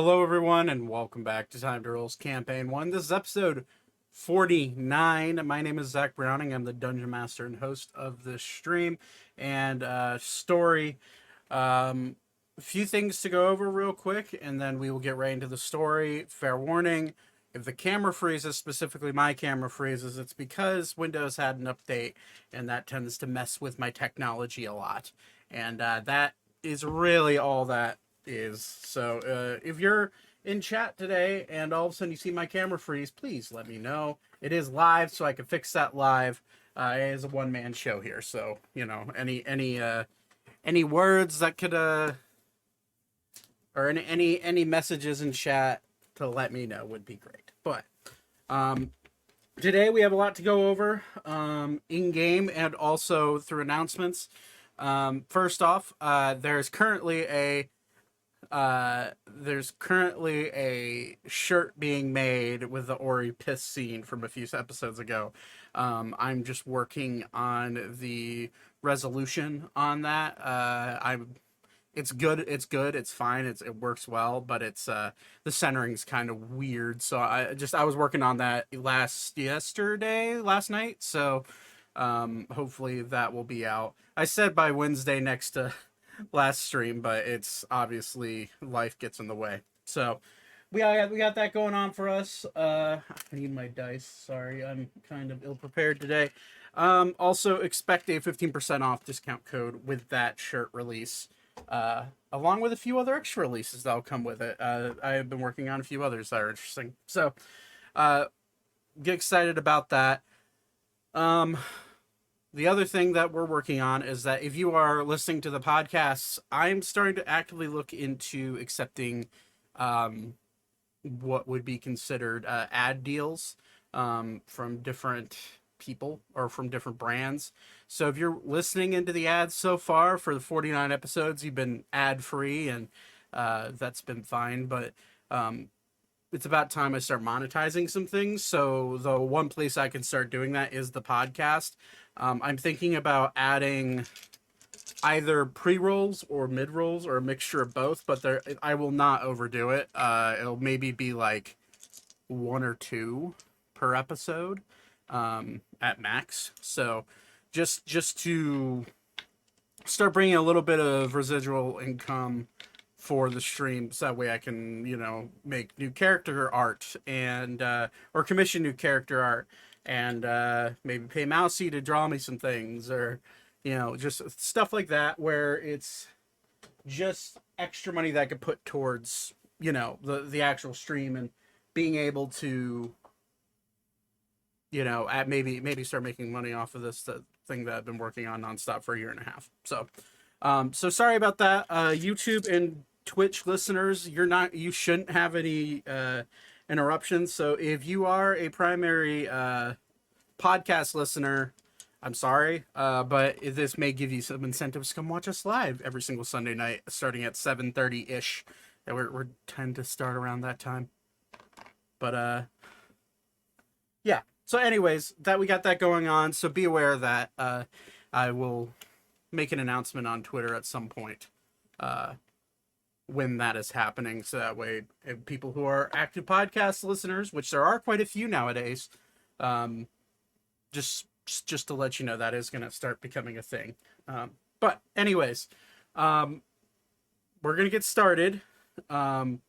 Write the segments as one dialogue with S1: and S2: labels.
S1: Hello, everyone, and welcome back to Time to Roll's Campaign 1. This is episode 49. My name is Zach Browning. I'm the Dungeon Master and host of this stream and story. A few things to go over real quick, and then we will get right into the story. Fair warning, if the camera freezes, specifically my camera freezes, it's because Windows had an update, and that tends to mess with my technology a lot. And that is really all that is. So if you're in chat today and all of a sudden you see my camera freeze, please let me know. It is live, so I can fix that live. It is a one-man show here, so any words that could or any messages in chat to let me know would be great. But today we have a lot to go over in game and also through announcements. First off, there's currently a shirt being made with the Ori piss scene from a few episodes ago. I'm just working on the resolution on that. It's good, it's fine, it works well, but it's the centering's kind of weird. So I was working on that last night. So hopefully that will be out. I said by Wednesday next to last stream, but it's obviously life gets in the way. So we got that going on for us. I need my dice. Sorry, I'm kind of ill prepared today. Also expect a 15% off discount code with that shirt release, along with a few other extra releases that'll come with it. I have been working on a few others that are interesting. So get excited about that. The other thing that we're working on is that if you are listening to the podcasts, I'm starting to actively look into accepting what would be considered ad deals from different people or from different brands. So if you're listening into the ads so far for the 49 episodes, you've been ad free, and that's been fine. But it's about time I start monetizing some things. So the one place I can start doing that is the podcast. I'm thinking about adding either pre-rolls or mid-rolls or a mixture of both, but I will not overdo it. It'll maybe be like 1 or 2 per episode at max. So just to start bringing a little bit of residual income for the stream, so that way I can, make new character art and or commission new character art and maybe pay Mousy to draw me some things, or just stuff like that, where it's just extra money that I could put towards the actual stream and being able to maybe start making money off of this thing that I've been working on nonstop for a year and a half. So so sorry about that, YouTube and Twitch listeners. You shouldn't have any interruptions. So if you are a primary podcast listener, I'm sorry, but this may give you some incentives to come watch us live every single Sunday night, starting at 7:30 ish. And we tend to start around that time. But yeah. So anyways, we got that going on. So be aware of that. I will make an announcement on Twitter at some point when that is happening, so that way people who are active podcast listeners, which there are quite a few nowadays, just to let you know, that is going to start becoming a thing. But anyways, we're going to get started. When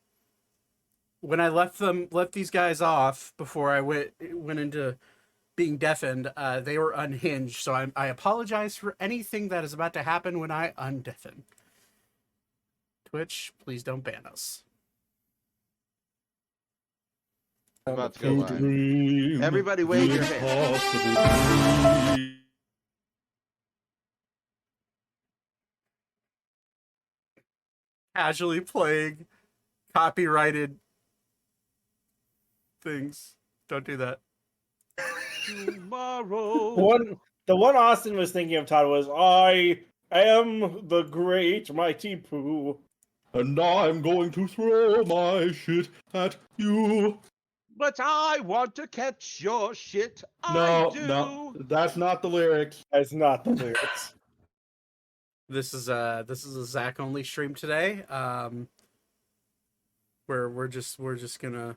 S1: I left these guys off before I went into being deafened, they were unhinged, so I apologize for anything that is about to happen when I undeafen. Twitch, please don't ban us.
S2: About to go live. Everybody wave your hand.
S1: Casually playing copyrighted things. Don't do that.
S2: Tomorrow.
S3: The one Austin was thinking of, Todd, was I am the great mighty Pooh.
S4: And I'm going to throw my shit at you.
S2: But I want to catch your shit.
S4: No, that's not the lyrics.
S3: That's not the lyrics.
S1: This is a Zach only stream today. we're just gonna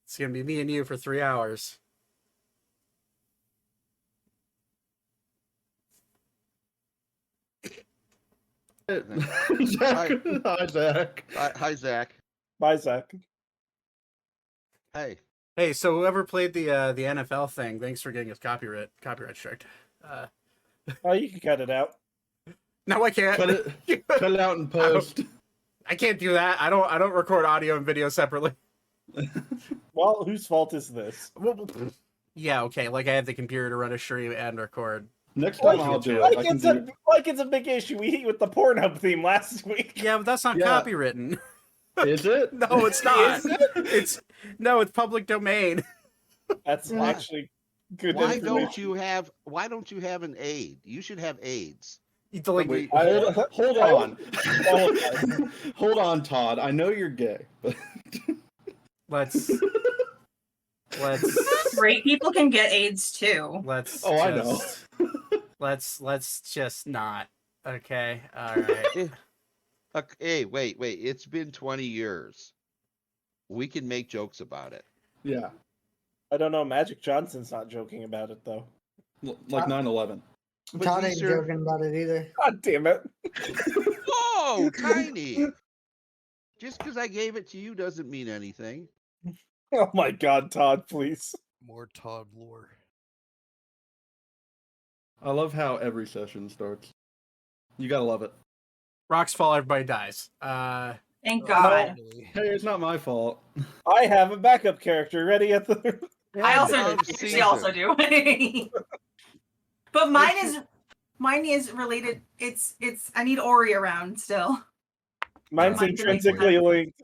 S1: it's gonna be me and you for 3 hours.
S4: Zach. Hi, Zach.
S2: Hi, Zach.
S3: Bye, Zach.
S2: Hey.
S1: Hey, so whoever played the NFL thing, thanks for getting us copyright striked.
S3: Oh, you can cut it out.
S1: No, I can't.
S4: Cut it out in post.
S1: I can't do that. I don't record audio and video separately.
S3: Well, whose fault is this?
S1: Yeah, okay. Like I have the computer to run a stream and record.
S4: Next time I'll do it. I can do it.
S3: Like it's a big issue. We hit with the Pornhub theme last week.
S1: Yeah, but that's not
S4: Yeah.
S1: copywritten.
S4: Is it?
S1: No, it's not.
S3: Is it?
S1: It's public domain.
S3: That's actually good.
S2: Why
S3: information.
S2: don't you have an aid? You should have aids.
S1: Like,
S4: Wait,
S3: I-
S4: hold on. Hold on, Todd. I know you're gay, but
S1: let's
S5: Straight people can get AIDS too.
S1: let's.
S4: Oh, I know.
S1: Let's just not. Okay. All right.
S2: Hey, wait. It's been 20 years. We can make jokes about it.
S4: yeah,
S3: I don't know. Magic Johnson's not joking about it though.
S4: like 9/11.
S2: But
S6: Todd ain't
S2: these are-
S6: joking about it either.
S3: God damn it!
S2: Whoa, Tiny! Just because I gave it to you doesn't mean anything.
S3: Oh my God, Todd, please.
S7: More Todd lore.
S4: I love how every session starts. You gotta love it.
S1: Rocks fall, everybody dies.
S5: Thank God.
S7: Really.
S4: Hey, it's not my fault.
S3: I have a backup character ready at the.
S5: I also
S2: love
S5: do.
S2: Caesar.
S5: She also do. But mine is related. It's I need Ori around still.
S3: Mine's
S5: Mine's
S3: intrinsically linked.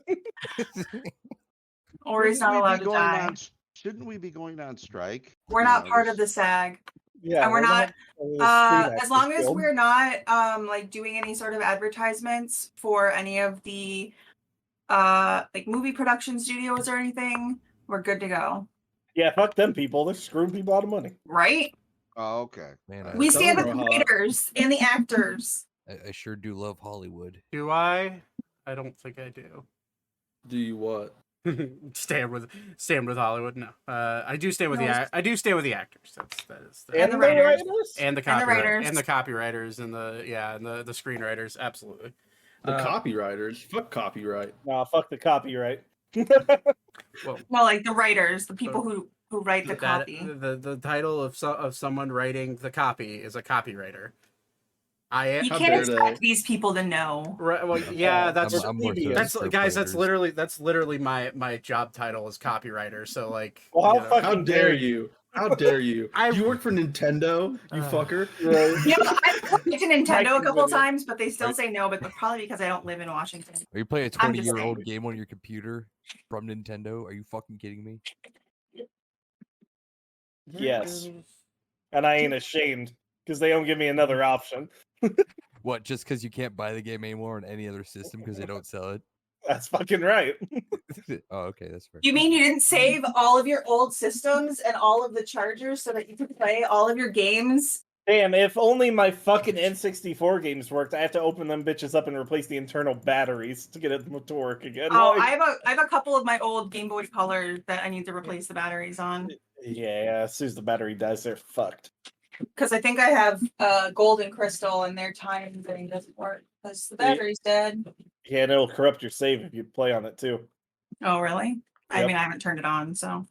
S5: Ori's not
S2: Shouldn't we
S5: allowed
S2: be
S5: to
S2: going
S5: die.
S2: on- Shouldn't we be going on strike?
S5: We're not part of the SAG.
S3: Yeah,
S5: And we're not-
S3: not.
S5: As long as we're not like doing any sort of advertisements for any of the like movie production studios or anything, we're good to go.
S3: Yeah, fuck them people. They're screwing people out of money.
S5: Right?
S2: Oh, okay.
S7: Man,
S5: We stand with
S4: Don't
S5: the
S4: know how-
S5: writers and the actors.
S7: I sure do love Hollywood.
S1: Do I? I don't think I do.
S4: Do you what?
S1: stand with Hollywood. No, I do stand with
S5: No,
S1: I do stand with the actors. That is
S5: And the
S3: the
S5: writers.
S1: and the
S5: and the
S1: copywriters
S5: writers.
S1: and the copywriters and the screenwriters. Absolutely.
S4: The
S1: Uh,
S4: copywriters. Fuck copyright.
S3: Nah, fuck the copyright.
S1: Well,
S5: Well, like the writers, the people who write the copy.
S1: The title of someone writing the copy is a copywriter.
S5: You
S4: How
S5: can't
S4: dare
S5: expect
S4: they?
S5: these people to know.
S1: Right, well, yeah, that's
S7: I'm more so
S1: that's
S7: script
S1: guys. That's
S7: writers.
S1: literally my job title is copywriter. So like,
S3: Well, how
S1: you know.
S3: fucking
S4: How dare you? How dare you?
S1: I-
S4: You work for Nintendo, you fucker.
S3: Right.
S5: Yeah, I've looked into Nintendo a couple
S3: Microwave.
S5: times, but they still say no. But probably because I don't live in Washington.
S7: Are you playing a
S5: I'm just
S7: 20-year-old
S5: saying.
S7: game on your computer from Nintendo? Are you fucking kidding me?
S3: Yes. And I ain't ashamed because they don't give me another option.
S7: What, just because you can't buy the game anymore on any other system because they don't sell it?
S3: That's fucking right.
S7: Oh, okay, that's fair.
S5: You mean you didn't save all of your old systems and all of the chargers so that you could play all of your games?
S3: Damn, if only my fucking N64 games worked. I have to open them bitches up and replace the internal batteries to get it to work again.
S5: Oh,
S3: Like,
S5: I have a couple of my old Game Boy Color that I need to replace the batteries on
S3: yeah, as soon as the battery dies, they're fucked.
S5: because I think I have Gold and Crystal and their time thing doesn't work because the battery's dead.
S3: Yeah, and it'll corrupt your save if you play on it too.
S5: Oh, really? I
S3: Yep.
S5: mean, I haven't turned it on, so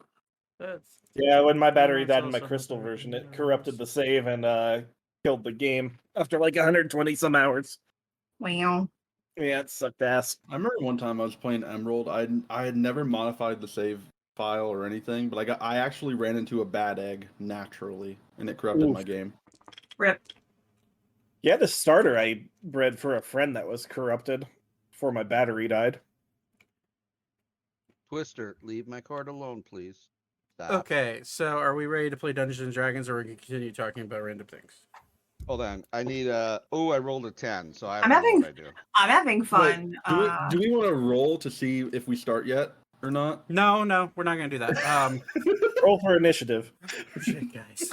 S3: Yeah, when my battery
S1: That's
S3: died in my
S1: also
S3: Crystal
S1: something
S3: version, it
S1: that
S3: corrupted the save and killed the game after like 120 some hours.
S5: wow.
S3: Yeah, it sucked ass.
S4: I remember one time I was playing Emerald. I had never modified the save file or anything, but I actually ran into a bad egg naturally, and it corrupted
S3: Oof.
S4: my game.
S5: Rip.
S3: Yeah, the starter I bred for a friend that was corrupted before my battery died.
S2: Twister, leave my card alone, please. Stop.
S1: Okay, so are we ready to play Dungeons and Dragons, or are we gonna continue talking about random things?
S2: Hold on. I need a. Oh, I rolled a 10, so I
S5: I'm
S2: don't know
S5: having-
S2: what I do.
S5: I'm having fun.
S4: Wait, do we want to roll to see if we start yet or not?
S1: No, we're not gonna do that.
S3: Roll for initiative.
S1: Shit, guys.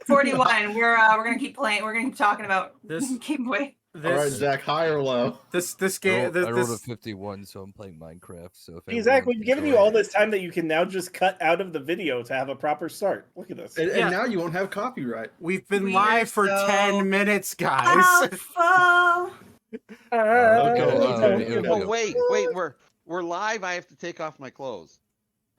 S5: 41. We're gonna keep playing. We're gonna keep talking about
S1: This-
S5: Game Boy.
S4: All right,
S1: this
S4: Zach, high or low?
S1: this
S7: I
S1: game
S7: rolled, I rolled a
S1: this
S7: 51, so I'm playing Minecraft. So if
S3: See, Zach,
S7: everyone
S3: we've
S7: can
S3: given you
S7: join-
S3: all this time that you can now just cut out of the video to have a proper start. Look at this.
S4: And,
S1: Yeah.
S4: and now you won't have copyright.
S1: we've been
S5: Weird,
S1: live for
S5: so-
S1: 10 minutes, guys.
S5: Alpha.
S4: Okay,
S7: okay.
S2: Oh wait, we're live. I have to take off my clothes.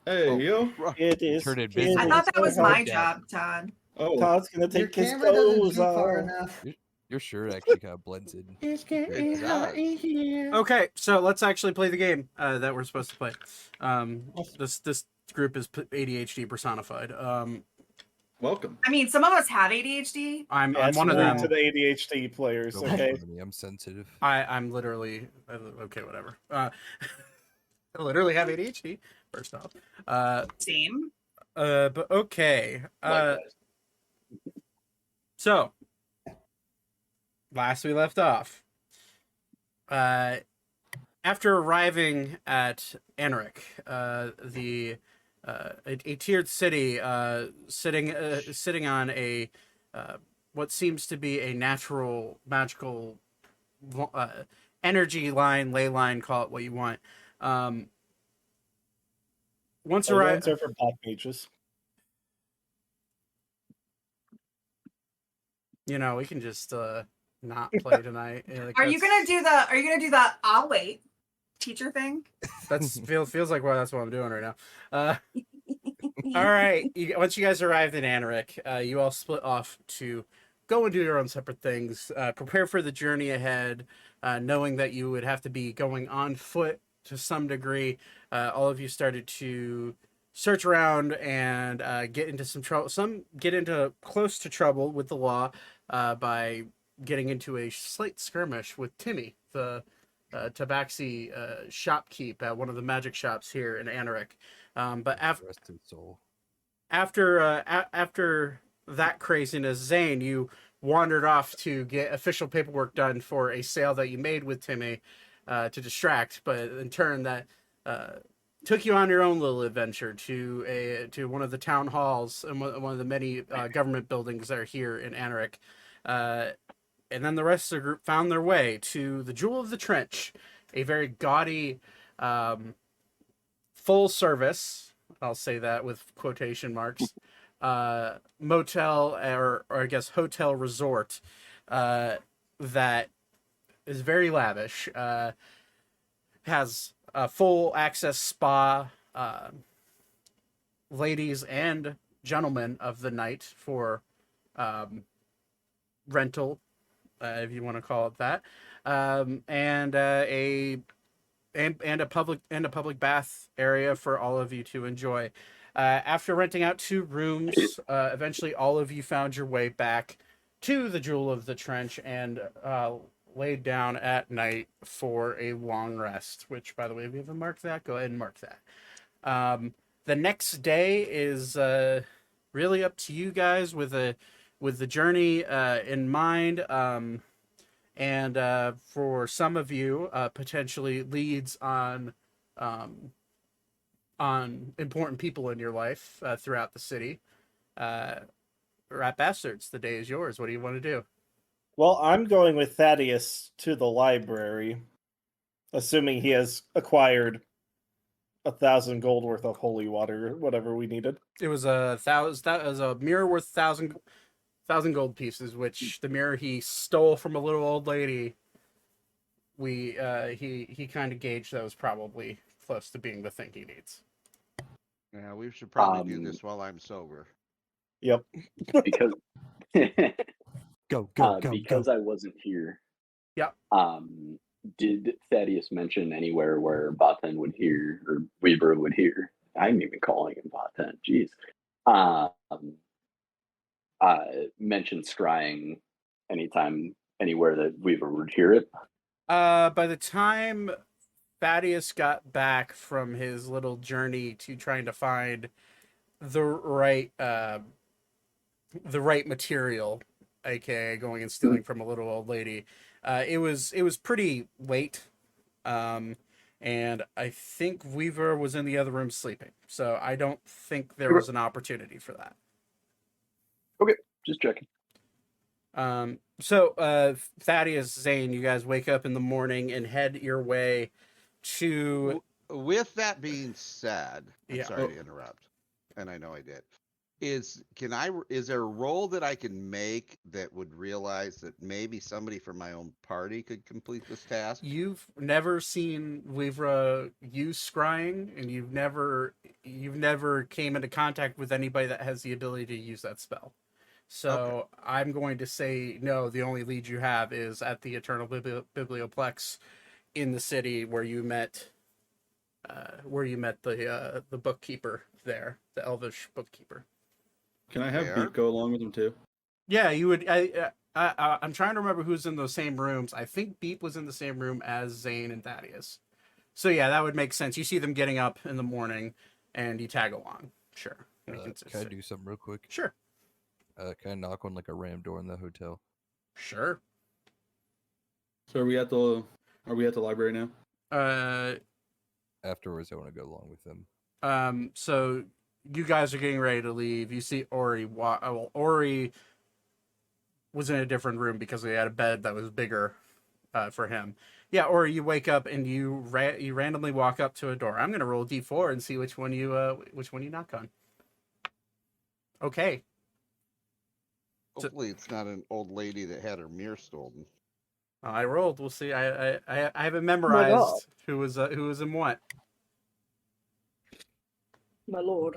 S4: Hey,
S2: Oh,
S4: yo.
S3: It is.
S7: Turn
S3: it
S7: invisible.
S5: I
S3: is
S5: thought that was
S3: so
S5: my
S3: hard.
S5: job, Todd.
S4: Oh,
S3: Todd's gonna
S6: Your
S3: take his
S6: camera doesn't
S3: clothes
S6: zoom far
S3: off.
S6: enough.
S7: Your shirt actually kind of blends in.
S6: It's
S2: It
S6: getting hot
S2: does.
S6: in here.
S1: Okay, so let's actually play the game that we're supposed to play. This group is ADHD personified.
S4: welcome.
S5: I mean, some of us have ADHD.
S1: I'm
S3: Yeah,
S1: one of
S3: salute
S1: them.
S3: to the ADHD players.
S7: Don't
S3: Okay.
S7: bother me, I'm sensitive.
S1: I'm literally okay. Whatever. I literally have ADHD. First off,
S5: Same.
S1: but okay.
S3: Likewise.
S1: So, last we left off, after arriving at Ammriel, a tiered city, sitting on a what seems to be a natural magical energy line, ley line, call it what you want. Once
S3: The
S1: arrived,
S3: ones are for black mages.
S1: we can just not play tonight.
S5: Are you gonna do the I'll wait teacher thing?
S1: That's feels like that's what I'm doing right now. All right. Once you guys arrived in Ammriel, you all split off to go and do your own separate things. Prepare for the journey ahead, knowing that you would have to be going on foot to some degree. All of you started to search around and get into some trouble. Some get into close to trouble with the law by getting into a slight skirmish with Timmy, the tabaxi shopkeep at one of the magic shops here in Ammriel. But
S7: Rest his soul.
S1: after that craziness, Zane, you wandered off to get official paperwork done for a sale that you made with Timmy to distract, but in turn that took you on your own little adventure to one of the town halls and one of the many government buildings that are here in Ammriel. And then the rest of the group found their way to the Jewel of the Trench, a very gaudy, full service, I'll say that with quotation marks, motel or I guess hotel resort that is very lavish, has a full access spa, ladies and gentlemen of the night for rental, if you want to call it that, and a public bath area for all of you to enjoy. After renting out 2 rooms, eventually all of you found your way back to the Jewel of the Trench and laid down at night for a long rest. Which, by the way, if you haven't marked that, go ahead and mark that. The next day is really up to you guys with the journey in mind. And for some of you, potentially leads on important people in your life throughout the city. Rat Bastards, the day is yours. What do you want to do?
S3: Well, I'm going with Thaddeus to the library, assuming he has acquired 1,000 gold worth of holy water, whatever we needed.
S1: It was a mirror worth 1,000 gold pieces, which the mirror he stole from a little old lady. He kind of gauged that was probably close to being the thing he needs.
S2: Yeah, we should probably do this while I'm sober.
S3: Yep.
S8: Because
S7: Go.
S8: because I wasn't here.
S1: Yep.
S8: Did Thaddeus mention anywhere where Vaten would hear or Weaver would hear? I'm even calling him Vaten. Jeez. Mention scrying anytime, anywhere that Weaver would hear it.
S1: By the time Thaddeus got back from his little journey to trying to find the right material, aka going and stealing from a little old lady, it was pretty late, and I think Weaver was in the other room sleeping, so I don't think there was an opportunity for that.
S8: Okay, just checking.
S1: Thaddeus, Zane, you guys wake up in the morning and head your way to.
S2: With that being said, I'm
S1: Yeah.
S2: sorry to interrupt, and I know I did. Is there a role that I can make that would realize that maybe somebody from my own party could complete this task?
S1: You've never seen Weavra use scrying, and you've never came into contact with anybody that has the ability to use that spell. So
S2: Okay.
S1: I'm going to say no. The only lead you have is at the Eternal Biblioplex in the city where you met the bookkeeper there, the Elvish bookkeeper.
S4: Can I have
S2: Fair.
S4: Beep go along with him too?
S1: Yeah, you would. I'm trying to remember who's in those same rooms. I think Beep was in the same room as Zane and Thaddeus. So yeah, that would make sense. You see them getting up in the morning, and you tag along. Sure.
S7: Can I do something real quick?
S1: Sure.
S7: Can I knock on like a ram door in the hotel?
S1: Sure.
S4: So are we at the library now?
S7: Afterwards, I want to go along with them.
S1: So you guys are getting ready to leave. You see Ori. Ori was in a different room because he had a bed that was bigger for him. Yeah, Ori, you wake up and you randomly walk up to a door. I'm gonna roll D4 and see which one you knock on. Okay.
S2: Hopefully, it's not an old lady that had her mirror stolen.
S1: I rolled. We'll see. I have it
S6: God.
S1: memorized who was in what.
S6: My lord.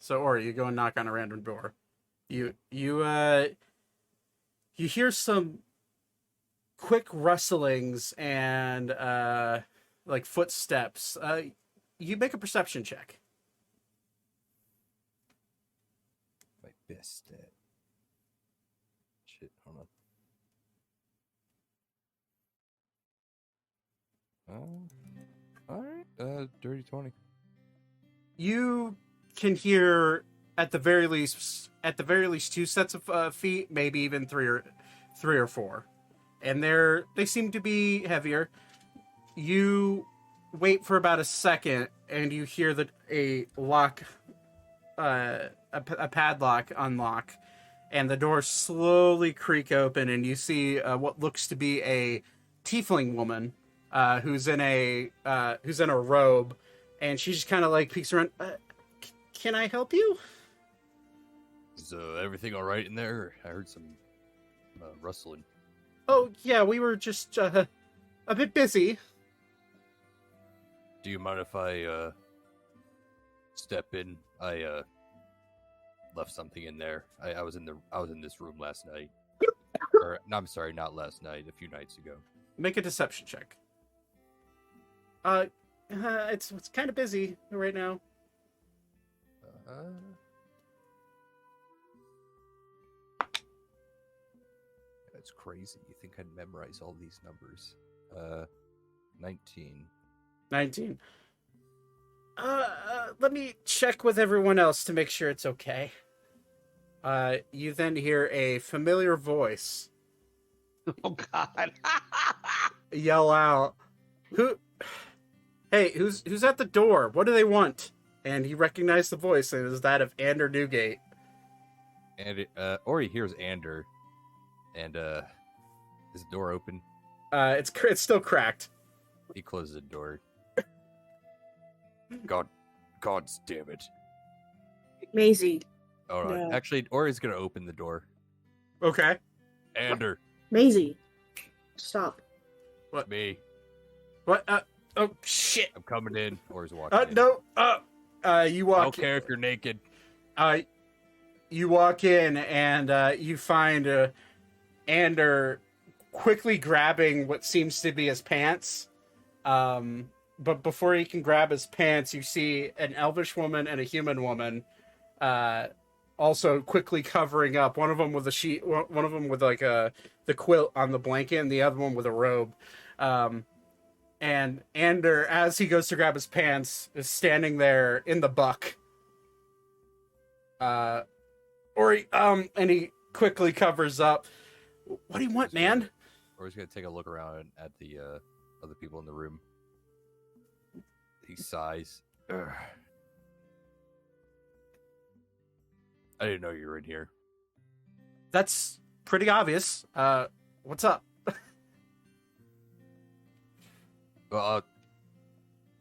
S1: So Ori, you go and knock on a random door. You hear some quick rustlings and like footsteps. You make a perception check.
S7: My best stat. Shit, hold on. All right. Dirty 20.
S1: You can hear at the very least two sets of feet, maybe even three or four, and they seem to be heavier. You wait for about a second, and you hear a padlock unlock, and the door slowly creak open, and you see what looks to be a tiefling woman who's in a robe, and she just kind of like peeks around. Can I help you?
S7: Is everything all right in there? I heard some rustling.
S1: Oh yeah, we were just a bit busy.
S7: Do you mind if I step in? I left something in there. I was in this room last night. Or no, I'm sorry, not last night. A few nights ago.
S1: Make a deception check. It's kind of busy right now.
S7: That's crazy. You think I'd memorize all these numbers? 19.
S1: 19. Let me check with everyone else to make sure it's okay. You then hear a familiar voice
S2: Oh God!
S1: yell out, Hey, who's at the door? What do they want?" And he recognized the voice, and it was that of Ander Newgate.
S7: And Ori hears Ander, and is the door open?
S1: It's still cracked.
S7: He closes the door. God's damn it!
S6: Maisie.
S7: All right,
S6: No.
S7: actually, Ori's gonna open the door.
S1: Okay.
S7: Ander,
S6: Maisie. Stop.
S7: it's me.
S1: What? Oh shit.
S7: I'm coming in. Ori's walking in.
S1: No. You walk.
S7: I don't care if you're naked.
S1: You walk in and you find Ander quickly grabbing what seems to be his pants. But before he can grab his pants, you see an elvish woman and a human woman also quickly covering up. One of them with a sheet, one of them with like the quilt on the blanket, and the other one with a robe. And Ander, as he goes to grab his pants, is standing there in the buck. And he quickly covers up. What do you want, man?
S7: Ori's gonna take a look around at the other people in the room. He sighs. Ugh. I didn't know you were in here.
S1: That's pretty obvious. What's up?
S7: Well,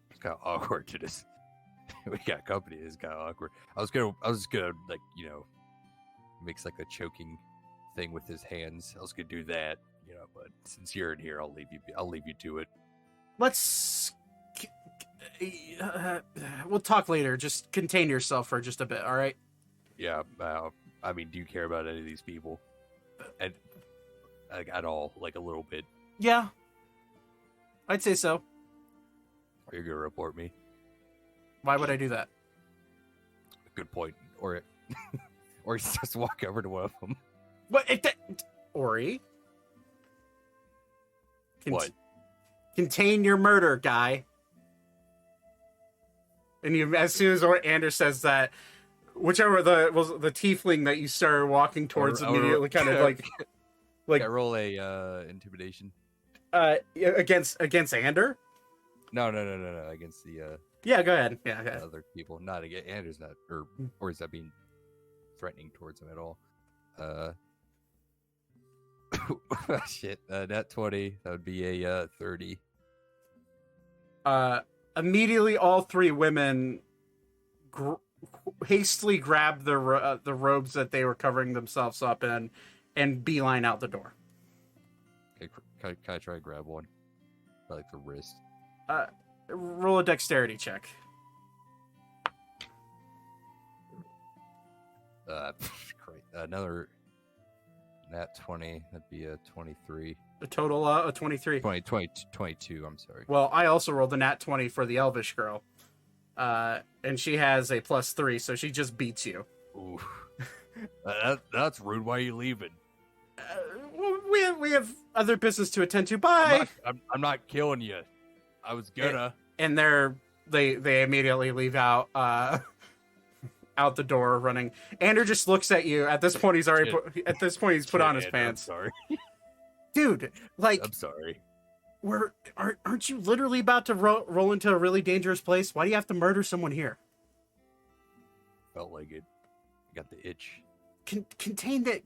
S7: it's kind of awkward to just. We got company. It's kind of awkward. I was just gonna like makes like a choking thing with his hands. I was gonna do that, but since you're in here, I'll leave you to it.
S1: Let's. We'll talk later. Just contain yourself for just a bit, all right?
S7: Yeah. I mean, do you care about any of these people? And like at all? Like a little bit?
S1: Yeah. I'd say so.
S7: Are you gonna report me?
S1: Why would I do that?
S7: Good point. Or he's just walk over to one of them.
S1: What? Ori?
S7: What?
S1: Contain your murder, guy. And as soon as Anders says that, whichever was the tiefling that you started walking towards immediately, kind of like
S7: I roll a intimidation.
S1: Against Ander.
S7: No. Against the
S1: Yeah, go ahead. Yeah, okay.
S7: other people. Not against Anders. Not or is that being threatening towards him at all? Shit. Nat 20. That would be a 30.
S1: Immediately, all three women hastily grab the robes that they were covering themselves up in and beeline out the door.
S7: Okay, can I try to grab one? By, like the wrist.
S1: Roll a dexterity check.
S7: Great. Another nat 20. That'd be a 23.
S1: A total of 23.
S7: 22. I'm sorry.
S1: Well, I also rolled a nat 20 for the Elvish girl. And she has a +3, so she just beats you.
S7: Ooh. That's rude. Why are you leaving?
S1: We have other business to attend to. Bye.
S7: I'm not killing you. I was gonna.
S1: And they immediately leave out out the door running. Andrew just looks at you. At this point, he's already put on his
S7: Andrew,
S1: pants.
S7: I'm sorry.
S1: Dude, like,
S7: I'm sorry.
S1: aren't you literally about to roll into a really dangerous place? Why do you have to murder someone here?
S7: Felt like it. Got the itch.
S1: Contain the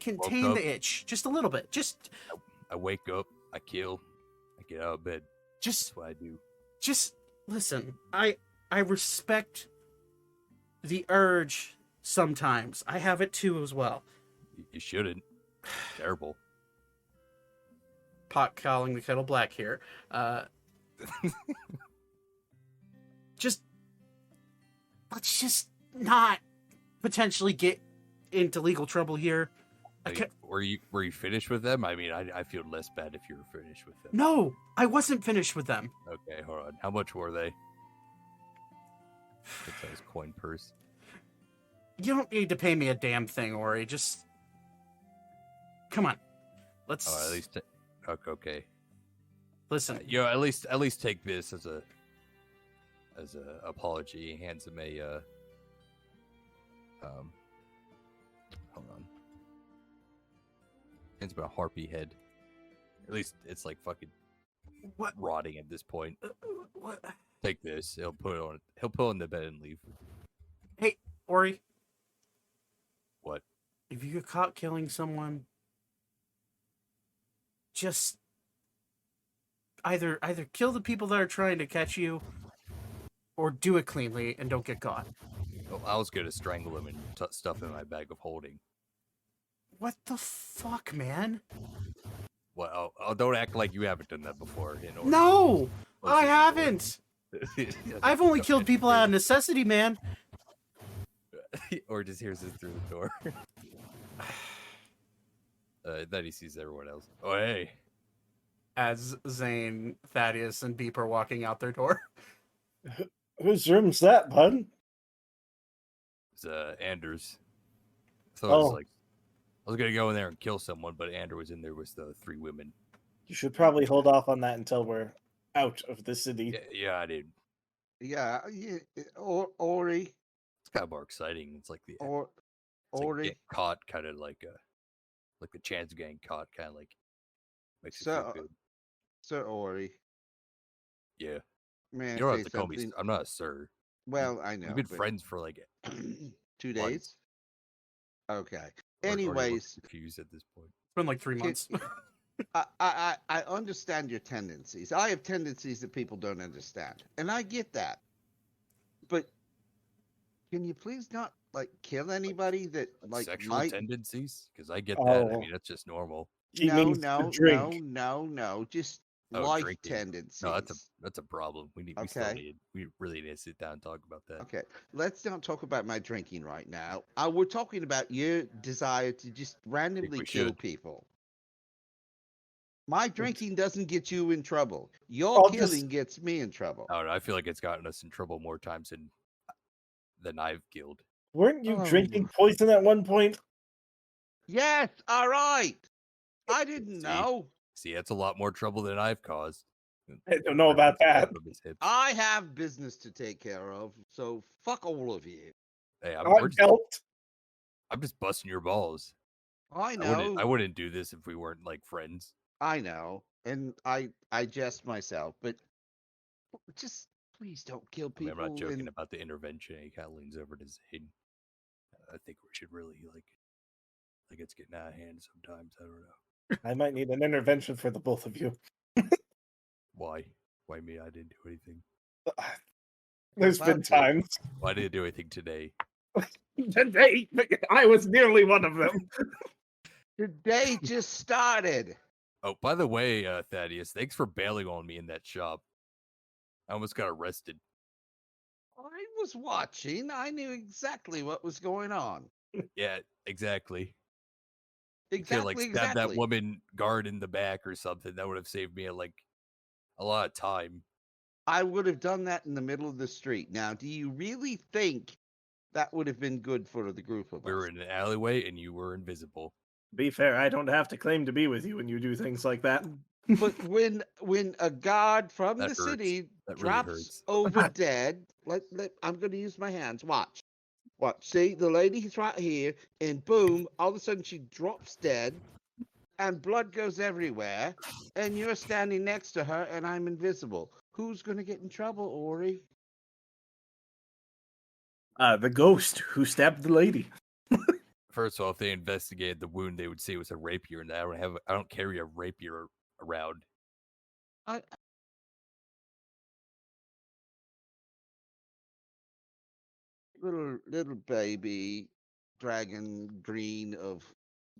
S1: itch just a little bit. Just
S7: I wake up. I kill. I get out of bed.
S1: just
S7: That's what I do.
S1: just listen. I respect the urge sometimes. I have it too as well.
S7: You shouldn't. Terrible.
S1: Pot calling the kettle black here. Let's just not potentially get into legal trouble here.
S7: Were you finished with them? I mean, I feel less bad if you were finished with them.
S1: No, I wasn't finished with them.
S7: Okay, hold on. How much were they? It's his coin purse.
S1: You don't need to pay me a damn thing, Ori. Just come on. Let's
S7: At least. Okay.
S1: listen.
S7: At least take this as a apology. He hands him a hold on. Hands him a harpy head. At least it's like fucking
S1: What?
S7: rotting at this point.
S1: What?
S7: Take this. He'll put it in the bed and leave.
S1: Hey, Ori.
S7: What?
S1: If you get caught killing someone, just either kill the people that are trying to catch you, or do it cleanly and don't get caught.
S7: Oh, I was gonna strangle him and stuff him in my bag of holding.
S1: What the fuck, man?
S7: Well, don't act like you haven't done that before.
S1: No,
S7: Or
S1: I
S7: before.
S1: haven't. I've only killed people out of necessity, man.
S7: Or just hears it through the door. Then he sees everyone else. Oh, hey.
S1: As Zane, Thaddeus, and Beep are walking out their door.
S3: Whose room's that, bud?
S7: It's Anders. So
S3: Oh.
S7: I was gonna go in there and kill someone, but Ander was in there with the three women.
S3: You should probably hold off on that until we're out of the city.
S7: Yeah, I did.
S2: Yeah, Ori,
S7: It's kind of more exciting. It's like
S2: or
S7: it's like
S2: Ori.
S7: getting caught, kind of like the chance of getting caught, kind of like makes you
S2: So,
S7: feel good.
S2: Sir Ori,
S7: Yeah,
S2: man,
S7: you don't have to call me. I'm not a sir.
S2: Well, I know.
S7: We've been
S2: but
S7: friends for like
S2: 2
S7: months.
S2: days. Okay.
S7: Or
S2: Anyways,
S7: confused at this point.
S1: It's been like 3 months.
S2: I understand your tendencies. I have tendencies that people don't understand, and I get that. But can you please not like kill anybody that like
S7: Sexual
S2: might?
S7: tendencies? Because I get that. I
S3: Oh.
S7: mean, that's just normal.
S3: He
S2: No,
S3: means to
S2: no,
S3: drink.
S2: no. Just
S7: Oh,
S2: life
S7: drinking.
S2: tendencies.
S7: No, that's a problem. We still
S2: Okay.
S7: need. We really need to sit down and talk about that.
S2: Okay, let's not talk about my drinking right now. We're talking about your desire to just randomly
S7: we
S2: kill
S7: should.
S2: people. My drinking doesn't get you in trouble. Your
S3: I'll
S2: killing
S3: just-
S2: gets me in trouble.
S7: I don't know. I feel like it's gotten us in trouble more times than I've killed.
S3: Weren't you
S2: Oh.
S3: drinking poison at one point?
S2: Yes, all right. I didn't
S7: See?
S2: know.
S7: See, that's a lot more trouble than I've caused.
S3: I don't know about that.
S7: From his hips.
S2: I have business to take care of, so fuck all of you.
S7: Hey,
S3: I
S7: we're
S3: helped.
S7: I'm just busting your balls.
S2: I know.
S7: I wouldn't do this if we weren't like friends.
S2: I know. And I jest myself, but just please don't kill
S7: I mean,
S2: people.
S7: I'm not joking
S2: and-
S7: about the intervention. He kind of leans over to Zane. I think we should really like it's getting out of hand sometimes. I don't know
S3: I might need an intervention for the both of you.
S7: why. Why me? I didn't do anything.
S3: There's been
S2: about to.
S3: times.
S7: Why didn't do anything today?
S3: Today, I was nearly one of them.
S2: The day just started.
S7: Oh, by the way, Thaddeus, thanks for bailing on me in that shop. I almost got arrested.
S2: I was watching. I knew exactly what was going on.
S7: Yeah, exactly.
S2: Exactly,
S7: Could stab that
S2: exactly.
S7: woman guard in the back or something. That would have saved me a lot of time.
S2: I would have done that in the middle of the street. Now, do you really think that would have been good for the group of
S7: We
S2: us?
S7: were in an alleyway and you were invisible.
S3: Be fair, I don't have to claim to be with you when you do things like that.
S2: But when a guard from
S7: That
S2: the
S7: hurts.
S2: city
S7: That really
S2: drops
S7: hurts.
S2: over dead, I'm going to use my hands. Watch. See, the lady's right here, and boom, all of a sudden she drops dead, and blood goes everywhere, and you're standing next to her, and I'm invisible. Who's going to get in trouble, Ori?
S3: The ghost who stabbed the lady.
S7: First of all, if they investigated the wound, they would see it was a rapier, and I don't carry a rapier around.
S2: Little baby dragon green of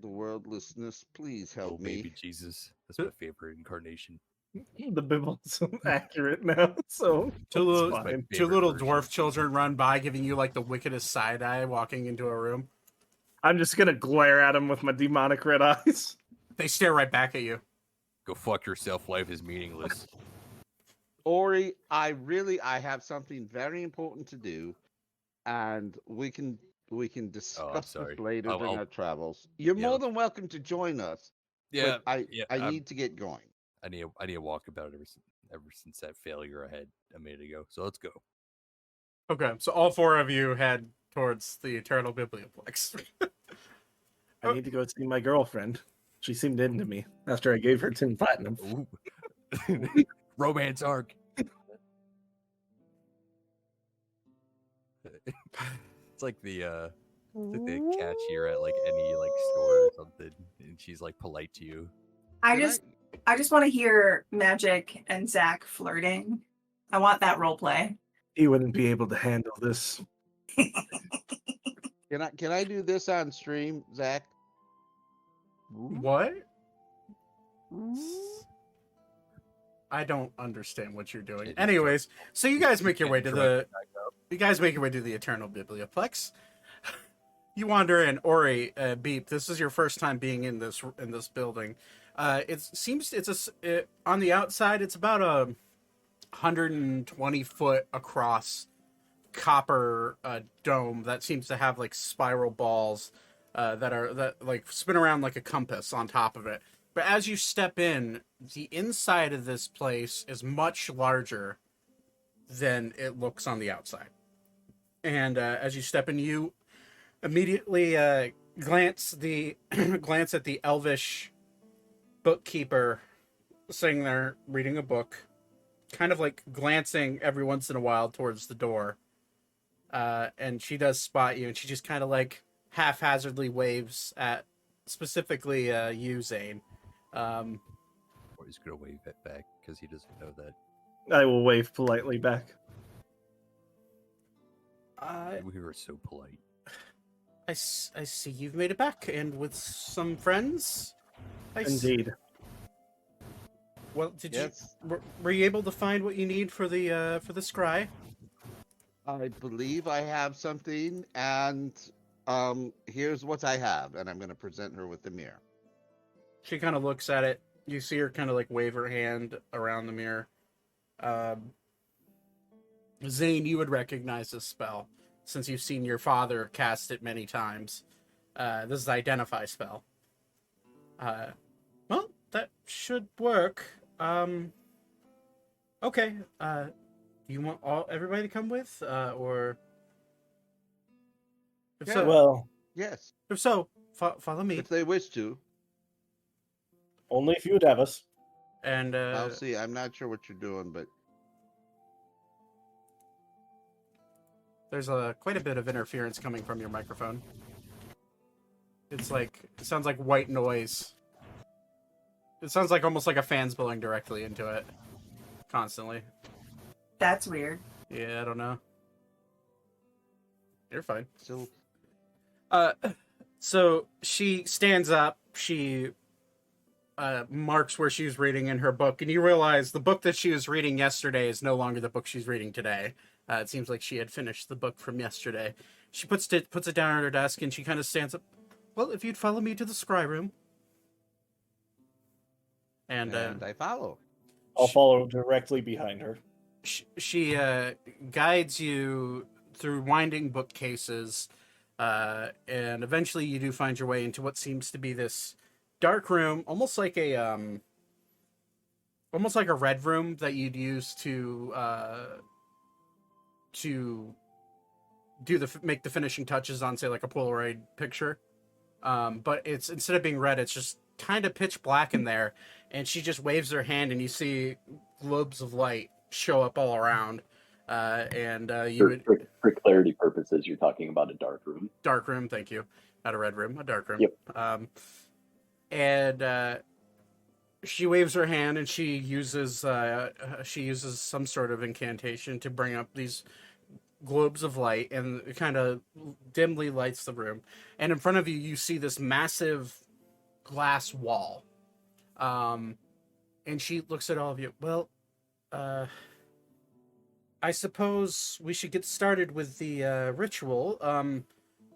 S2: the worldlessness, please help
S7: Oh,
S2: me.
S7: baby Jesus. That's my favorite incarnation.
S3: The Bible's accurate now, so
S1: Two
S3: it's
S1: little,
S3: fine.
S1: two
S7: favorite
S1: little
S7: version.
S1: dwarf children run by, giving you like the wickedest side eye walking into a room.
S3: I'm just gonna glare at him with my demonic red eyes.
S1: They stare right back at you.
S7: Go fuck yourself. Life is meaningless.
S2: Ori, I have something very important to do, and we can discuss
S7: sorry.
S2: this later
S7: I'll-
S2: during
S7: I'll-
S2: our travels. You're
S7: Yeah.
S2: more than welcome to join us.
S7: Yeah,
S2: but I
S7: I'm-
S2: need to get going.
S7: I need to walk about it ever since that failure I had a minute ago. So let's go.
S1: Okay, so all four of you head towards the Eternal Biblioplex.
S3: I need to go see my girlfriend. She seemed into me after I gave her 10 platinum.
S7: Ooh. Romance arc. It's like the cashier at like any like store or something, and she's like polite to you.
S5: I
S2: Can
S5: just want to hear Magic and Zach flirting. I want that role play.
S3: He wouldn't be able to handle this.
S2: Can I do this on stream, Zach?
S1: What? I don't understand what you're doing. Anyways, so you guys make your way to the Eternal Biblioplex. You wander in. Ori, Beep, this is your first time being in this building. On the outside, it's about a 120 foot across copper dome that seems to have like spiral balls that like spin around like a compass on top of it. But as you step in, the inside of this place is much larger than it looks on the outside. And as you step in, you immediately glance at the elvish bookkeeper sitting there reading a book, kind of like glancing every once in a while towards the door. And she does spot you, and she just kind of like haphazardly waves at specifically you, Zane.
S7: Or he's gonna wave it back because he doesn't know that.
S3: I will wave politely back.
S7: We were so polite.
S1: I see you've made it back, and with some friends.
S3: Indeed.
S1: Well, did
S2: Yes,
S1: you were you able to find what you need for the scry?
S2: I believe I have something, and here's what I have, and I'm going to present her with the mirror.
S1: She kind of looks at it. You see her kind of like wave her hand around the mirror. Zane, you would recognize this spell since you've seen your father cast it many times. This is the identify spell. Well, that should work. Okay. Do you want everybody to come with, or if
S2: Yeah.
S1: so?
S3: Well,
S2: Yes,
S1: If so, follow me.
S2: if they wish to.
S3: only if you would have us.
S1: And
S2: I'll see. I'm not sure what you're doing, but
S1: there's quite a bit of interference coming from your microphone. It sounds like white noise. It sounds like almost like a fan's blowing directly into it, constantly.
S5: That's weird.
S1: Yeah, I don't know. You're fine.
S2: still.
S1: So she stands up. She marks where she's reading in her book, and you realize the book that she was reading yesterday is no longer the book she's reading today. It seems like she had finished the book from yesterday. She puts it down on her desk, and she kind of stands up. Well, if you'd follow me to the scry room. And
S2: I follow.
S3: I'll follow directly behind her.
S1: she guides you through winding bookcases, and eventually you do find your way into what seems to be this dark room, almost like a red room that you'd use to make the finishing touches on, say, like a Polaroid picture. But it's, instead of being red, it's just kind of pitch black in there, and she just waves her hand, and you see globes of light show up all around.
S8: For clarity purposes, you're talking about a dark room.
S1: Dark room, thank you. Not a red room, a dark room.
S8: Yep.
S1: She waves her hand, and she uses some sort of incantation to bring up these globes of light, and it kind of dimly lights the room. And in front of you, you see this massive glass wall. And she looks at all of you. Well, I suppose we should get started with the ritual.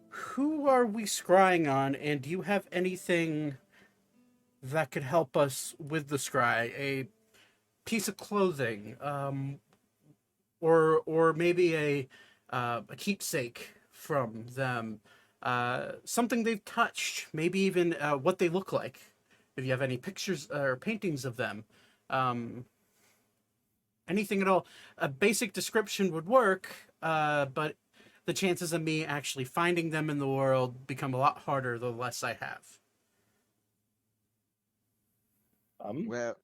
S1: Who are we scrying on, and do you have anything that could help us with the scry? A piece of clothing, or maybe a keepsake from them, something they've touched, maybe even what they look like. If you have any pictures or paintings of them, anything at all. A basic description would work, but the chances of me actually finding them in the world become a lot harder the less I have.
S2: Well,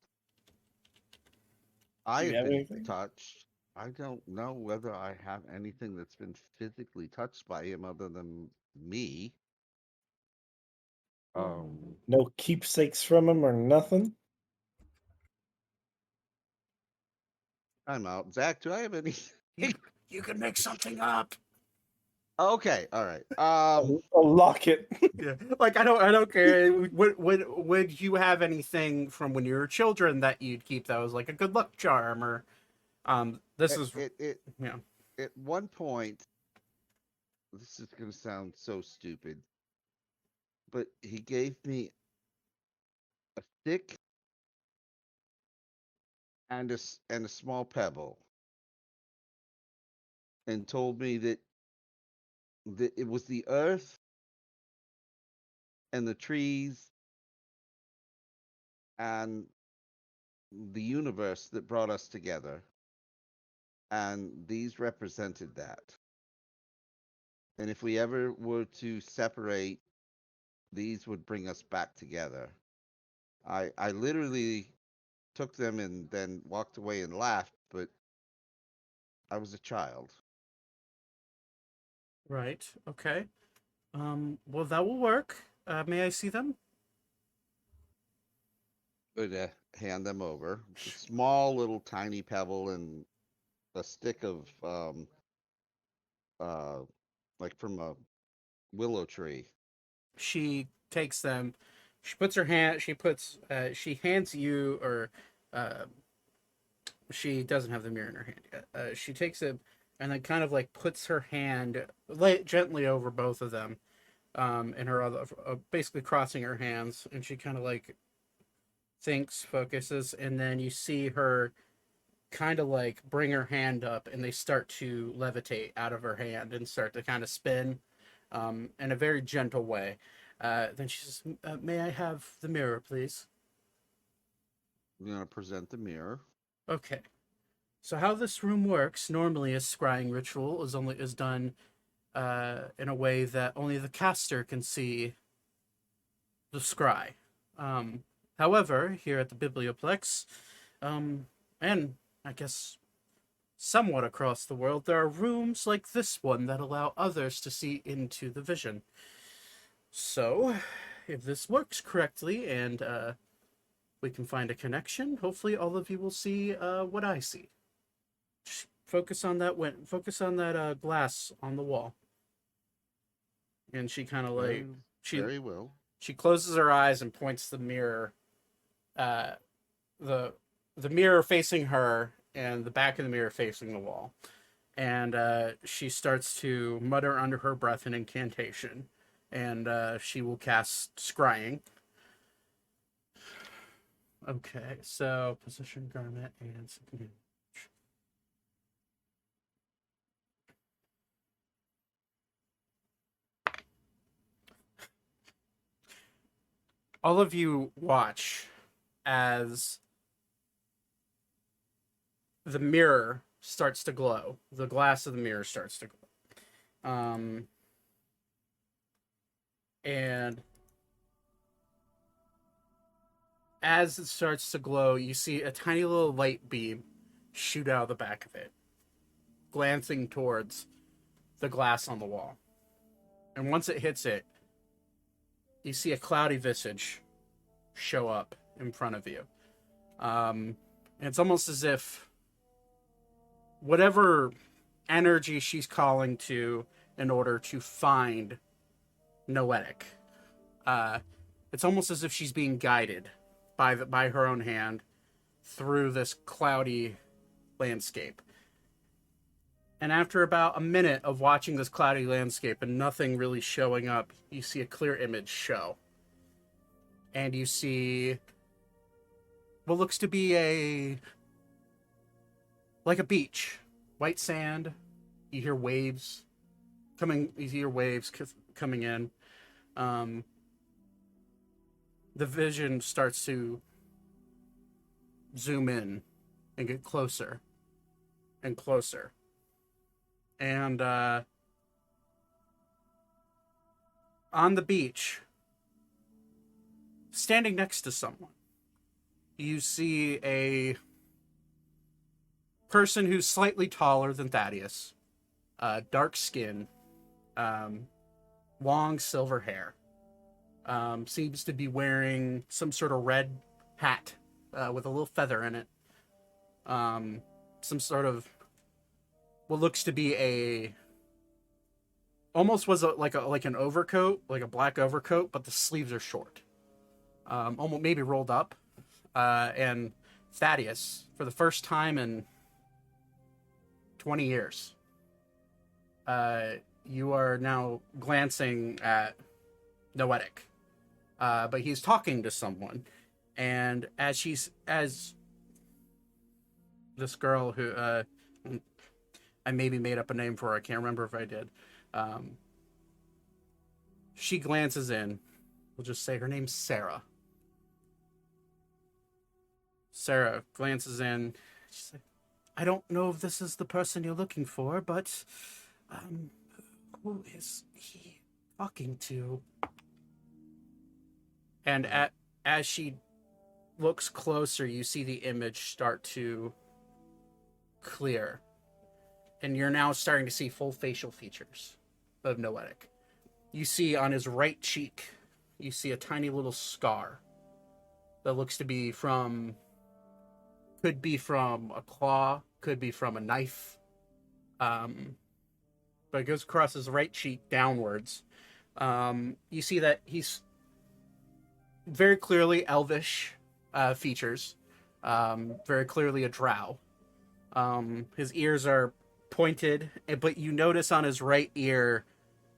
S2: I
S3: Do you
S2: have
S3: have
S2: been
S3: anything?
S2: touched. I don't know whether I have anything that's been physically touched by him other than me.
S3: No keepsakes from him or nothing?
S2: I'm out. Zach, do I have any?
S1: You can make something up.
S2: Okay, all right.
S3: A locket.
S1: Yeah, like I don't care. Would you have anything from when you were children that you'd keep that was like a good luck charm, or this is yeah.
S2: At one point, this is gonna sound so stupid, but he gave me a stick and a small pebble, and told me that it was the earth and the trees and the universe that brought us together, and these represented that. And if we ever were to separate, these would bring us back together. I literally took them and then walked away and laughed, but I was a child.
S1: Right. Okay. Well, that will work. May I see them?
S2: Would hand them over. A small little tiny pebble and a stick of like from a willow tree.
S1: She takes them. She puts her hand. She hands you, or uh, she doesn't have the mirror in her hand yet. She takes it and then kind of like puts her hand gently over both of them, in her other, basically crossing her hands, and she kind of like thinks, focuses, and then you see her kind of like bring her hand up, and they start to levitate out of her hand and start to kind of spin, in a very gentle way. Then she says, "May I have the mirror, please?"
S2: I'm gonna present the mirror.
S1: Okay. So how this room works normally, a scrying ritual is done in a way that only the caster can see the scry. However, here at the Biblioplex, and I guess somewhat across the world, there are rooms like this one that allow others to see into the vision. So, if this works correctly and we can find a connection, hopefully all of you will see what I see. Just focus on that glass on the wall. And she kind of like
S2: Very well.
S1: she closes her eyes and points the mirror, the mirror facing her and the back of the mirror facing the wall. And she starts to mutter under her breath an incantation, and she will cast scrying. Okay, so position, garment, and all of you watch as the mirror starts to glow. The glass of the mirror starts to glow. And as it starts to glow, you see a tiny little light beam shoot out of the back of it, glancing towards the glass on the wall. And once it hits it, you see a cloudy visage show up in front of you. And it's almost as if whatever energy she's calling to in order to find Noetic, it's almost as if she's being guided by her own hand through this cloudy landscape. And after about a minute of watching this cloudy landscape and nothing really showing up, you see a clear image show. And you see what looks to be a beach. White sand. You hear waves coming in. The vision starts to zoom in and get closer and closer. And on the beach, standing next to someone, you see a person who's slightly taller than Thaddeus, dark skin, long silver hair, seems to be wearing some sort of red hat with a little feather in it, some sort of what looks to be almost like an overcoat, like a black overcoat, but the sleeves are short, almost maybe rolled up. And Thaddeus, for the first time in 20 years, you are now glancing at Noetic, but he's talking to someone, and as this girl who I maybe made up a name for her, I can't remember if I did. She glances in. We'll just say her name's Sarah. Sarah glances in. She's like, "I don't know if this is the person you're looking for, but who is he talking to?" And as she looks closer, you see the image start to clear. And you're now starting to see full facial features of Noetic. You see on his right cheek, you see a tiny little scar that looks to be from, could be from a claw, could be from a knife. But it goes across his right cheek downwards. You see that he's very clearly elvish features, very clearly a drow. His ears are pointed, but you notice on his right ear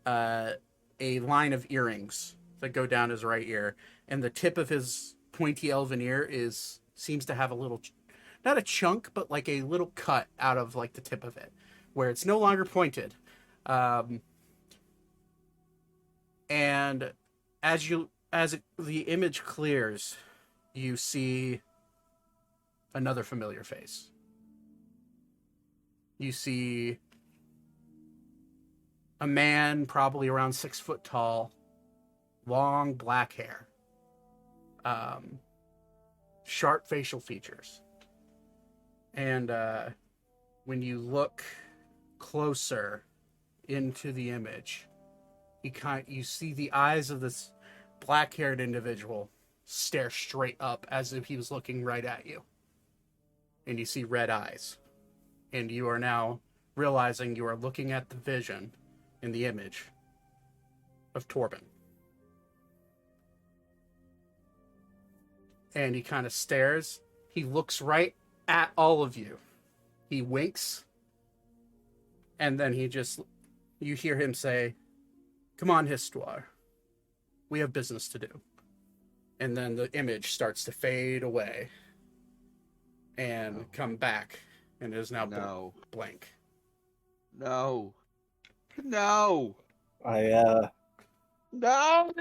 S1: a line of earrings that go down his right ear, and the tip of his pointy elven ear seems to have a little, not a chunk, but like a little cut out of like the tip of it, where it's no longer pointed. And the image clears, you see another familiar face. You see a man probably around 6 foot tall, long black hair, sharp facial features. And when you look closer into the image, you see the eyes of this black-haired individual stare straight up as if he was looking right at you. And you see red eyes. And you are now realizing you are looking at the vision in the image of Torben. And he kind of stares. He looks right at all of you. He winks. And then you hear him say, "Come on, Histoire. We have business to do." And then the image starts to fade away and come back, and it is now blank.
S2: No. No.
S3: I
S2: No.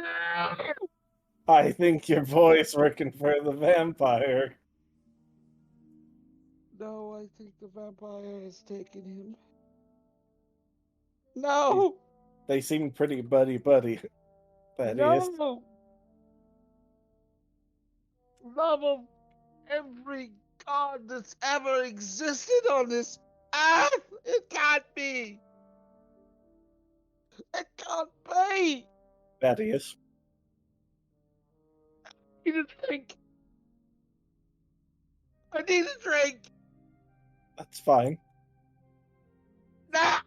S3: I think your boy's working for the vampire.
S2: No, I think the vampire has taken him. No.
S3: They seem pretty buddy. Thaddeus.
S2: No. Love of every god that's ever existed on this earth. It can't be. It can't be.
S3: Thaddeus.
S2: I need a drink. I need a drink.
S3: That's fine.
S2: No.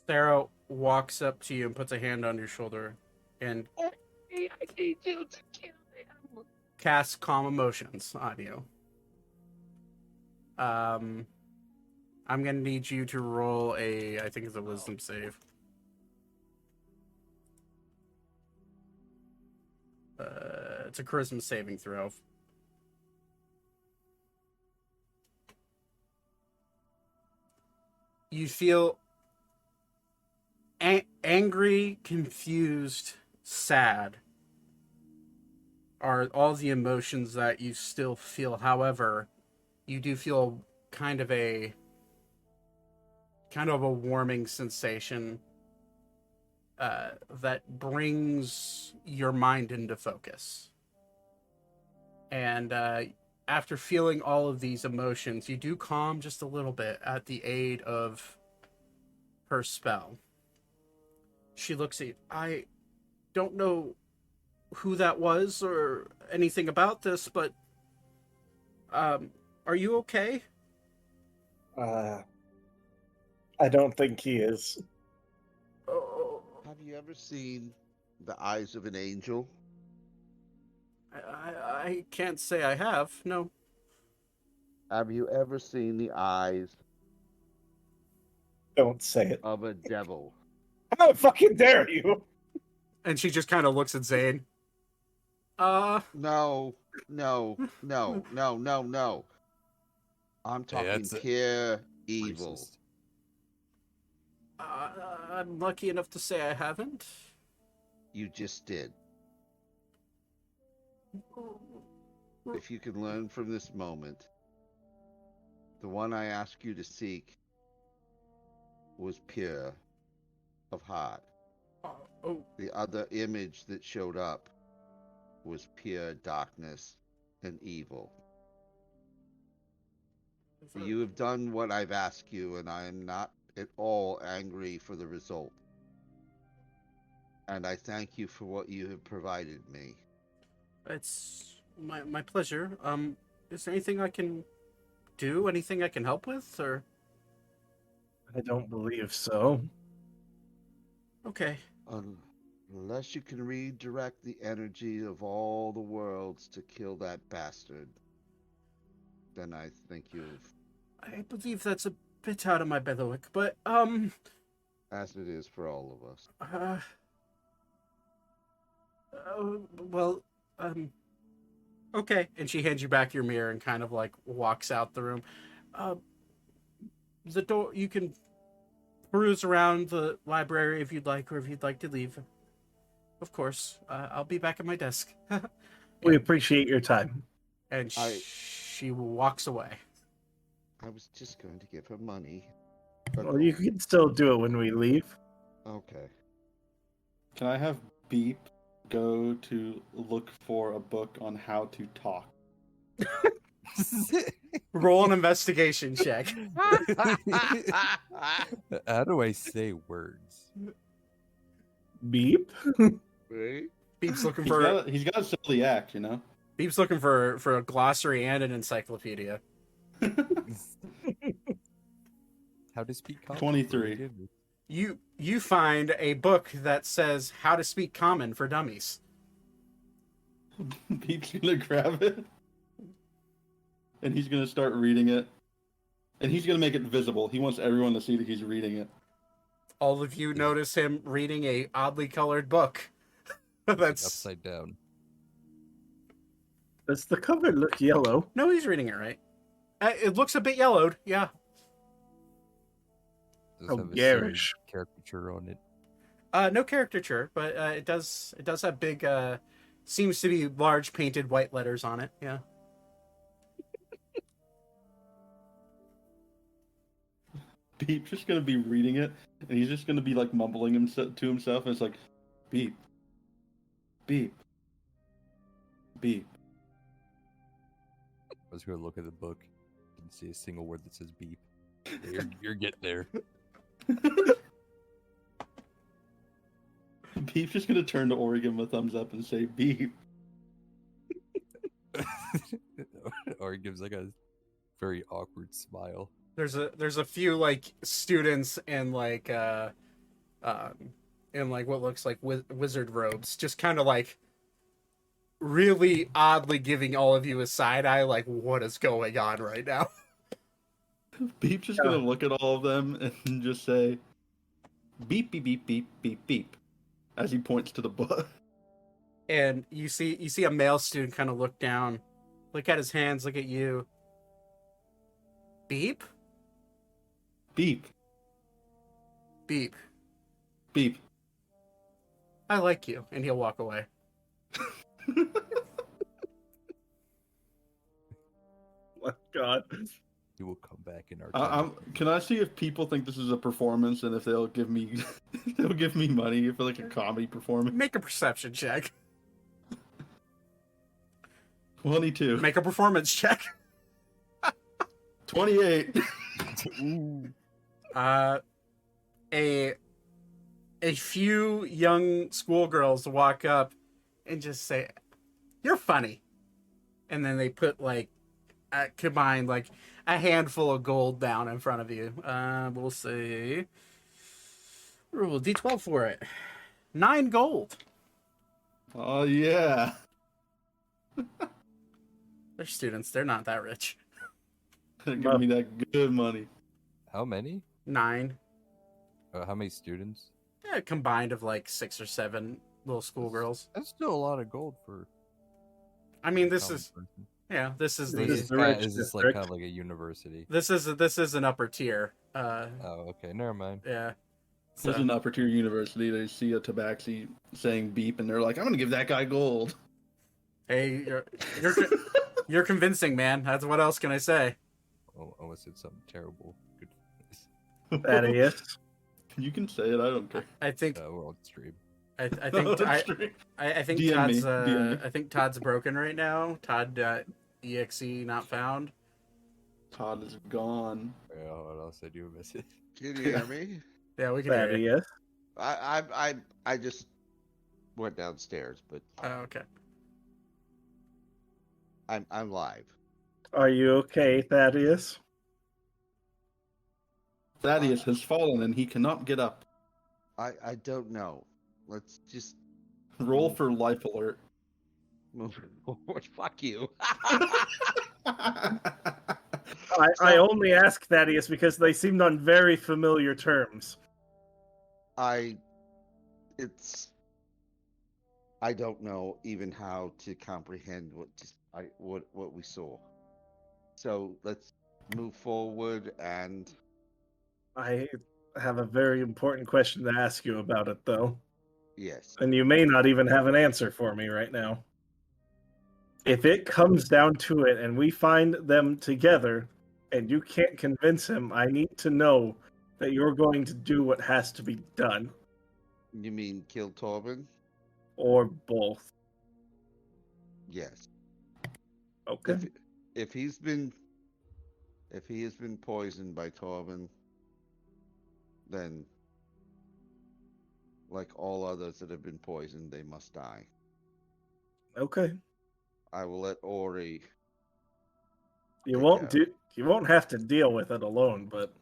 S1: Sarah walks up to you and puts a hand on your shoulder and
S2: I need you to kill him.
S1: casts calm emotions on you. I'm gonna need you to roll I think it's a wisdom save. It's a charisma saving throw. You feel angry, confused, sad are all the emotions that you still feel. However, you do feel kind of a warming sensation that brings your mind into focus. And after feeling all of these emotions, you do calm just a little bit at the aid of her spell. She looks at you. I don't know who that was or anything about this, but are you okay?
S3: I don't think he is.
S1: Oh,
S2: Have you ever seen the eyes of an angel?
S1: I can't say I have. No.
S2: Have you ever seen the eyes
S3: Don't say it.
S2: of a devil?
S3: How fucking dare you?
S1: And she just kind of looks at Zane.
S2: No, no, no, no, no, no. I'm talking
S7: that's
S2: pure evil.
S7: Racist.
S1: I'm lucky enough to say I haven't.
S2: You just did. If you can learn from this moment, the one I ask you to seek was pure of heart.
S1: Oh,
S2: The other image that showed up was pure darkness and evil. You have done what I've asked you, and I am not at all angry for the result. and I thank you for what you have provided me.
S1: It's my pleasure. Is there anything I can do? Anything I can help with? Or
S3: I don't believe so.
S1: okay.
S2: Unless you can redirect the energy of all the worlds to kill that bastard, then I think you've,
S1: I believe that's a bit out of my bailiwick, but
S2: as it is for all of us.
S1: well, okay. And she hands you back your mirror and kind of like walks out the room. The door, you can peruse around the library if you'd like, or if you'd like to leave. Of course, I'll be back at my desk.
S3: We appreciate your time.
S1: And she walks away.
S2: I was just going to give her money.
S3: Well, you can still do it when we leave.
S2: Okay.
S4: Can I have Beep go to look for a book on how to talk?
S1: Roll an investigation check.
S7: How do I say words?
S3: Beep.
S2: Right?
S1: Beep's looking
S4: He's
S1: for
S4: got to sell the act, you know?
S1: Beep's looking for a glossary and an encyclopedia.
S7: How to speak common?
S4: 23.
S1: You find a book that says How to Speak Common for Dummies.
S4: Beep's gonna grab it. And he's gonna start reading it. And he's gonna make it visible. He wants everyone to see that he's reading it.
S1: All of you notice him reading a oddly colored book. That's
S7: Upside down.
S3: Does the cover look yellow?
S1: No, he's reading it right. It looks a bit yellowed, yeah.
S7: Does it
S3: Oh,
S7: have a
S3: garish.
S7: certain caricature on it?
S1: No caricature, but it does have big seems to be large painted white letters on it, yeah.
S4: Beep's just gonna be reading it, and he's just gonna be like mumbling to himself, and it's like, beep, beep, beep.
S7: I was going to look at the book. Didn't see a single word that says beep. You're getting there.
S4: Beep's just gonna turn to Ori, give him a thumbs up, and say, beep.
S7: Or he gives like a very awkward smile.
S1: There's a few like students in like what looks like wizard robes, just kind of like really oddly giving all of you a side eye, like what is going on right now?
S4: Beep's just gonna look at all of them and just say, beep, beep, beep, beep, beep, beep, as he points to the book.
S1: And you see a male student kind of look down, look at his hands, look at you. Beep?
S4: Beep,
S1: Beep.
S4: beep.
S1: I like you. And he'll walk away.
S3: Oh, God.
S7: He will come back in our
S4: Can I see if people think this is a performance and if they'll give me money for like a comedy performance?
S1: Make a perception check.
S4: 22.
S1: Make a performance check.
S4: 28.
S1: A few young schoolgirls walk up and just say, "You're funny," and then they put like combined like a handful of gold down in front of you. We'll say roll D12 for it. 9 gold.
S4: Oh yeah.
S1: They're students. They're not that rich.
S4: Give me that good money.
S7: How many?
S1: 9.
S7: How many students?
S1: Yeah, combined of like 6 or 7 little schoolgirls.
S7: That's still a lot of gold for.
S1: I mean,
S7: a
S1: this
S7: common
S1: is
S7: person.
S1: yeah. This is
S3: This is
S1: the
S3: the rich
S7: Is this like
S3: district.
S7: kind of like a university?
S1: this is an upper tier.
S7: Oh, okay. Never mind.
S1: Yeah.
S4: There's
S1: So,
S4: an upper tier university. They see a tabaxi saying beep, and they're like, "I'm gonna give that guy gold."
S1: hey, you're convincing, man. That's what else can I say?
S7: Oh, I almost said something terrible. Good.
S3: Thaddeus.
S4: You can say it. I don't care.
S1: I think
S7: We're on stream.
S1: I think I think
S4: DM me,
S1: Todd's
S4: DM me.
S1: I think Todd's broken right now. Todd.exe not found.
S4: Todd is gone.
S7: Yeah, what else I do miss it?
S2: Can you hear me?
S1: Yeah, we can hear you.
S3: Thaddeus.
S2: I just went downstairs, but
S1: Okay.
S2: I'm live.
S3: Are you okay, Thaddeus?
S4: Thaddeus has fallen and he cannot get up.
S2: I don't know. Let's just
S4: Roll for life alert.
S2: move forward. Fuck you.
S3: I only ask Thaddeus because they seemed on very familiar terms.
S2: I don't know even how to comprehend what we saw. So let's move forward and
S3: I have a very important question to ask you about it, though.
S2: yes.
S3: And you may not even have an answer for me right now. If it comes down to it and we find them together and you can't convince him, I need to know that you're going to do what has to be done.
S2: You mean kill Torben?
S3: Or both.
S2: Yes.
S3: Okay.
S2: If he has been poisoned by Torben, then like all others that have been poisoned, they must die.
S3: Okay.
S2: I will let Ori.
S3: You
S2: Take
S3: won't have to deal with it alone, but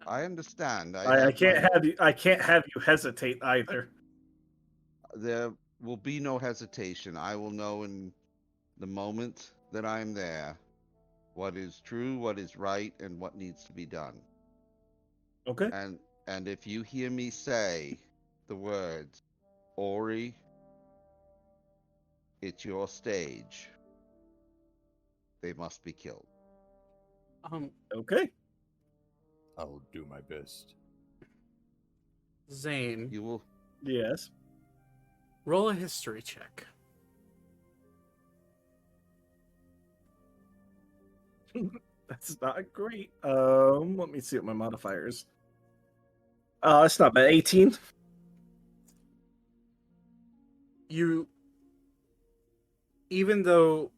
S2: I understand.
S3: I can't have you hesitate either.
S2: There will be no hesitation. I will know in the moment that I'm there what is true, what is right, and what needs to be done.
S3: Okay.
S2: And if you hear me say the words, Ori, it's your stage, they must be killed.
S3: Okay.
S7: I'll do my best.
S1: Zane,
S2: You will.
S3: Yes.
S1: roll a history check.
S3: That's not great. Let me see what my modifiers. It's not bad. 18.
S1: Even though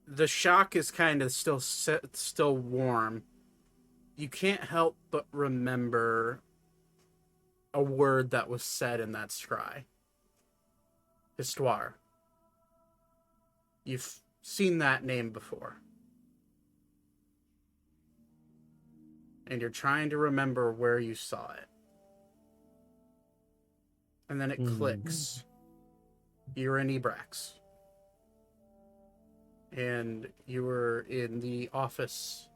S1: the shock is kind of still warm, you can't help but remember a word that was said in that scry. Histoire. You've seen that name before. And you're trying to remember where you saw it. And then it clicks. You're in Ebrax. And you were in the office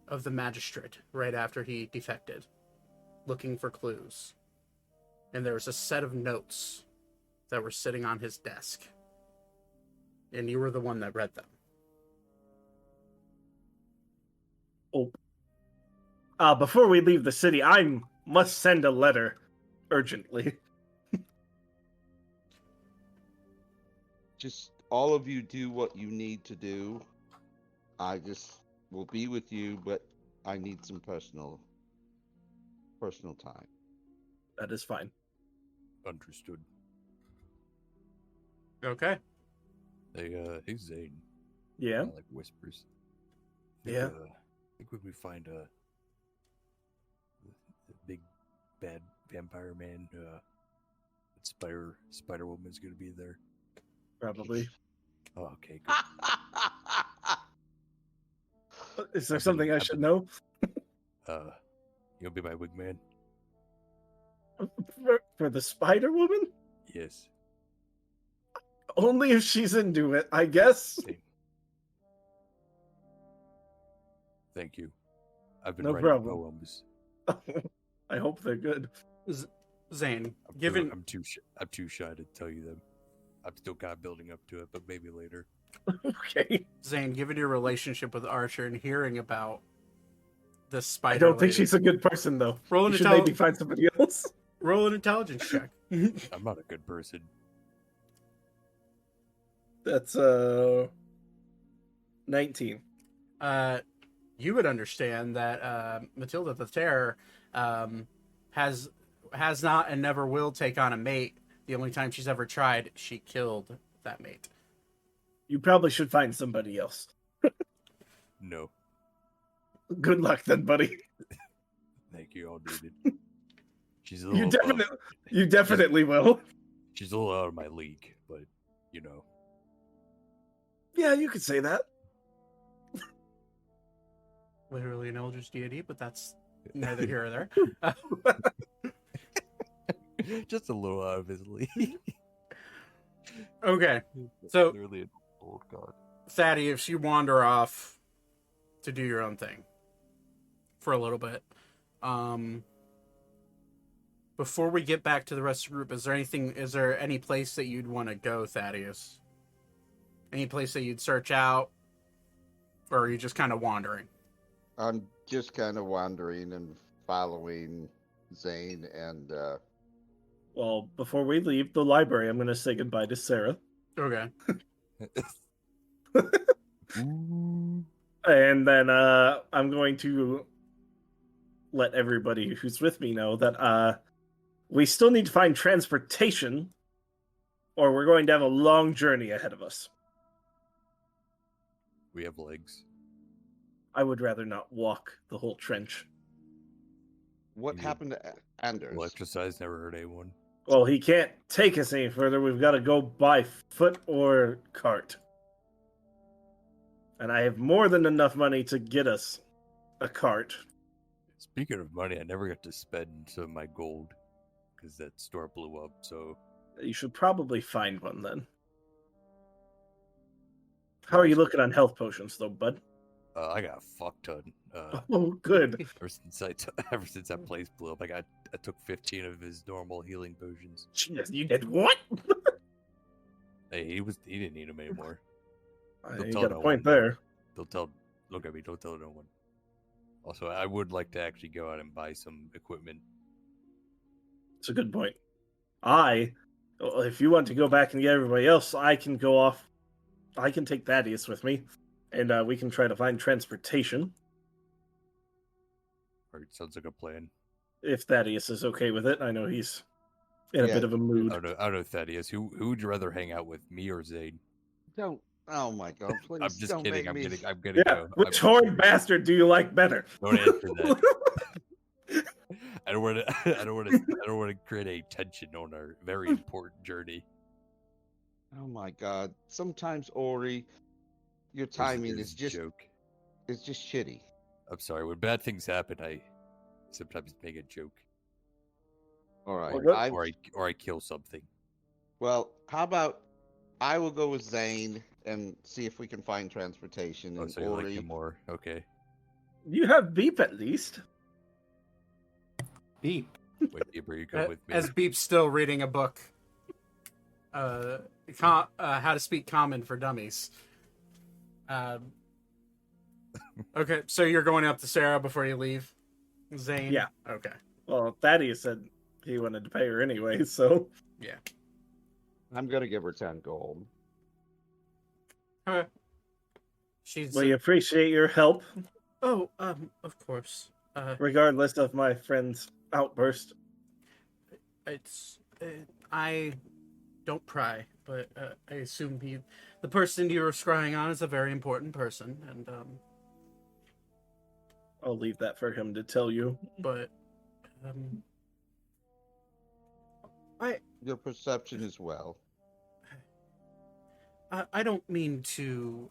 S1: of the magistrate right after he defected, looking for clues. And there was a set of notes that were sitting on his desk. And you were the one that read them.
S3: Before we leave the city, I must send a letter urgently.
S2: Just all of you do what you need to do. I just will be with you, but I need some personal time.
S3: That is fine.
S7: Understood.
S1: Okay.
S7: Hey Zane.
S3: Yeah.
S7: Like whispers.
S3: Yeah.
S7: I think when we find the big bad vampire man, that Spider Woman's gonna be there.
S3: Probably.
S7: Oh, okay, good.
S3: Is there something I should know?
S7: You'll be my wingman?
S3: For the Spider Woman?
S7: Yes.
S3: Only if she's into it, I guess.
S7: Okay. Thank you. I've been
S3: No
S7: writing
S3: problem.
S7: poems.
S3: I hope they're good.
S1: Zane,
S7: I'm too shy to tell you them. I'm still kind of building up to it, but maybe later.
S3: Okay.
S1: Zane, given your relationship with Archer and hearing about the spider,
S3: I don't think she's a good person, though.
S1: Roll
S3: You should maybe find somebody else.
S1: Roll an intelligence check.
S7: I'm not a good person.
S3: That's 19.
S1: You would understand that Matilda the Terror has not and never will take on a mate. The only time she's ever tried, she killed that mate.
S3: You probably should find somebody else.
S7: No.
S3: Good luck then, buddy.
S7: Thank you, all needed. She's a little
S3: You definitely will.
S7: She's a little out of my league, but you know.
S3: Yeah, you could say that.
S1: Literally an eldritch deity, but that's neither here or there.
S7: Just a little out of his league.
S1: Okay, so
S7: Literally an old god.
S1: Thaddeus, you wander off to do your own thing for a little bit. Before we get back to the rest of the group, is there any place that you'd want to go, Thaddeus? Any place that you'd search out? Or are you just kind of wandering?
S2: I'm just kind of wandering and following Zane and
S3: Well, before we leave the library, I'm going to say goodbye to Sarah.
S1: Okay.
S3: And then I'm going to let everybody who's with me know that we still need to find transportation, or we're going to have a long journey ahead of us.
S7: We have legs.
S3: I would rather not walk the whole trench.
S2: what
S7: Yeah.
S2: happened to Anders?
S7: Well, exercise never hurt anyone.
S3: Well, he can't take us any further. We've got to go by foot or cart. And I have more than enough money to get us a cart.
S7: Speaking of money, I never got to spend some of my gold because that store blew up. So
S3: You should probably find one then. How are you looking on health potions, though, bud?
S7: I got a fuck ton.
S3: Oh, good.
S7: Ever since that place blew up, I took 15 of his normal healing potions.
S3: Jeez, you did what?
S7: Hey, he didn't need them anymore.
S3: You
S7: tell
S3: got a
S7: no
S3: point
S7: one.
S3: there.
S7: Look at me, don't tell no one. Also, I would like to actually go out and buy some equipment.
S3: It's a good point. If you want to go back and get everybody else, I can go off. I can take Thaddeus with me, and we can try to find transportation.
S7: Or it sounds like a plan.
S3: If Thaddeus is okay with it. I know he's in a
S2: Yeah.
S3: bit of a mood.
S7: I don't know, Thaddeus. Who would you rather hang out with, me or Zane?
S2: Don't. Oh my God! Please
S7: I'm just
S2: don't
S7: kidding.
S2: make me.
S7: I'm gonna
S3: Yeah,
S7: go.
S3: which horned bastard do you like better?
S7: Don't answer that. I don't want to create a tension on our very important journey.
S2: Oh my God! Sometimes Ori, your
S7: This
S2: timing
S7: is
S2: is
S7: a
S2: just
S7: joke.
S2: shitty.
S7: I'm sorry. When bad things happen, I sometimes make a joke,
S2: All right.
S3: Well,
S7: or I kill something.
S2: Well, how about I will go with Zane and see if we can find transportation.
S7: Oh,
S2: And
S7: so you like
S2: Ori,
S7: him more? Okay.
S3: You have Beep at least.
S4: Beep.
S7: Wait, Bieber, you come with me.
S1: As Beep's still reading a book. How to Speak Common for Dummies. Okay, so you're going up to Sarah before you leave, Zane?
S3: Yeah.
S1: Okay.
S3: Well, Thaddeus said he wanted to pay her anyway, so
S2: I'm gonna give her 10 gold.
S1: Okay. She's.
S3: we appreciate your help,
S1: Oh, of course.
S3: regardless of my friend's outburst.
S1: It's. I don't pry, but I assume the person you were scrying on is a very important person, and
S3: I'll leave that for him to tell you.
S1: but
S2: Your perception as well.
S1: I don't mean to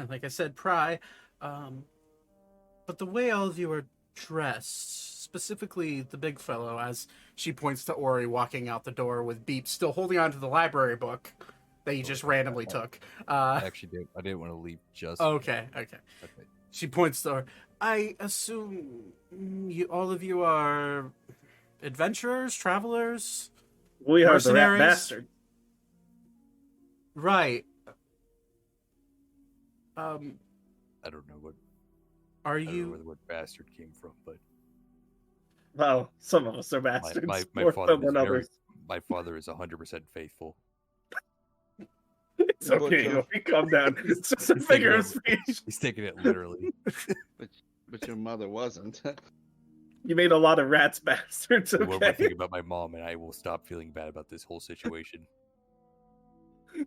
S1: like I said, pry, but the way all of you are dressed, specifically the big fellow, as she points to Ori walking out the door with Beep still holding on to the library book that he just randomly took.
S7: I didn't want to leave just.
S1: Okay.
S7: Okay.
S1: She points to her. I assume all of you are adventurers, travelers?
S3: We are the rat
S1: Mercenaries?
S3: bastard.
S1: Right.
S7: I don't know what.
S1: Are
S7: I don't know
S1: you...
S7: where the word bastard came from, but
S3: Well, some of us are bastards.
S7: my
S3: more
S7: father
S3: so than others.
S7: my father is 100% faithful.
S3: It's okay, Joey, calm down. It's just a figure of speech.
S7: He's taking it literally.
S2: But your mother wasn't.
S3: You made a lot of rats bastards,
S7: What I
S3: okay?
S7: think about my mom, and I will stop feeling bad about this whole situation.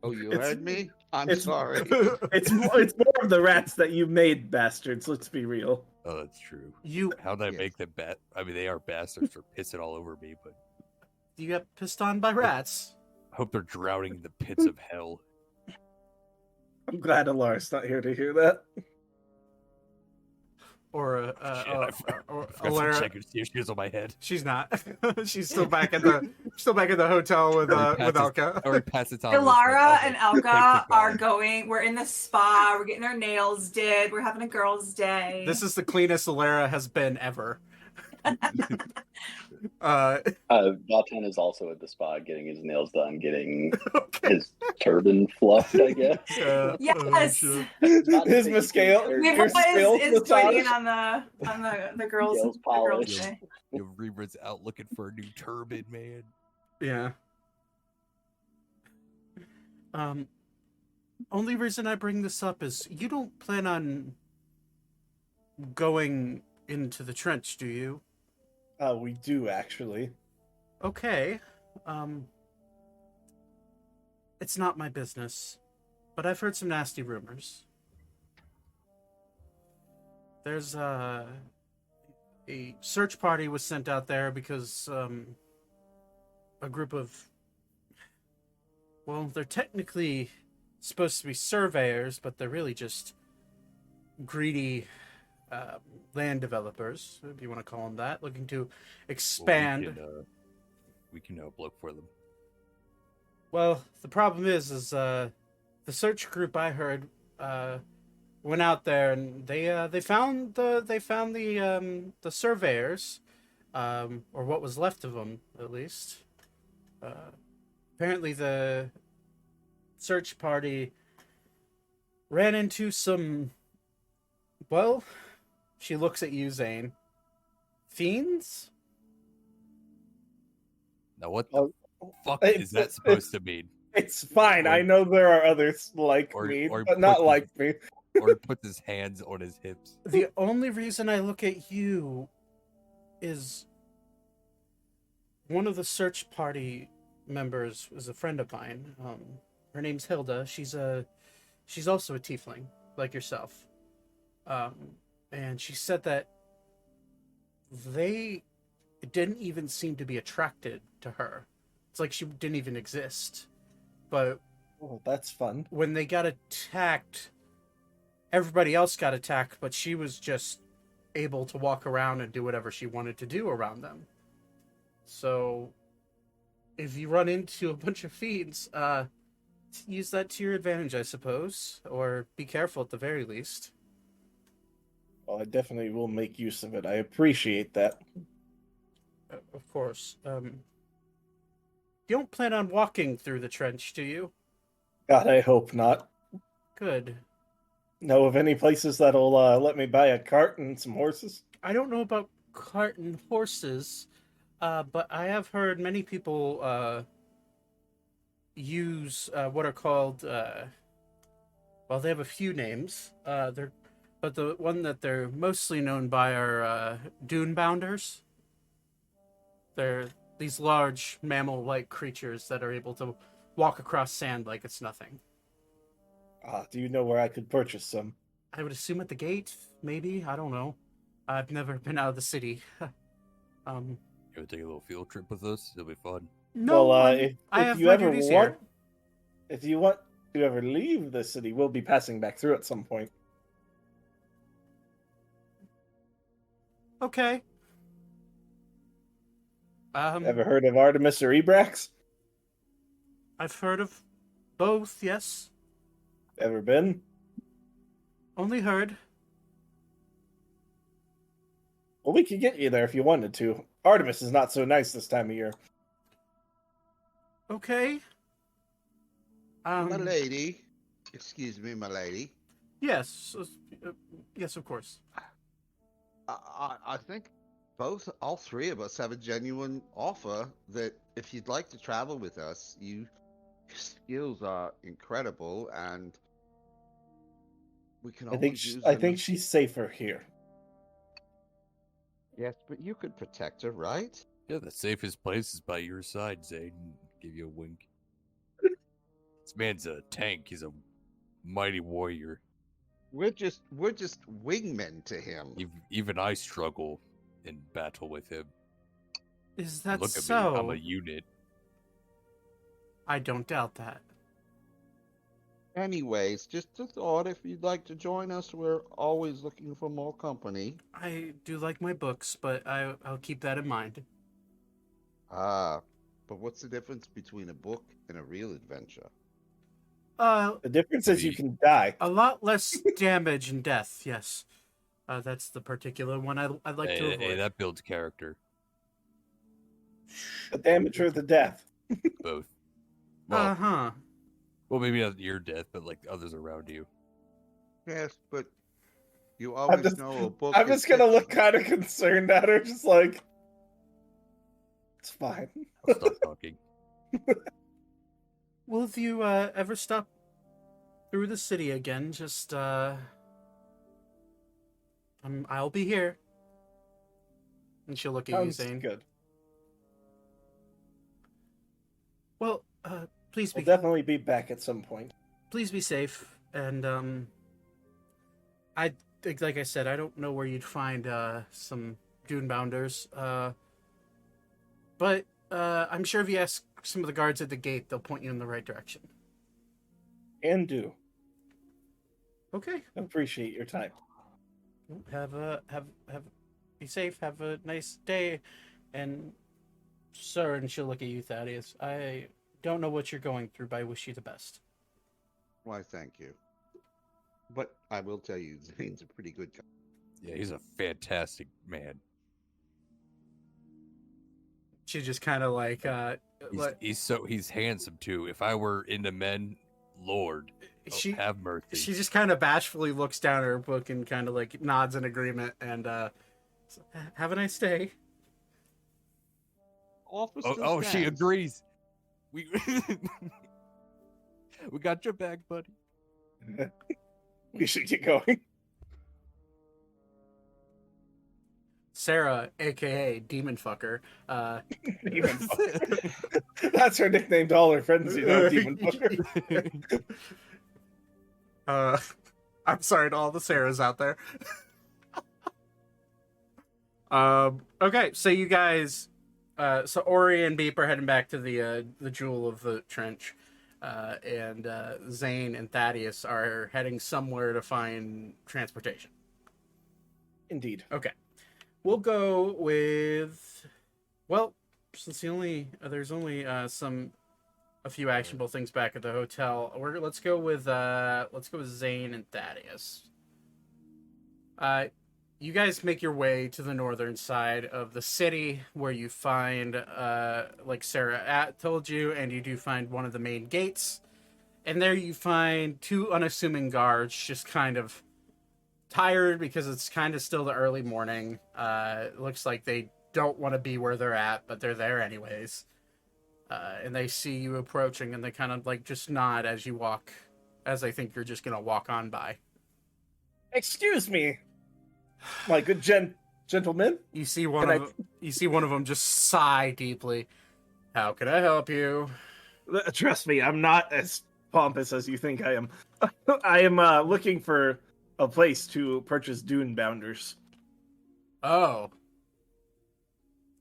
S2: Oh, you
S3: It's-
S2: heard me? I'm
S3: it's-
S2: sorry.
S3: It's more of the rats that you made bastards, let's be real.
S7: Oh, that's true.
S1: You...
S7: How did I
S2: Yes.
S7: make them I mean, they are bastards for pissing all over me, but
S1: you got pissed on by rats.
S7: Hope they're drowning in the pits of hell.
S3: I'm glad Alara's not here to hear that.
S1: Or
S7: Shit,
S1: or
S7: I forgot to
S1: Alara.
S7: check and see if she was on my head.
S1: She's not. She's still back at the hotel with Alka.
S7: Or pass it on.
S5: Ilara and Elka are going. We're in the spa. We're getting our nails did. We're having a girls' day.
S1: This is the cleanest Alara has been ever.
S8: Batan is also at the spa getting his nails done, getting
S1: Okay.
S8: his turban fluffed, I guess.
S5: Yes.
S1: Sure.
S3: His scale.
S5: We've
S3: Your scales
S5: is waiting
S3: massage.
S5: on the girls'
S8: Scales
S5: the girls'
S8: polished.
S5: day.
S7: Yo, Reaver's out looking for a new turban, man.
S1: Yeah. Only reason I bring this up is you don't plan on going into the trench, do you?
S3: We do actually.
S1: Okay. It's not my business, but I've heard some nasty rumors. There's a search party was sent out there because a group of, well, they're technically supposed to be surveyors, but they're really just greedy land developers, if you want to call them that, looking to expand.
S7: Well, we can look for them.
S1: Well, the problem is the search group I heard went out there and they found the surveyors, or what was left of them at least. Apparently, the search party ran into some. Well, she looks at you, Zane. Fiends?
S7: Now, what the fuck
S3: It's-
S7: is that supposed to mean?
S3: It's fine. I know there are others like me, but not like me.
S7: Or he puts his hands on his hips.
S1: The only reason I look at you is one of the search party members is a friend of mine. Her name's Hilda. She's also a tiefling, like yourself. And she said that they didn't even seem to be attracted to her. It's like she didn't even exist. But
S3: Oh, that's fun.
S1: when they got attacked, everybody else got attacked, but she was just able to walk around and do whatever she wanted to do around them. So if you run into a bunch of fiends, use that to your advantage, I suppose, or be careful at the very least.
S3: Well, I definitely will make use of it. I appreciate that.
S1: Of course. You don't plan on walking through the trench, do you?
S3: God, I hope not.
S1: Good.
S3: Know of any places that'll let me buy a cart and some horses?
S1: I don't know about cart and horses, but I have heard many people use what are called. Well, they have a few names. But the one that they're mostly known by are dune bounders. They're these large mammal-like creatures that are able to walk across sand like it's nothing.
S3: Do you know where I could purchase some?
S1: I would assume at the gate, maybe. I don't know. I've never been out of the city.
S7: You want to take a little field trip with us? It'll be fun.
S1: No,
S3: well,
S1: I have
S3: you
S1: my
S3: ever
S1: duties
S3: want,
S1: here.
S3: if you want to ever leave the city, we'll be passing back through at some point.
S1: Okay.
S3: Ever heard of Artemis or Ebrax?
S1: I've heard of both, yes.
S3: Ever been?
S1: Only heard.
S3: Well, we could get you there if you wanted to. Artemis is not so nice this time of year.
S1: Okay.
S2: My lady. Excuse me, my lady.
S1: Yes. Yes, of course.
S2: I think all three of us have a genuine offer that if you'd like to travel with us, your skills are incredible, and we can always use
S3: I
S2: them.
S3: think she's safer here.
S2: Yes, but you could protect her, right?
S7: Yeah, the safest place is by your side, Zane. Give you a wink. This man's a tank. He's a mighty warrior.
S2: We're just wingmen to him.
S7: Even I struggle in battle with him.
S1: Is that
S7: Look at
S1: so?
S7: me. I'm a unit.
S1: I don't doubt that.
S2: Anyways, just a thought. If you'd like to join us, we're always looking for more company.
S1: I do like my books, but I'll keep that in mind.
S2: Ah, but what's the difference between a book and a real adventure?
S3: The difference is you
S7: Maybe-
S3: can die.
S1: A lot less damage and death. Yes, that's the particular one I'd like to
S7: Hey,
S1: avoid.
S7: that builds character.
S3: The damage or the death.
S7: Both. Well,
S1: Huh.
S7: well, maybe not your death, but like others around you.
S2: Yes, but you always
S3: just-
S2: know a book.
S3: I'm
S2: is
S3: just gonna look
S2: fiction.
S3: kind of concerned at her, just like, it's fine.
S7: I'll stop talking.
S1: Well, if you ever stop through the city again, just I'll be here. And she'll look at you,
S3: Sounds
S1: Zane.
S3: good.
S1: Well, please
S3: We'll
S1: be
S3: definitely be back at some point.
S1: please be safe. And I like I said, I don't know where you'd find some Dunebounders. But I'm sure if you ask some of the guards at the gate, they'll point you in the right direction.
S3: And do.
S1: Okay.
S3: Appreciate your time.
S1: Have be safe. Have a nice day, and sir. And she'll look at you, Thaddeus. I don't know what you're going through, but I wish you the best.
S2: Why, thank you. But I will tell you, Zane's a pretty good guy.
S7: Yeah, he's a fantastic man.
S1: She just kind of like
S7: He's handsome too. If I were into men, Lord,
S1: she
S7: have mercy.
S1: she just kind of bashfully looks down at her book and kind of like nods in agreement and have a nice day.
S2: Officer
S7: Oh, she
S2: stands.
S7: agrees. We we got your back, buddy.
S3: We should get going.
S1: Sarah, aka Demon Fucker.
S3: Demon fucker. That's her nickname to all her friends, you know, Demon fucker.
S1: I'm sorry to all the Sarahs out there. Okay, so you guys, so Ori and Beep are heading back to the Jewel of the Trench, and Zane and Thaddeus are heading somewhere to find transportation.
S3: Indeed.
S1: Okay, we'll go with, well, since there's only a few actionable things back at the hotel. Let's go with Zane and Thaddeus. You guys make your way to the northern side of the city, where you find, like Sarah told you, and you do find one of the main gates. And there you find two unassuming guards, just kind of tired because it's kind of still the early morning. It looks like they don't want to be where they're at, but they're there anyways. And they see you approaching, and they kind of like just nod as you walk, as they think you're just gonna walk on by.
S3: Excuse me, my good gentlemen.
S1: You see one of them just sigh deeply. How can I help you?
S3: Trust me, I'm not as pompous as you think I am. I am looking for a place to purchase Dunebounders.
S1: Oh.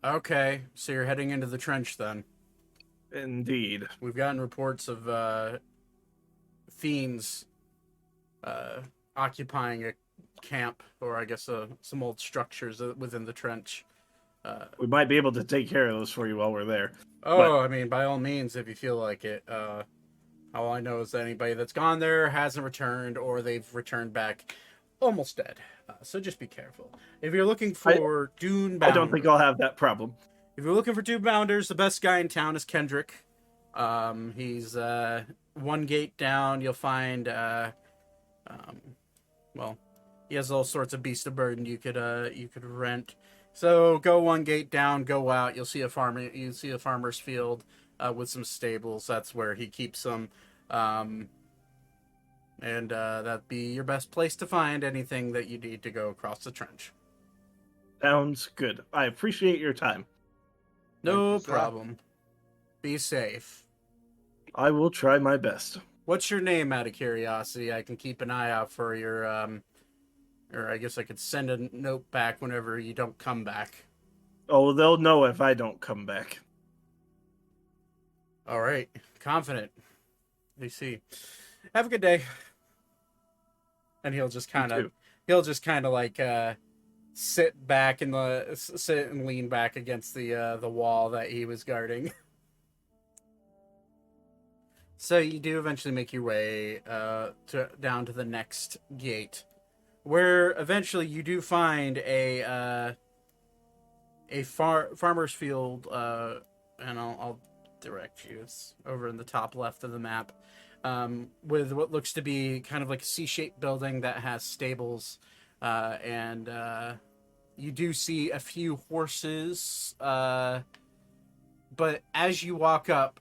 S1: Okay, so you're heading into the trench then.
S3: Indeed.
S1: We've gotten reports of fiends occupying a camp, or I guess some old structures within the trench.
S3: We might be able to take care of those for you while we're there.
S1: Oh, I mean, by all means, if you feel like it. All I know is that anybody that's gone there hasn't returned, or they've returned back almost dead. So just be careful. If you're looking for Dunebounders,
S3: I don't think I'll have that problem.
S1: If you're looking for Dunebounders, the best guy in town is Kendrick. He's one gate down. You'll find, well, he has all sorts of beasts of burden you could rent. So go one gate down, go out. You'll see a farmer's field with some stables. That's where he keeps them. And that'd be your best place to find anything that you need to go across the trench.
S3: Sounds good. I appreciate your time.
S1: No
S2: Thank you, sir.
S1: problem. Be safe.
S3: I will try my best.
S1: What's your name, out of curiosity? I can keep an eye out for your, or I guess I could send a note back whenever you don't come back.
S3: Oh, they'll know if I don't come back.
S1: All right, confident. You see. Have a good day. And he'll just kind of like sit and lean back against the wall that he was guarding. So you do eventually make your way down to the next gate, where eventually you do find a farmer's field, and I'll direct you. It's over in the top left of the map, with what looks to be kind of like a C-shaped building that has stables, and you do see a few horses, but as you walk up,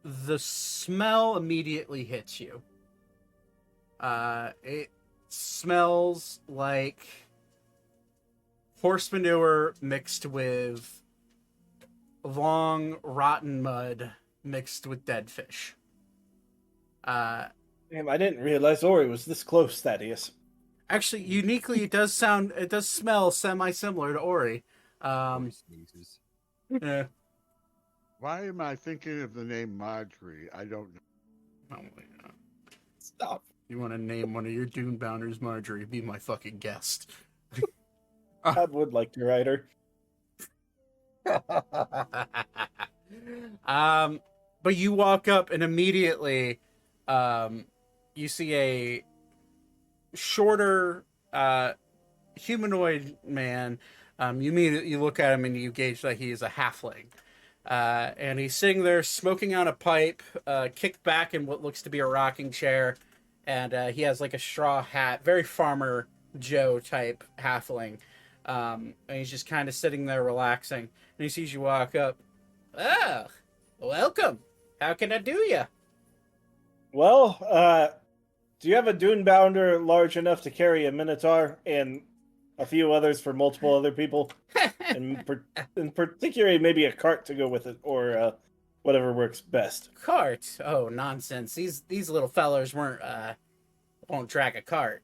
S1: the smell immediately hits you. It smells like horse manure mixed with long, rotten mud mixed with dead fish.
S3: Damn, I didn't realize Ori was this close, Thaddeus.
S1: Actually, uniquely, it does smell semi-similar to Ori.
S7: Ori sneezes.
S1: Yeah.
S2: Why am I thinking of the name Marjorie? I don't know.
S1: Oh my God.
S3: Stop.
S1: You want to name one of your Dune-bounders Marjorie? Be my fucking guest.
S3: I would like to write her.
S1: But you walk up and immediately, you see a shorter, humanoid man. You look at him and you gauge that he is a halfling. And he's sitting there smoking on a pipe, kicked back in what looks to be a rocking chair. And he has like a straw hat, very Farmer Joe type halfling. And he's just kind of sitting there relaxing. And he sees you walk up. Oh, welcome. How can I do you?
S3: Well, do you have a dune bounder large enough to carry a minotaur and a few others for multiple other people? And in particular, maybe a cart to go with it, or whatever works best.
S1: Cart? Oh, nonsense. These little fellers won't drag a cart.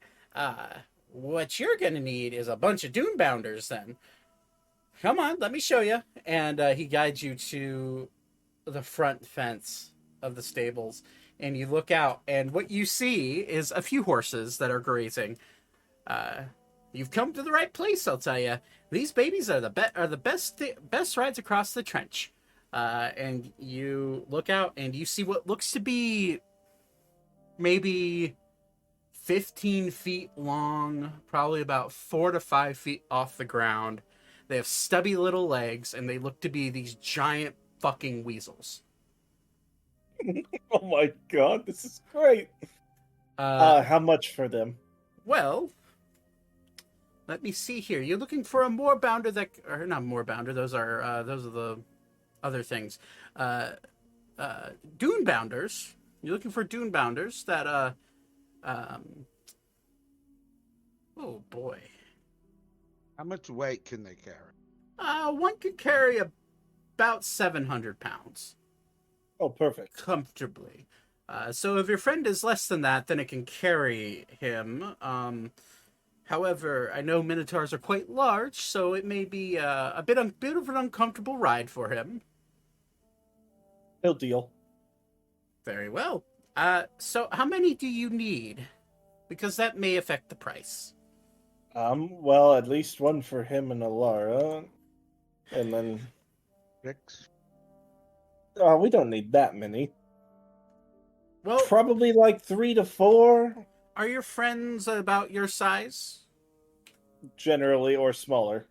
S1: What you're gonna need is a bunch of dune bounders then. Come on, let me show you. And he guides you to the front fence of the stables. And you look out, and what you see is a few horses that are grazing. You've come to the right place, I'll tell you. These babies are the best rides across the trench. And you look out, and you see what looks to be maybe 15 feet long, probably about 4 to 5 feet off the ground. They have stubby little legs, and they look to be these giant fucking weasels.
S3: Oh my god, this is great. How much for them?
S1: Well, let me see here. You're looking for a moorbounder or not moorbounder. Those are the other things. Dune bounders. You're looking for dune bounders that oh boy.
S2: How much weight can they carry?
S1: One could carry about 700 pounds.
S3: Oh, perfect.
S1: Comfortably. So if your friend is less than that, then it can carry him. However, I know minotaurs are quite large, so it may be a bit of an uncomfortable ride for him.
S3: No deal.
S1: Very well. So how many do you need? Because that may affect the price.
S3: Well, at least one for him and Alara. And then
S2: 6.
S3: we don't need that many.
S1: Well,
S3: Probably like 3 to 4,
S1: are your friends about your size?
S3: generally, or smaller.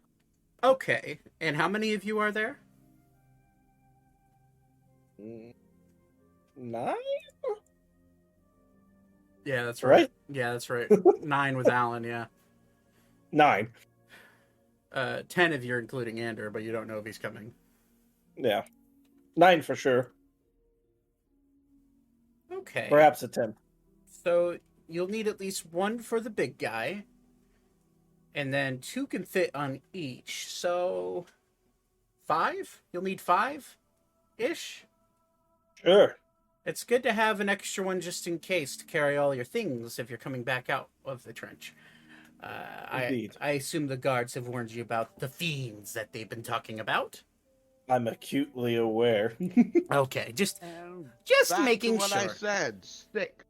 S1: Okay. And how many of you are there?
S3: 9?
S1: Yeah, that's
S3: Right?
S1: Yeah, that's right. 9 with Alan, yeah.
S3: 9.
S1: 10 if you're including Ander, but you don't know if he's coming.
S3: Yeah. 9 for sure.
S1: Okay.
S3: Perhaps a 10.
S1: So you'll need at least one for the big guy, and then 2 can fit on each. So 5? You'll need 5-ish?
S3: Sure.
S1: It's good to have an extra one just in case to carry all your things if you're coming back out of the trench.
S3: Indeed.
S1: I assume the guards have warned you about the fiends that they've been talking about.
S3: I'm acutely aware.
S1: Okay, just
S2: And
S1: just
S2: back
S1: making
S2: to what I
S1: sure.
S2: said. Stick.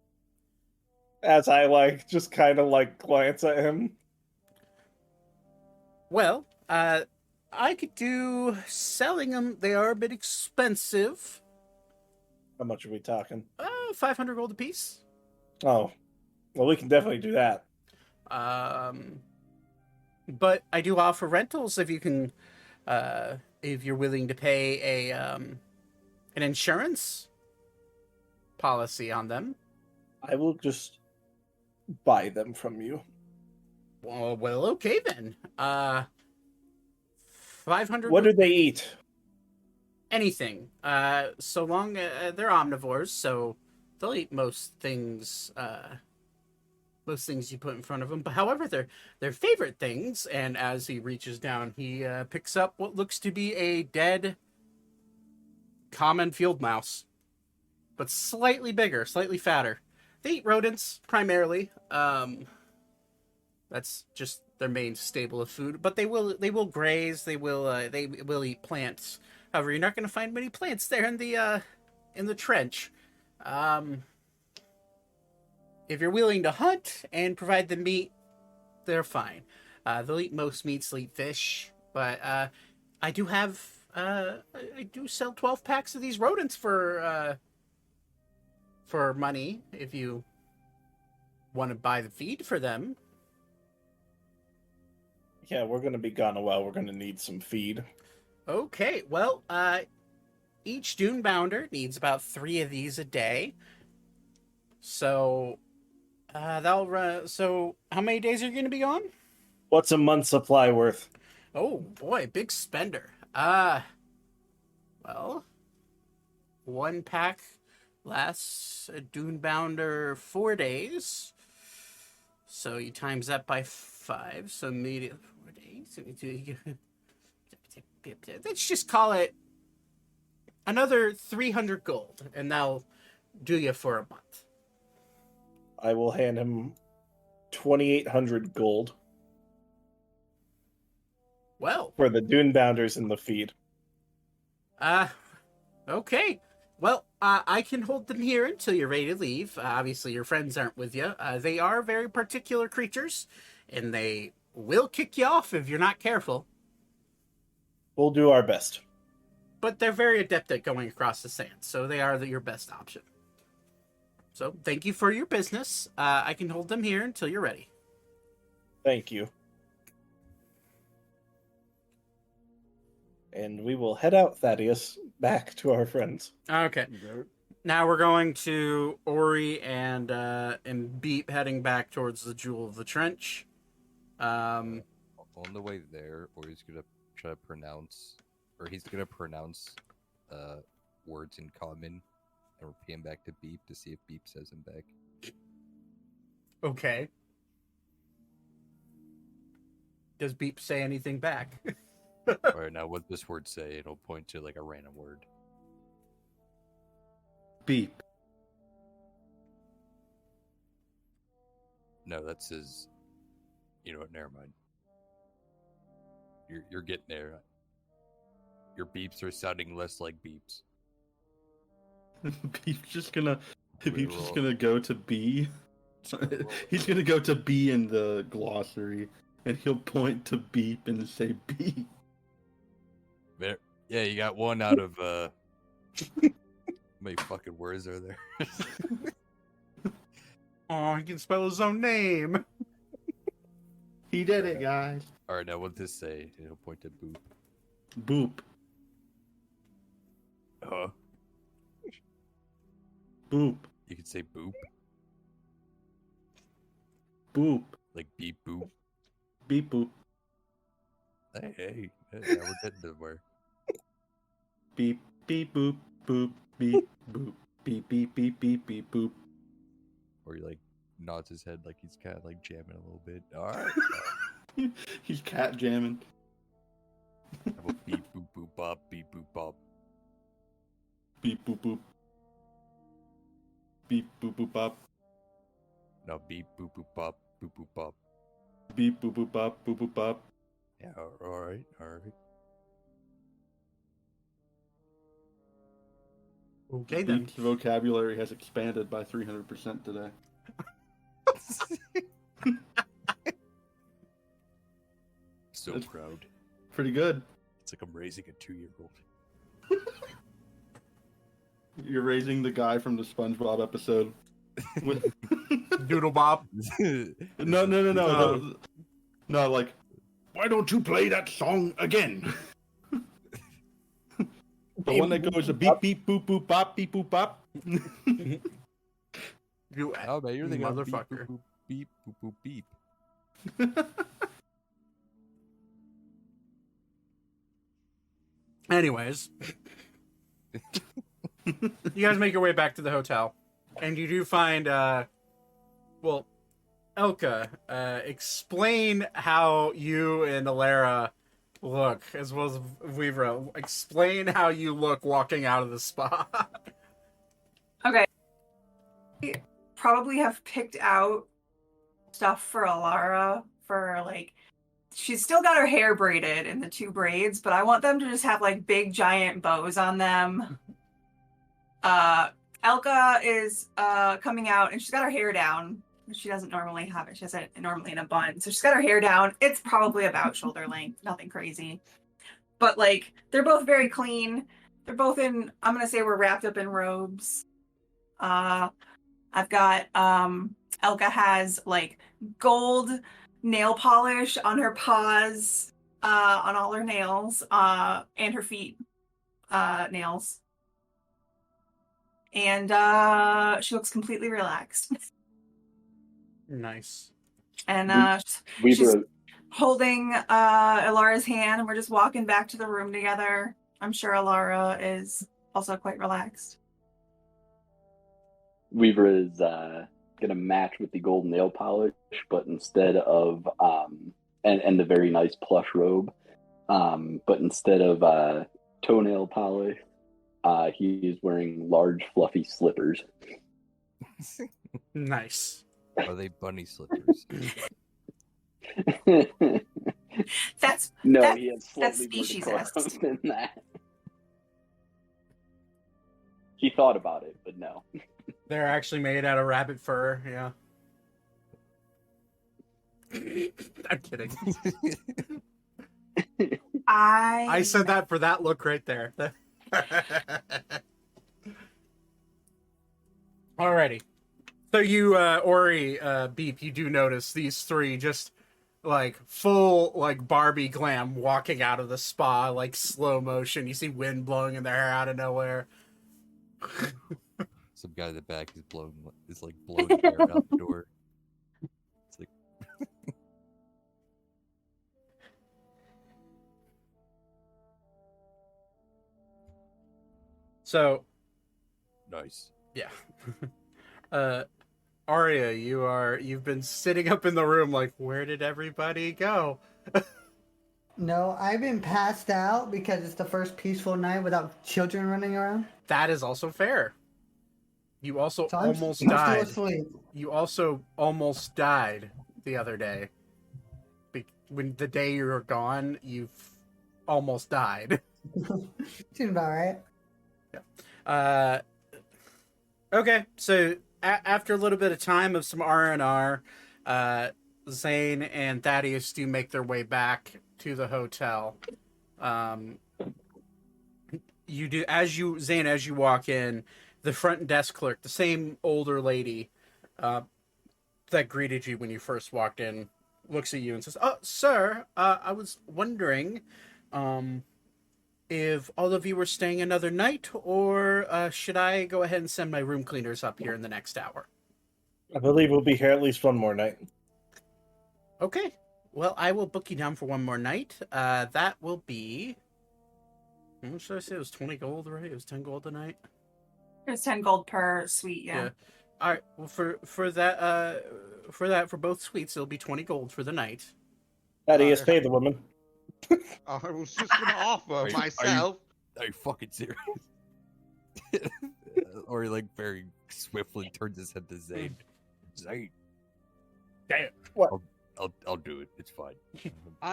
S3: As I just kind of glance at him.
S1: Well, I could do selling them. They are a bit expensive.
S3: How much are we talking?
S1: 500 gold apiece.
S3: Oh, well, we can definitely do that.
S1: But I do offer rentals if you can, if you're willing to pay an insurance policy on them.
S3: I will just buy them from you.
S1: Well, okay then. 500.
S3: What do they eat?
S1: Anything. So long they're omnivores, so they'll eat most things. Most things you put in front of them. But however, their favorite things. And as he reaches down, he picks up what looks to be a dead common field mouse, but slightly bigger, slightly fatter. They eat rodents primarily. That's just their main staple of food. But they will graze. They will eat plants. However, you're not going to find many plants there in the trench. If you're willing to hunt and provide the meat, they're fine. They'll eat most meats, they'll eat fish. But I do sell 12 packs of these rodents for money if you want to buy the feed for them.
S3: Yeah, we're going to be gone a while. We're going to need some feed.
S1: Okay, well, each dune bounder needs about 3 of these a day. So that'll run. So how many days are you going to be on?
S3: What's a month's supply worth?
S1: Oh boy, big spender. Well, 1 pack lasts a dune bounder 4 days. So you times that by 5. So immediately 4 days. Let's just call it another 300 gold, and that'll do you for a month.
S3: I will hand him 2,800 gold
S1: Well,
S3: for the dune bounders and the feed.
S1: okay. Well, I can hold them here until you're ready to leave. Obviously, your friends aren't with you. They are very particular creatures, and they will kick you off if you're not careful.
S3: We'll do our best.
S1: But they're very adept at going across the sand, so they are your best option. So, thank you for your business. I can hold them here until you're ready.
S3: Thank you. And we will head out, Thaddeus, back to our friends.
S1: Okay. Now we're going to Ori and Beep heading back towards the Jewel of the Trench.
S7: On the way there, Ori's gonna try to pronounce, or he's gonna pronounce words in common and repeat him back to Beep to see if Beep says him back.
S1: Okay. Does Beep say anything back?
S7: Alright, now what does this word say? It'll point to like a random word.
S4: Beep.
S7: No, that says. You know what? Never mind. You're getting there. Your beeps are sounding less like beeps.
S4: Beep's just gonna
S7: will.
S4: go to B. He's gonna go to B in the glossary, and he'll point to Beep and say beep.
S7: There, yeah, you got one out of how many fucking words are there?
S1: Oh, he can spell his own name.
S4: He did it, guys.
S7: Alright, now what does this say? It'll point to Boop.
S4: Boop.
S7: Huh?
S4: Boop.
S7: You could say Boop,
S4: Boop.
S7: like beep boop.
S4: Beep boop.
S7: Hey, now we're getting somewhere.
S4: Beep beep boop boop beep boop beep beep beep beep beep boop.
S7: Or he like nods his head like he's kind of like jamming a little bit. Alright.
S4: He's cat jamming.
S7: How about beep boop boop bop, beep boop bop.
S4: Beep boop boop. Beep boop boop bop.
S7: No, beep boop boop bop, boop boop bop.
S4: Beep, boop, boop, bop, boop, boop, bop.
S7: Yeah, all right, all right.
S1: Okay then.
S4: Beep's vocabulary has expanded by 300% today.
S7: So
S4: That's-
S7: proud.
S4: Pretty good.
S7: It's like I'm raising a 2-year-old.
S4: You're raising the guy from the SpongeBob episode. With...
S1: Doodle Bob.
S4: No.
S1: Oh.
S4: No, like, why don't you play that song again? The one that goes a beep, beep, boop, boop, bop, beep, boop, bop.
S1: You
S7: Oh man, you're the
S1: motherfucker.
S7: Beep, boop, boop, beep, boop, beep.
S1: Anyways, you guys make your way back to the hotel, and you do find, well, Elka, explain how you and Alara look, as well as Weaver. Explain how you look walking out of the spa.
S5: Okay. Probably have picked out stuff for Alara for like she's still got her hair braided in the 2 braids, but I want them to just have like big giant bows on them. Elka is coming out and she's got her hair down. She doesn't normally have it. She has it normally in a bun. So she's got her hair down. It's probably about shoulder length, nothing crazy. But like they're both very clean. They're both in, I'm gonna say we're wrapped up in robes. I've got Elka has like gold nail polish on her paws, on all her nails, and her feet nails. And she looks completely relaxed.
S1: Nice.
S5: And
S8: We
S5: she's
S8: were
S5: holding Alara's hand, and we're just walking back to the room together. I'm sure Alara is also quite relaxed.
S8: Weaver is gonna match with the gold nail polish, but instead of and the very nice plush robe, but instead of toenail polish, he is wearing large fluffy slippers.
S1: Nice.
S7: Are they bunny slippers?
S5: That's
S8: No,
S5: That-
S8: he has
S5: that's
S8: slightly more
S5: speciesist.
S8: decorum than that. He thought about it, but no.
S1: They're actually made out of rabbit fur, yeah. I'm kidding. I said that for that look right there. Alrighty. So you, Ori, Beep, you do notice these 3 just, like, full, like, Barbie glam walking out of the spa, like, slow motion. You see wind blowing in their hair out of nowhere.
S7: Some guy in the back is blowing air out the door. It's like
S1: So,
S7: nice.
S1: yeah. Arya, you've been sitting up in the room like, where did everybody go?
S9: No, I've been passed out because it's the first peaceful night without children running around.
S1: That is also fair. You also
S9: So
S1: almost
S9: I'm
S1: died.
S9: still asleep.
S1: You also almost died the other day. When the day you were gone, you've almost died.
S9: Seems about right.
S1: Okay, so after a little bit of time of some R&R, Zane and Thaddeus do make their way back to the hotel. You do Zane, as you walk in, the front desk clerk, the same older lady that greeted you when you first walked in, looks at you and says, "Oh, sir, I was wondering if all of you were staying another night, or should I go ahead and send my room cleaners up here in the next hour?"
S3: I believe we'll be here at least one more night.
S1: Okay. Well, I will book you down for one more night. That will be... How much did I say? It was 20 gold, right? It was 10 gold a night?
S5: It's 10 gold per suite, yeah.
S1: All right. Well, for both suites, it'll be 20 gold for the night.
S3: Thaddeus, pay the woman.
S2: I was just going to offer myself.
S7: Are you fucking serious? Or he like very swiftly turns his head to Zane. Zane.
S1: Damn.
S3: What?
S7: I'll do it. It's fine.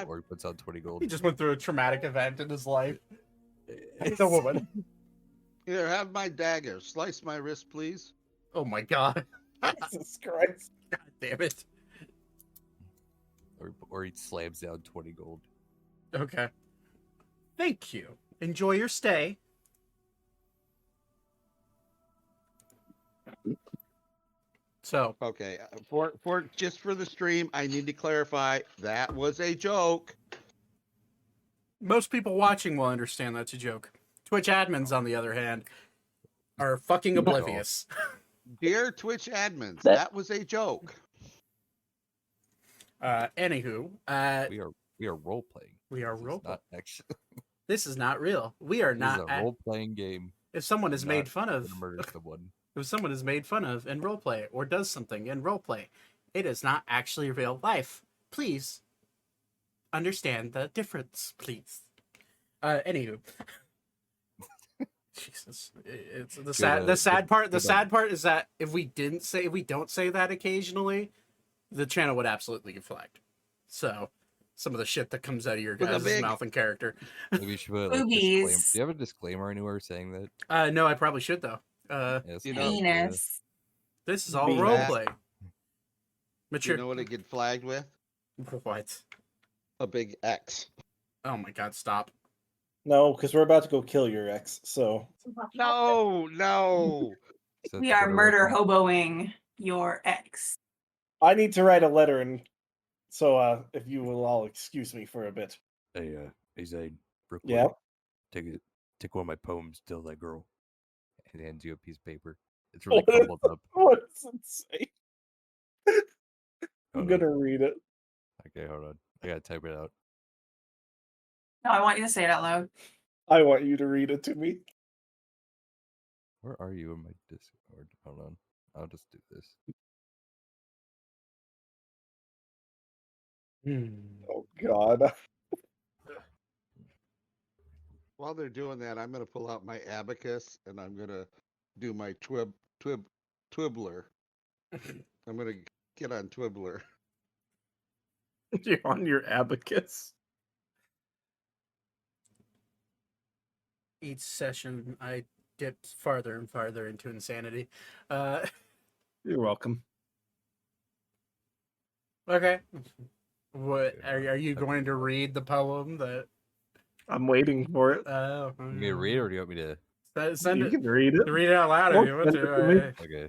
S7: Or he puts out 20 gold.
S1: He just went through a traumatic event in his life. It's a woman.
S2: Here, have my dagger. Slice my wrist, please.
S1: Oh my god.
S3: Jesus Christ.
S1: God damn it.
S7: Or he slams down 20 gold.
S1: Okay. Thank you. Enjoy your stay. So,
S2: Okay, for just for the stream, I need to clarify that was a joke.
S1: most people watching will understand that's a joke. Twitch admins, on the other hand, are fucking oblivious.
S2: Dear Twitch admins,
S8: That-
S2: that was a joke.
S1: Anywho,
S7: We are role playing.
S1: we are
S7: This is
S1: role
S7: not actually.
S1: This is not real. We are
S7: This
S1: not.
S7: is a role playing game.
S1: If someone is
S7: I'm
S1: made
S7: not
S1: fun of,
S7: gonna murder someone.
S1: if someone is made fun of in roleplay or does something in roleplay, it is not actually real life. Please understand the difference, please. Anywho. Jesus, it's the sad. The sad part. The sad part is that if we don't say that occasionally, the channel would absolutely get flagged. So, some of the shit that comes out of your
S2: With a
S1: guys'
S2: big-
S1: mouth and character.
S7: Maybe you should put like,
S5: Boobies.
S7: disclaimer. Do you have a disclaimer anywhere saying that?
S1: No, I probably should though.
S7: Yes,
S2: You know-
S5: Penis.
S1: This is all
S3: Be
S1: roleplay.
S2: Do
S1: Mature.
S2: you know what it get flagged with?
S1: What?
S2: A big X.
S1: Oh my god! Stop.
S3: No, because we're about to go kill your ex. So
S2: No.
S7: Is that
S5: We are
S7: Twitter
S5: murder
S7: account?
S5: hoboing your ex.
S3: I need to write a letter, and so if you will all excuse me for a bit.
S7: Hey, Zane, real quick,
S3: Yeah.
S7: take one of my poems, Tell That Girl, and hands you a piece of paper. It's really
S3: What?
S7: crumbled up.
S3: What does it say? I'm
S7: Hold
S3: gonna
S7: on.
S3: read it.
S7: Okay, hold on. I gotta type it out.
S5: No, I want you to say it out loud.
S3: I want you to read it to me.
S7: Where are you in my Discord? Hold on. I'll just do this.
S3: Oh God.
S2: While they're doing that, I'm gonna pull out my abacus and I'm gonna do my Twibbler. I'm gonna get on Twibbler.
S3: You're on your abacus.
S1: Each session, I dipped farther and farther into insanity.
S3: You're welcome.
S1: Okay. What are you going to read the poem that?
S3: I'm waiting for it.
S1: Oh,
S7: You want me to read it, or do you want me to?
S1: Send
S3: You
S1: it.
S3: can read it.
S1: Read it out loud
S3: Or
S1: if you want
S3: send it to me.
S1: to.
S7: Okay.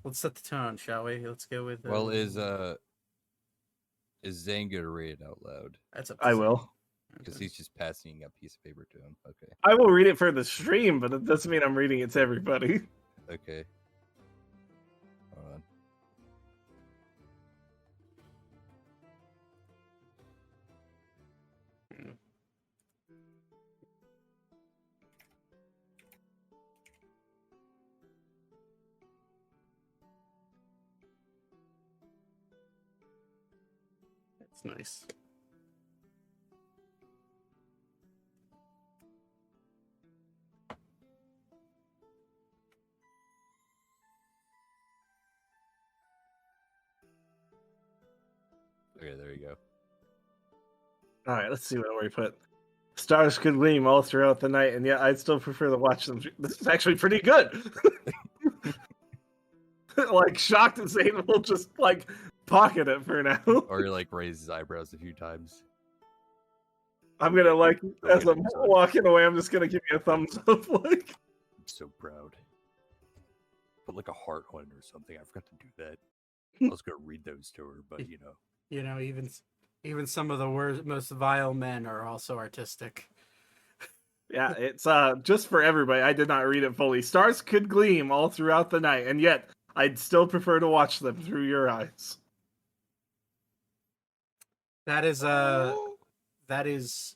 S1: Let's set the tone, shall we? Let's go with.
S7: Well, is Zane gonna read it out loud?
S1: That's up to
S3: I
S1: Zane.
S3: will.
S7: Because he's just passing a piece of paper to him. Okay.
S3: I will read it for the stream, but it doesn't mean I'm reading it to everybody.
S7: Okay. Hold on.
S1: That's nice.
S7: Okay, there you go.
S3: All right, let's see what we put. Stars could gleam all throughout the night, and yet I'd still prefer to watch them. This is actually pretty good. Like, shocked and Zane will just like pocket it for now.
S7: Or he like raises his eyebrows a few times.
S3: I'm gonna like, as I'm walking away, I'm just gonna give you a thumbs up. Like,
S7: I'm so proud. Put like a heart on it or something. I forgot to do that. I was gonna read those to her, but you know.
S1: You know, even some of the worst, most vile men are also artistic.
S3: yeah, it's just for everybody. I did not read it fully. Stars could gleam all throughout the night, and yet I'd still prefer to watch them through your eyes.
S1: That is
S2: Oh.
S1: that is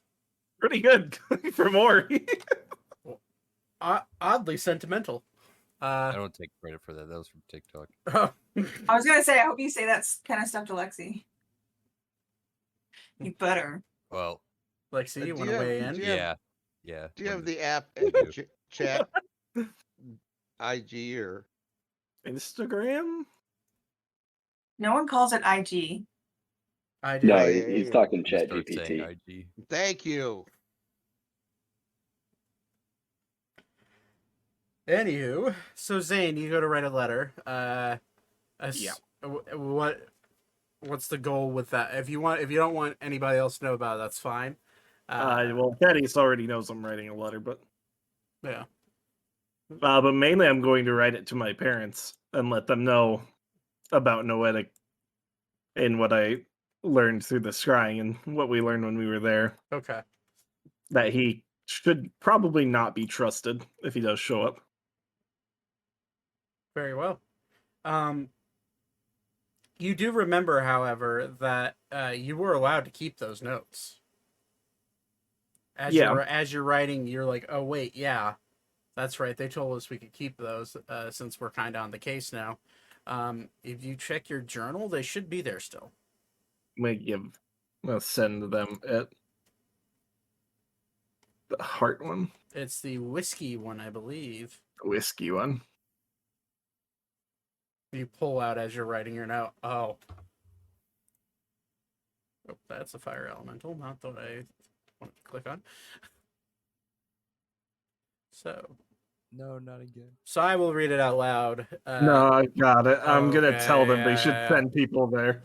S3: Pretty good for more.
S1: oddly sentimental.
S7: I don't take credit for that. That was from TikTok.
S5: I was gonna say, I hope you say that kind of stuff to Lexi. You better.
S7: Well,
S1: Lexi, you
S2: Do
S1: want
S2: you
S1: to
S2: have-
S1: weigh in?
S2: do you have-
S7: yeah. Yeah.
S2: Do you have
S7: when
S2: the app
S7: I do.
S2: chat, IG or
S3: Instagram?
S5: No one calls it IG.
S1: I do.
S8: No,
S2: Yeah,
S8: he's
S2: yeah.
S8: talking
S7: I'm
S8: Chat
S7: start saying
S8: GPT.
S7: IG.
S2: Thank you.
S1: Anywho, so Zane, you go to write a letter.
S3: Yeah.
S1: What's the goal with that? If you don't want anybody else to know about it, that's fine.
S3: Well, Thaddeus already knows I'm writing a letter, but
S1: Yeah.
S3: but mainly I'm going to write it to my parents and let them know about Noetic and what I learned through the scrying and what we learned when we were there.
S1: Okay.
S3: That he should probably not be trusted if he does show up.
S1: Very well. You do remember, however, that you were allowed to keep those notes. As you're writing, you're like, oh wait, yeah, that's right. They told us we could keep those since we're kind of on the case now. If you check your journal, they should be there still.
S3: I'll send them at the heart one,
S1: It's the whiskey one, I believe.
S3: the whiskey one.
S1: You pull out as you're writing your note. Oh, that's a fire elemental, not the one I want to click on. So
S7: No, not again.
S1: I will read it out loud.
S3: No, I got it. I'm gonna tell them they should
S1: yeah.
S3: send people there.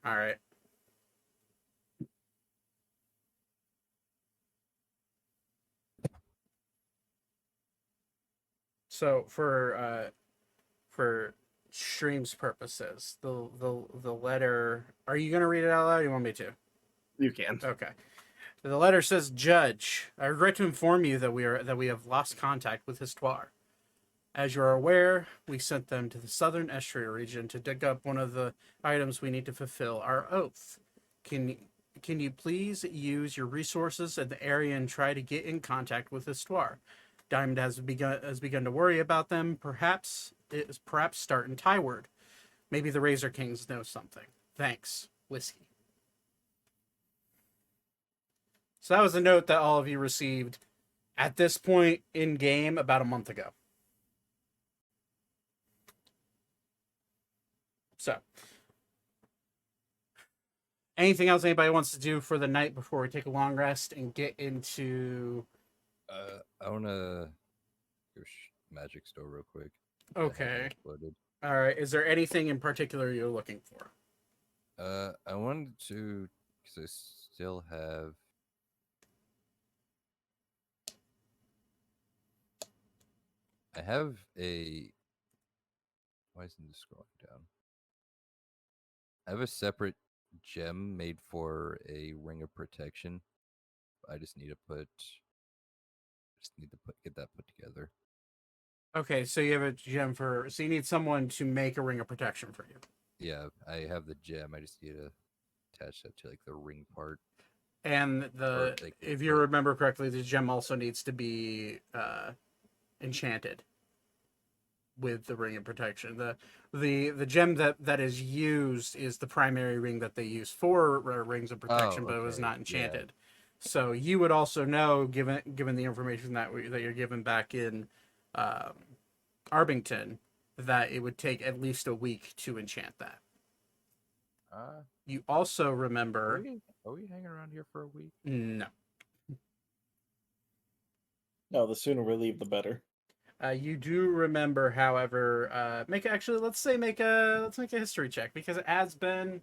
S1: All right. So for streams purposes, the letter. Are you gonna read it out loud? Or you want me to?
S3: You can.
S1: Okay. The letter says, "Judge, I regret to inform you that we have lost contact with Histoire. As you are aware, we sent them to the southern estuary region to dig up one of the items we need to fulfill our oath. Can you please use your resources in the area and try to get in contact with Histoire? Diamond has begun to worry about them. Perhaps start in Tyward. Maybe the Razor Kings know something. Thanks, Whiskey." So that was a note that all of you received at this point in game about a month ago. So, anything else anybody wants to do for the night before we take a long rest and get into?
S7: I wanna go magic store real quick.
S1: Okay.
S7: Exploded.
S1: All right. Is there anything in particular you're looking for?
S7: I wanted to, because I still have. I have a. Why isn't this scrolling down? I have a separate gem made for a ring of protection. I just need to get that put together.
S1: Okay, so you have a gem so you need someone to make a ring of protection for you.
S7: Yeah, I have the gem. I just need to attach that to like the ring part.
S1: And if you remember correctly, the gem also needs to be enchanted with the ring of protection. The gem that is used is the primary ring that they use for rings of protection, but it was not enchanted. Yeah. So you would also know, given the information that you're given back in Arbington, that it would take at least a week to enchant that. You also remember.
S7: Are we hanging around here for a week?
S1: No.
S3: No, the sooner we leave, the better.
S1: You do remember, however, let's make a history check, because it has been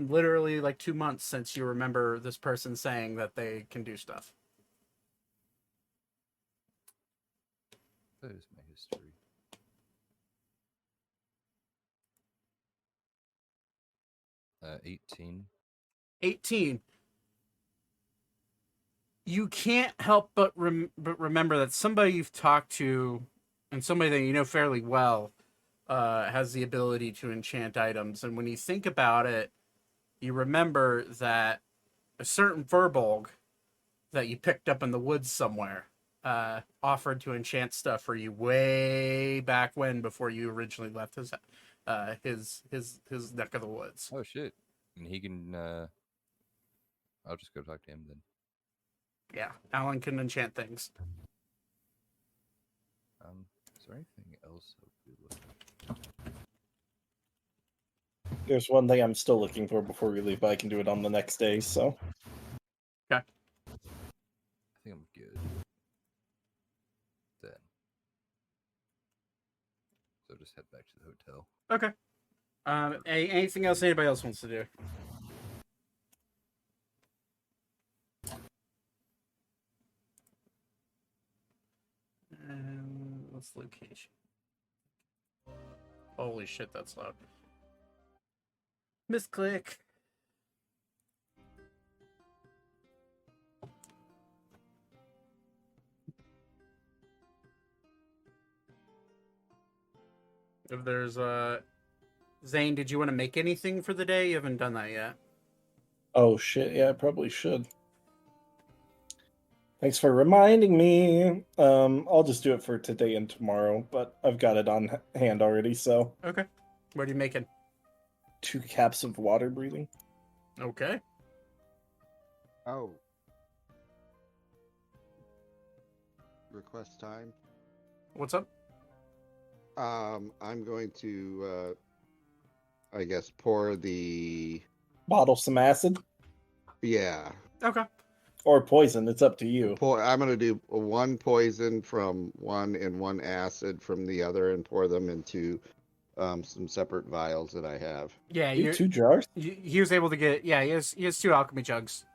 S1: literally like 2 months since you remember this person saying that they can do stuff.
S7: That is my history. 18.
S1: 18. You can't help but remember that somebody you've talked to, and somebody that you know fairly well, has the ability to enchant items. And when you think about it, you remember that a certain Furbolg that you picked up in the woods somewhere offered to enchant stuff for you way back when, before you originally left his neck of the woods.
S7: Oh shit! And he can. I'll just go talk to him then.
S1: Yeah, Alan can enchant things.
S7: Is there anything else?
S3: There's one thing I'm still looking for before we leave, but I can do it on the next day. So
S7: I think I'm good. Then. So just head back to the hotel.
S1: Okay. Anything else anybody else wants to do? What's the location? Holy shit, that's loud. Misclick. If there's Zane, did you want to make anything for the day? You haven't done that yet.
S3: oh shit, yeah, I probably should. Thanks for reminding me. I'll just do it for today and tomorrow, but I've got it on hand already. So
S1: Okay. What are you making?
S3: 2 caps of water breathing.
S1: Okay.
S2: Oh. Request time.
S1: What's up?
S2: I'm going to, I guess, pour the.
S3: Bottle some acid
S2: Yeah.
S1: Okay.
S3: or poison. It's up to you.
S2: I'm going to do one poison from one and one acid from the other and pour them into some separate vials that I have.
S1: Yeah,
S3: You 2 jars?
S1: he was able to get. Yeah, he has 2 alchemy jugs.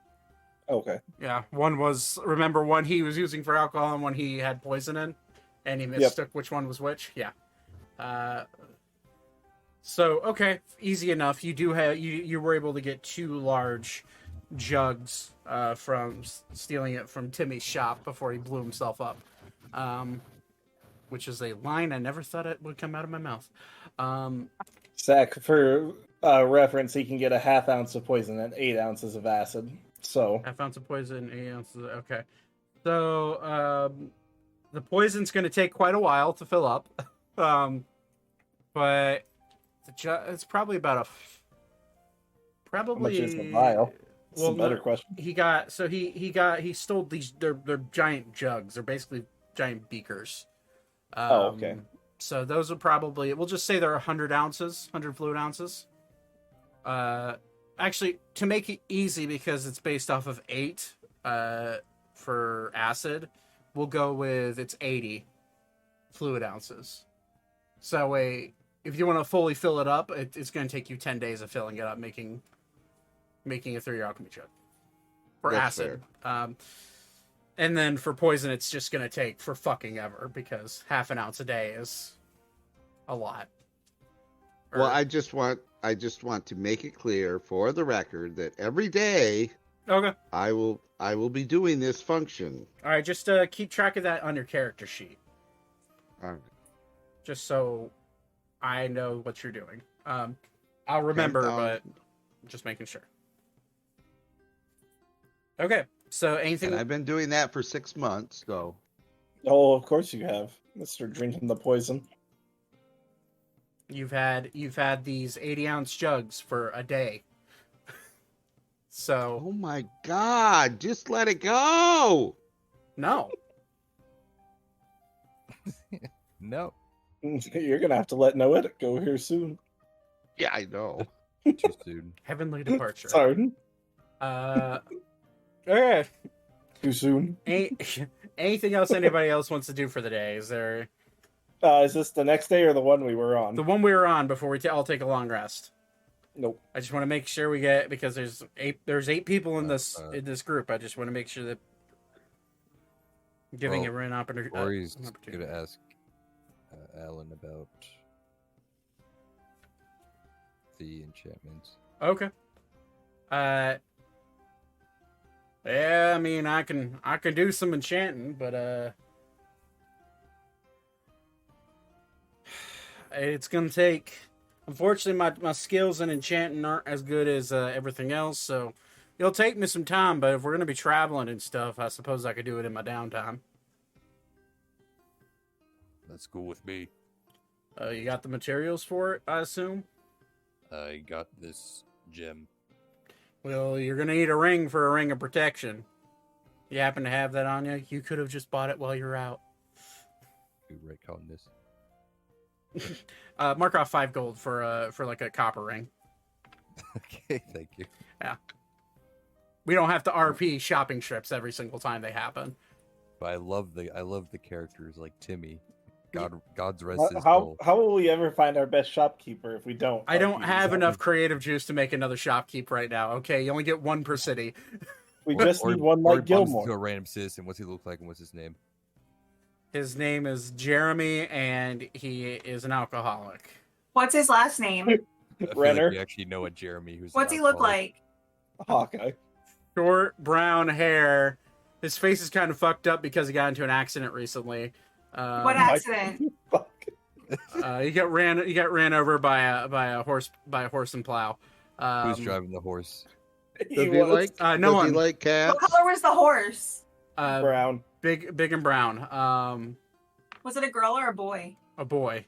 S3: Okay.
S1: Yeah, one was one he was using for alcohol and one he had poison in, and he mistook which one was which. Yeah. So okay, easy enough. You do have you were able to get 2 large jugs from stealing it from Timmy's shop before he blew himself up, which is a line I never thought it would come out of my mouth.
S3: Zach, for reference, he can get a ½ ounce of poison and 8 ounces of acid. So
S1: ½ ounce of poison, 8 ounces. Okay, so the poison's going to take quite a while to fill up, but it's probably about
S3: how much is the vial? That's a better question.
S1: He stole these. They're giant jugs. They're basically giant beakers.
S3: Okay.
S1: So those are probably. We'll just say they're 100 ounces, 100 fluid ounces. Actually, to make it easy, because it's based off of 8 for acid, we'll go with it's 80 fluid ounces. So if you want to fully fill it up, it's going to take you 10 days of filling it up, making it through your alchemy chug. For
S2: That's
S1: acid. And then for poison, it's just going to take for fucking ever, because ½ an ounce a day is a lot.
S2: Well, I just want to make it clear for the record that every day
S1: Okay.
S2: I will be doing this function.
S1: All right, just keep track of that on your character sheet.
S2: All right.
S1: Just so I know what you're doing. I'll remember, but just making sure. Okay, so anything...
S2: And I've been doing that for 6 months, so...
S3: Oh, of course you have, Mr. Drinking the Poison.
S1: You've had these 80-ounce jugs for a day. So...
S2: Oh my god, just let it go!
S1: No.
S7: No.
S3: You're going to have to let Noetic go here soon.
S2: Yeah, I know.
S7: Too soon.
S1: Heavenly departure.
S3: Sorry.
S1: Okay.
S3: Too soon.
S1: Anything else anybody else wants to do for the day? Is there...
S3: Is this the next day or the one we were on?
S1: The one we were on before we all take a long rest.
S3: Nope.
S1: I just want to make sure we get, because there's 8 people in this group. I just want to make sure that giving everyone an opportunity.
S7: Rory's gonna ask Alan about the enchantments.
S1: Okay. Yeah, I mean, I can do some enchanting, but it's gonna take. Unfortunately, my skills in enchanting aren't as good as everything else, so it'll take me some time. But if we're gonna be traveling and stuff, I suppose I could do it in my downtime.
S7: That's cool with me.
S1: You got the materials for it, I assume?
S7: I got this gem.
S1: Well, you're gonna need a ring for a ring of protection. You happen to have that on you? You could have just bought it while you're out.
S7: You retcon this.
S1: Mark off 5 gold for like a copper ring.
S7: Okay, thank you.
S1: We don't have to RP shopping trips every single time they happen.
S7: But I love the characters like Timmy. God's rest his
S3: How
S7: soul.
S3: how will we ever find our best shopkeeper if we don't?
S1: I don't
S3: RP?
S1: have enough creative juice to make another shopkeep right now. Okay, you only get one per city.
S3: We just need one
S7: or
S3: like
S7: he bumps into
S3: Gilmore.
S7: a random citizen. What's he look like and what's his name?
S1: His name is Jeremy, and he is an alcoholic.
S5: What's his last name?
S7: I feel
S3: Renner.
S7: like we actually know a Jeremy who's.
S5: What's
S7: an
S5: he look
S7: alcoholic.
S5: like?
S3: Hawkeye.
S1: Short brown hair. His face is kind of fucked up because he got into an accident recently.
S5: What accident?
S3: Fuck.
S1: He got ran over by a horse and plow.
S7: Who's driving the horse?
S2: Does
S3: He
S2: he
S3: was
S2: like?
S1: no
S2: does
S1: one.
S2: he like cats?
S5: What color was the horse?
S3: brown.
S1: Big and brown.
S5: Was it a girl or a boy?
S1: A boy.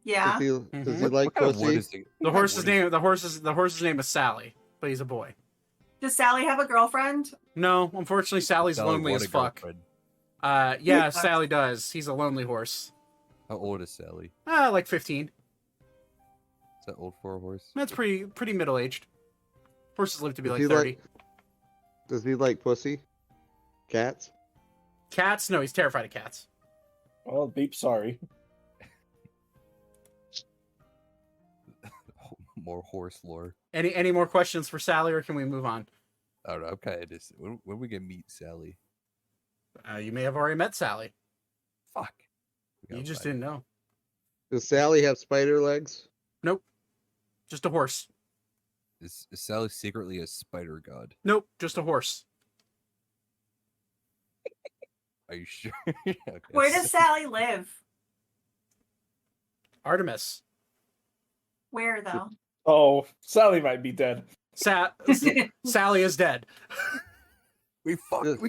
S5: Yeah.
S2: Does he like
S7: What kind of wood
S2: pussy?
S7: is it?
S1: The horse's name is Sally, but he's a boy.
S5: Does Sally have a girlfriend?
S1: No, unfortunately, Sally's lonely as fuck. Yeah,
S5: Yeah.
S1: Sally does. He's a lonely horse.
S7: How old is Sally?
S1: Like 15.
S7: Is that old for a horse?
S1: That's pretty middle aged. Horses live to be
S2: Does
S1: like
S2: he
S1: 30.
S2: Does he like pussy? Cats?
S1: Cats? No, he's terrified of cats.
S3: Oh, beep. Sorry.
S7: More horse lore.
S1: Any more questions for Sally, or can we move on?
S7: I don't know. I'm kind of just. When we gonna meet Sally?
S1: You may have already met Sally.
S7: Fuck. We
S1: You
S7: gotta
S1: just
S7: find
S1: didn't know.
S2: Does Sally have spider legs?
S1: Nope. Just a horse.
S7: her. Is Sally secretly a spider god?
S1: Nope. Just a horse.
S7: Are you sure? Okay.
S5: Where does Sally live?
S1: Artemis.
S5: Where though?
S3: Oh, Sally might be dead.
S1: Sally is dead.
S7: We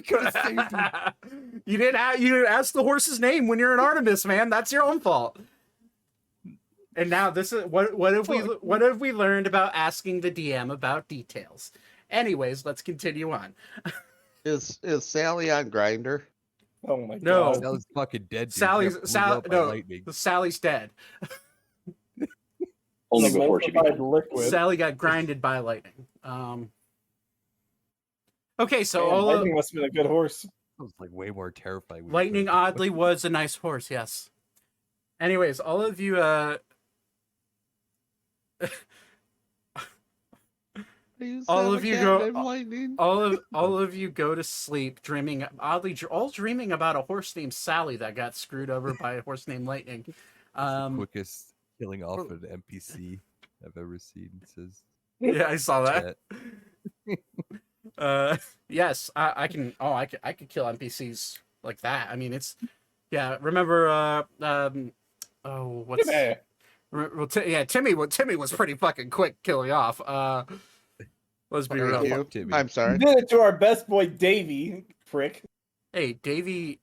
S7: could have saved him.
S1: You didn't ask the horse's name when you're in Artemis, man. That's your own fault. And now this is what have we learned about asking the DM about details? Anyways, let's continue on.
S2: Is Sally on Grinder?
S3: Oh my
S1: No.
S3: god.
S7: Sally's fucking dead. Dude. She got blew up by lightning.
S1: Sally's dead.
S8: Only
S3: The
S8: before she
S3: emulsified
S8: became.
S3: liquid.
S1: Sally got grinded by lightning. Okay, so
S3: Man, Lightning must have been a good horse.
S7: It was like way more terrifying. when we
S1: Lightning
S7: first-
S1: oddly was a nice horse, yes. Anyways, all of you all of you go all of you go to sleep dreaming about a horse named Sally that got screwed over by a horse named Lightning.
S7: It's the quickest killing off an NPC I've ever seen. It says
S1: Yeah, I saw that.
S7: chat.
S1: Yes, I can kill NPCs like that. I mean, it's remember what's
S3: Yeah.
S1: well, Timmy was pretty fucking quick killing off. Let's be real.
S2: Thank you.
S7: Timmy.
S2: I'm
S3: You
S2: sorry.
S3: did it to our best boy Davy, prick.
S1: Hey, Davy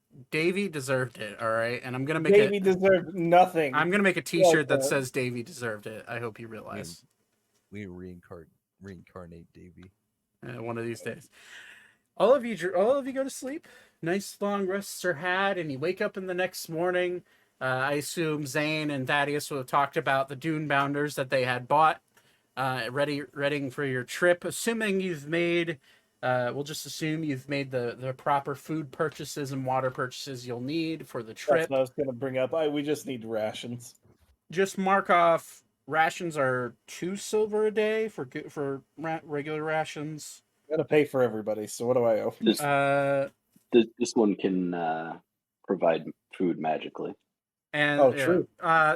S1: deserved it, all right? And I'm gonna make
S3: Davy deserved nothing.
S1: I'm gonna make a T-shirt that
S3: Okay.
S1: says Davy deserved it. I hope you realize
S7: We reincarnate Davy.
S1: one of these days. All of you go to sleep. Nice long rests are had, and you wake up in the next morning. I assume Zane and Thaddeus will have talked about the Dune Bounders that they had bought, readying for your trip. Assuming you've made, we'll just assume you've made the proper food purchases and water purchases you'll need for the
S3: That's
S1: trip.
S3: what I was gonna bring up. We just need rations.
S1: Just mark off rations are 2 silver a day for regular rations.
S3: Gotta pay for everybody. So what do I owe?
S8: This one can provide food magically.
S1: And
S3: Oh, true.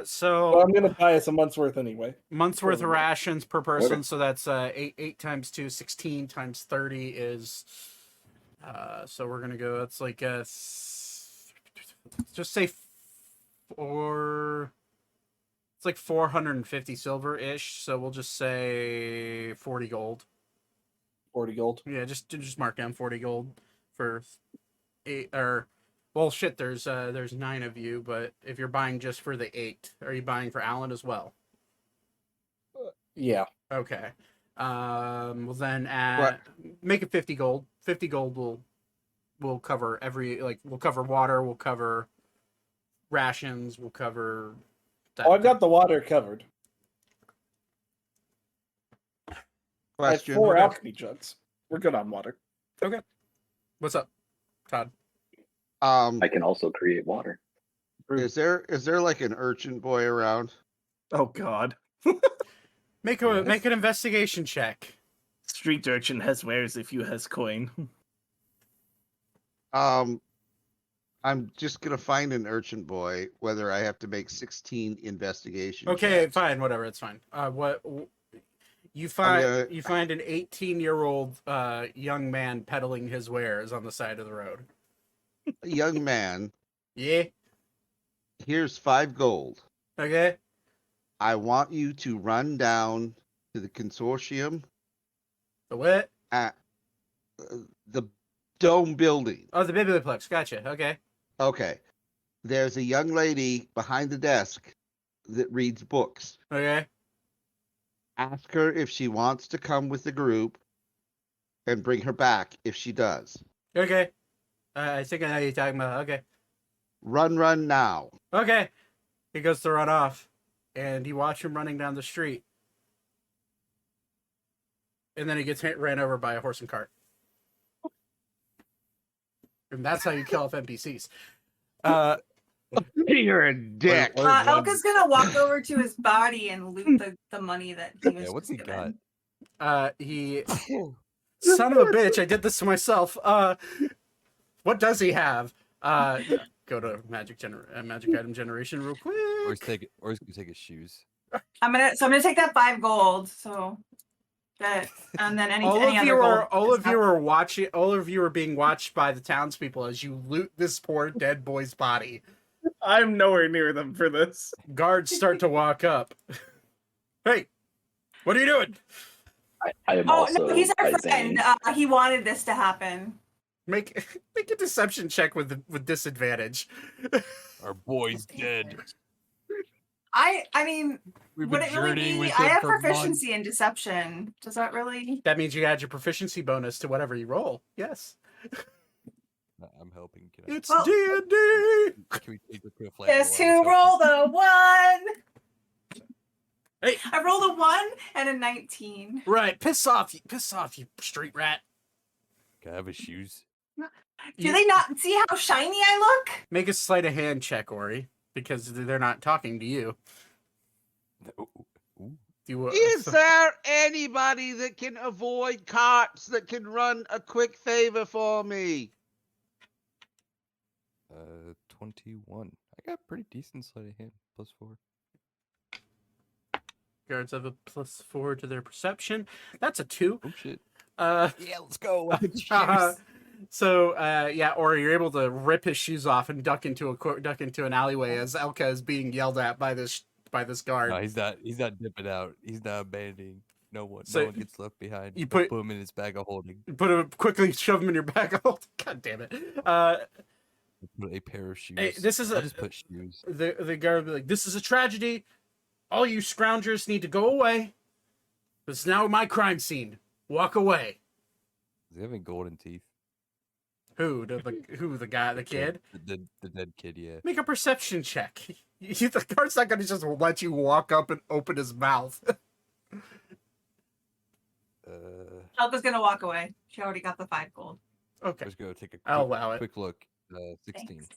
S1: so
S3: Well, I'm gonna buy us a month's worth anyway.
S1: month's worth of
S3: Totally.
S1: rations per person, so that's 8 times 2, 16 times 30 is so we're gonna go, that's like just say it's like 450 silver ish, so we'll just say 40 gold.
S3: 40 gold.
S1: Yeah, just mark down 40 gold for 8, or well shit, there's 9 of you, but if you're buying just for the 8, are you buying for Alan as well?
S3: Yeah.
S1: Okay. Well then
S2: Right.
S1: make it 50 gold. 50 gold will cover we'll cover water, we'll cover rations, we'll cover that.
S3: Oh, I've got the water covered. I have
S2: Question.
S3: 4
S1: Okay.
S3: alchemy jugs. We're good on water.
S1: Okay. What's up, Todd?
S8: I can also create water.
S2: Is there like an urchin boy around?
S3: Oh God.
S1: Make
S4: Yes.
S1: an investigation check.
S3: Street urchin has wares if you has coin.
S2: I'm just gonna find an urchin boy, whether I have to make 16 investigation
S1: Okay,
S2: checks.
S1: fine, whatever, it's fine. You find an 18-year-old young man peddling his wares on the side of the road.
S2: A young man,
S1: Yeah.
S2: here's 5 gold.
S1: Okay.
S2: I want you to run down to the consortium
S1: The what?
S2: at the dome building.
S1: Oh, the Biblioplex. Gotcha. Okay.
S2: Okay. There's a young lady behind the desk that reads books.
S1: Okay.
S2: Ask her if she wants to come with the group and bring her back if she does.
S1: Okay. I think I know what you're talking about. Okay.
S2: Run now.
S1: Okay. He goes to run off, and you watch him running down the street. And then he gets ran over by a horse and cart. And that's how you kill off NPCs.
S2: You're a dick.
S5: Elka's gonna walk over to his body and loot the money that he was
S7: Yeah, what's he got?
S5: given.
S1: He son of a bitch, I did this to myself. What does he have? Go to magic item generation real quick.
S7: Or he's gonna take his shoes.
S5: I'm gonna take that 5 gold. So that and then any other gold.
S1: All of you are being watched by the townspeople as you loot this poor dead boy's body.
S3: I'm nowhere near them for this.
S1: Guards start to walk up. Hey, what are you doing?
S8: I am
S5: Oh
S8: also
S5: no, he's our
S8: by
S5: friend.
S8: Zane.
S5: He wanted this to happen.
S1: Make a deception check with disadvantage.
S7: Our boy's dead.
S5: I mean,
S7: We've
S5: would
S7: been
S5: it really
S7: journeying
S5: be?
S7: with
S5: I
S7: him
S5: have
S7: for months.
S5: proficiency in deception. Does that really?
S1: That means you add your proficiency bonus to whatever you roll. Yes.
S7: I'm helping. Can I,
S1: It's
S5: Well-
S1: D&D.
S7: can we take this to a flat?
S5: Guess who rolled a 1?
S1: Hey.
S5: I rolled a 1 and a 19.
S1: Right, piss off, you street rat.
S7: Can I have his shoes?
S5: Do they not see how shiny I look?
S1: Make a sleight of hand check, Ori, because they're not talking to you.
S7: Ooh.
S2: Is there anybody that can avoid carts that can run a quick favor for me?
S7: 21. I got pretty decent sleight of hand. +4.
S1: Guards have a +4 to their perception. That's a 2.
S7: Oh shit.
S1: Uh,
S7: Yeah, let's go.
S1: So Ori, you're able to rip his shoes off and duck into an alleyway as Elka is being yelled at by this guard.
S7: No, he's not dipping out. He's not abandoning. No one gets left behind.
S1: You
S7: They'll
S1: put-
S7: put him in his bag of holding.
S1: Quickly shove him in your bag. God damn it.
S7: Put a pair of shoes.
S1: Hey, this is
S7: I'll
S1: a-
S7: just put shoes.
S1: The guard will be like, "This is a tragedy. All you scroungers need to go away. This is now my crime scene. Walk away."
S7: Does he have any golden teeth?
S1: Who? The guy? The kid?
S7: The dead kid, yeah.
S1: Make a perception check. The guard's not going to just let you walk up and open his mouth.
S5: Elka's gonna walk away. She already got the 5 gold.
S1: Okay.
S7: Let's go take a
S1: I'll allow it.
S7: quick look. 16.
S5: Thanks.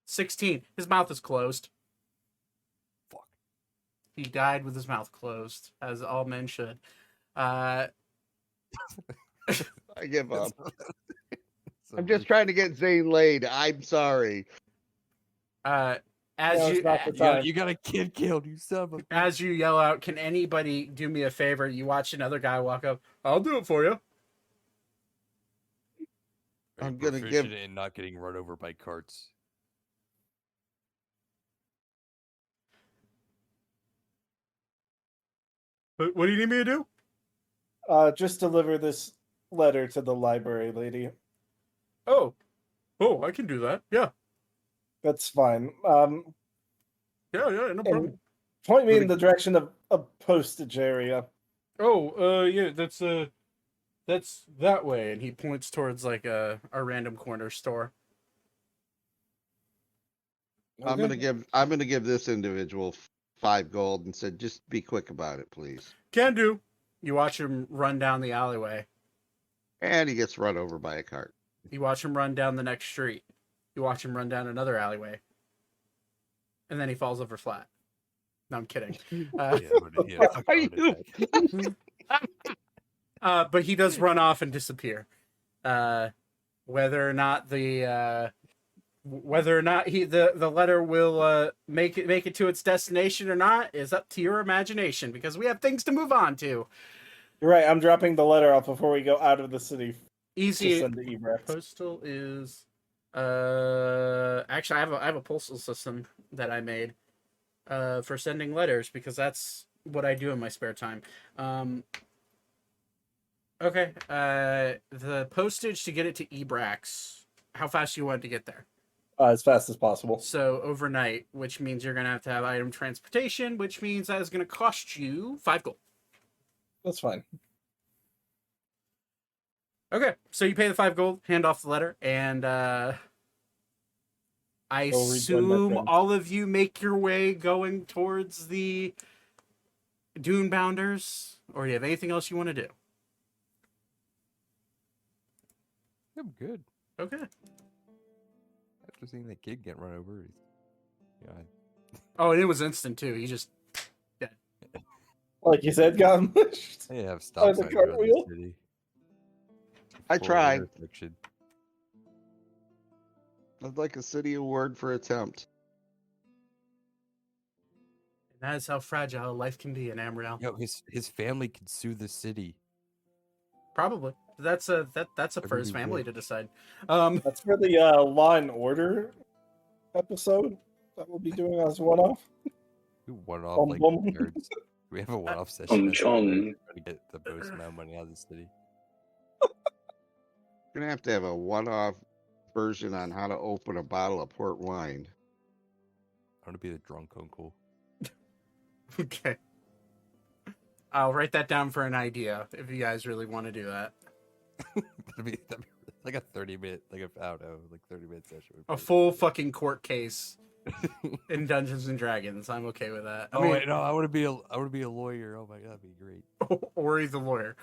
S1: 16. His mouth is closed.
S7: Fuck.
S1: He died with his mouth closed, as all men should.
S2: I give up.
S7: So
S2: I'm just trying to get Zane laid. I'm sorry.
S1: As
S3: No,
S1: you
S3: it's not the
S7: You
S3: time.
S7: got a kid killed, you son of a
S1: as you yell out, "Can anybody do me a favor?" You watch another guy walk up. "I'll do it for you."
S7: Are you
S2: I'm gonna
S7: proficient
S2: give-
S7: in not getting run over by carts.
S1: What do you need me to do?
S3: Just deliver this letter to the library lady.
S1: Oh, I can do that. Yeah,
S3: That's fine.
S1: no problem.
S3: Point me in the direction of a postage area.
S1: Oh, yeah, that's that way, and he points towards like a random corner store.
S2: I'm gonna give this individual 5 gold and said, just be quick about it, please.
S1: Can do. You watch him run down the alleyway.
S2: And he gets run over by a cart.
S1: You watch him run down the next street. You watch him run down another alleyway. And then he falls over flat. No, I'm kidding.
S2: Are you?
S1: But he does run off and disappear. Whether or not the letter will make it to its destination or not is up to your imagination, because we have things to move on to.
S3: You're right. I'm dropping the letter off before we go out of the city.
S1: Easy.
S3: To send to Ebrax.
S1: Postal is actually I have a postal system that I made for sending letters, because that's what I do in my spare time. Okay. The postage to get it to Ebrax. How fast do you want it to get there?
S3: As fast as possible.
S1: So overnight, which means you're gonna have to have item transportation, which means that is gonna cost you 5 gold.
S3: That's fine.
S1: Okay, so you pay the 5 gold, hand off the letter, and I
S3: Go rejoin my
S1: assume
S3: friends.
S1: all of you make your way going towards the Dune Bounders, or do you have anything else you want to do?
S7: I'm good.
S1: Okay.
S7: After seeing that kid get run over,
S1: Oh, and it was instant too. He just
S3: Like you said, got mushed.
S7: I have
S3: By
S7: stop
S3: the
S7: signs around
S3: cartwheel?
S7: the city.
S2: I
S7: Full
S2: tried.
S7: intersection.
S2: I'd like a city award for attempt.
S1: that is how fragile life can be in Ammriel.
S7: Yo, his family could sue the city.
S1: Probably. That's up for his
S7: Everything
S1: family
S7: good.
S1: to decide.
S3: That's for the Law and Order episode that we'll be doing as one-off.
S7: We one-off like
S3: Bum.
S7: nerds. We have a one-off session. as
S8: chung.
S7: nerds trying to get the most amount of money out of the city.
S2: We're gonna have to have a one-off version on how to open a bottle of port wine.
S7: I want to be the drunk uncle.
S1: Okay. I'll write that down for an idea if you guys really want to do that.
S7: that'd be like a 30-minute, I don't know, 30-minute session. would
S1: A
S7: be-
S1: full fucking court case in Dungeons and Dragons. I'm okay with that.
S7: Oh wait, no, I want to be a lawyer. Oh my god, that'd be great.
S1: Ori the lawyer.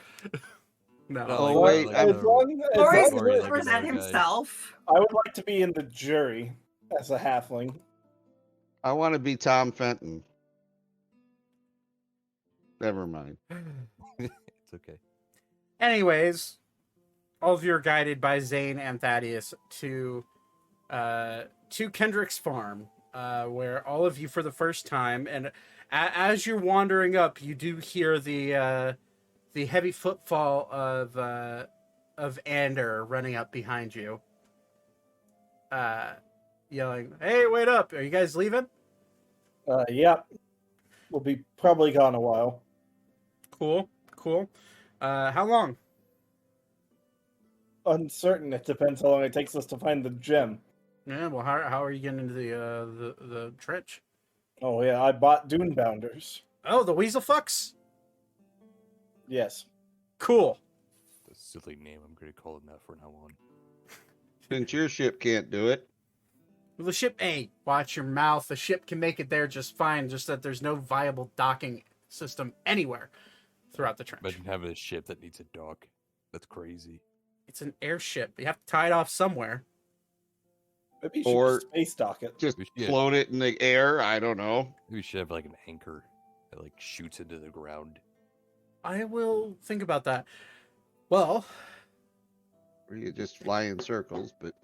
S1: No.
S7: No,
S2: Oh, wait,
S7: like
S3: as
S7: a-
S3: long as
S5: Lori's
S7: Lori is like
S5: represent
S7: another guy.
S5: himself.
S3: I would like to be in the jury as a halfling.
S2: I want to be Tom Fenton. Never mind.
S7: It's okay.
S1: Anyways, all of you are guided by Zane and Thaddeus to Kendrick's farm, where all of you for the first time, and as you're wandering up, you do hear the heavy footfall of Ander running up behind you, yelling, "Hey, wait up! Are you guys leaving?"
S3: Yeah. We'll be probably gone a while.
S1: Cool. How long?
S3: Uncertain. It depends how long it takes us to find the gem.
S1: Yeah. Well, how are you getting into the trench?
S3: Oh yeah, I bought Dune Bounders.
S1: Oh, the weasel fucks.
S3: Yes.
S1: Cool.
S7: The silly name. I'm going to call him that from now on.
S2: Since your ship can't do it,
S1: Well, the ship, hey, watch your mouth. The ship can make it there just fine. Just that there's no viable docking system anywhere throughout the trench.
S7: Imagine having a ship that needs a dock. That's crazy.
S1: It's an airship. You have to tie it off somewhere.
S3: Maybe you should
S2: Or-
S3: just space dock it.
S2: just
S7: We should-
S2: float it in the air. I don't know.
S7: Maybe we should have an anchor that shoots into the ground.
S1: I will think about that. Well,
S2: Or you just fly in circles. But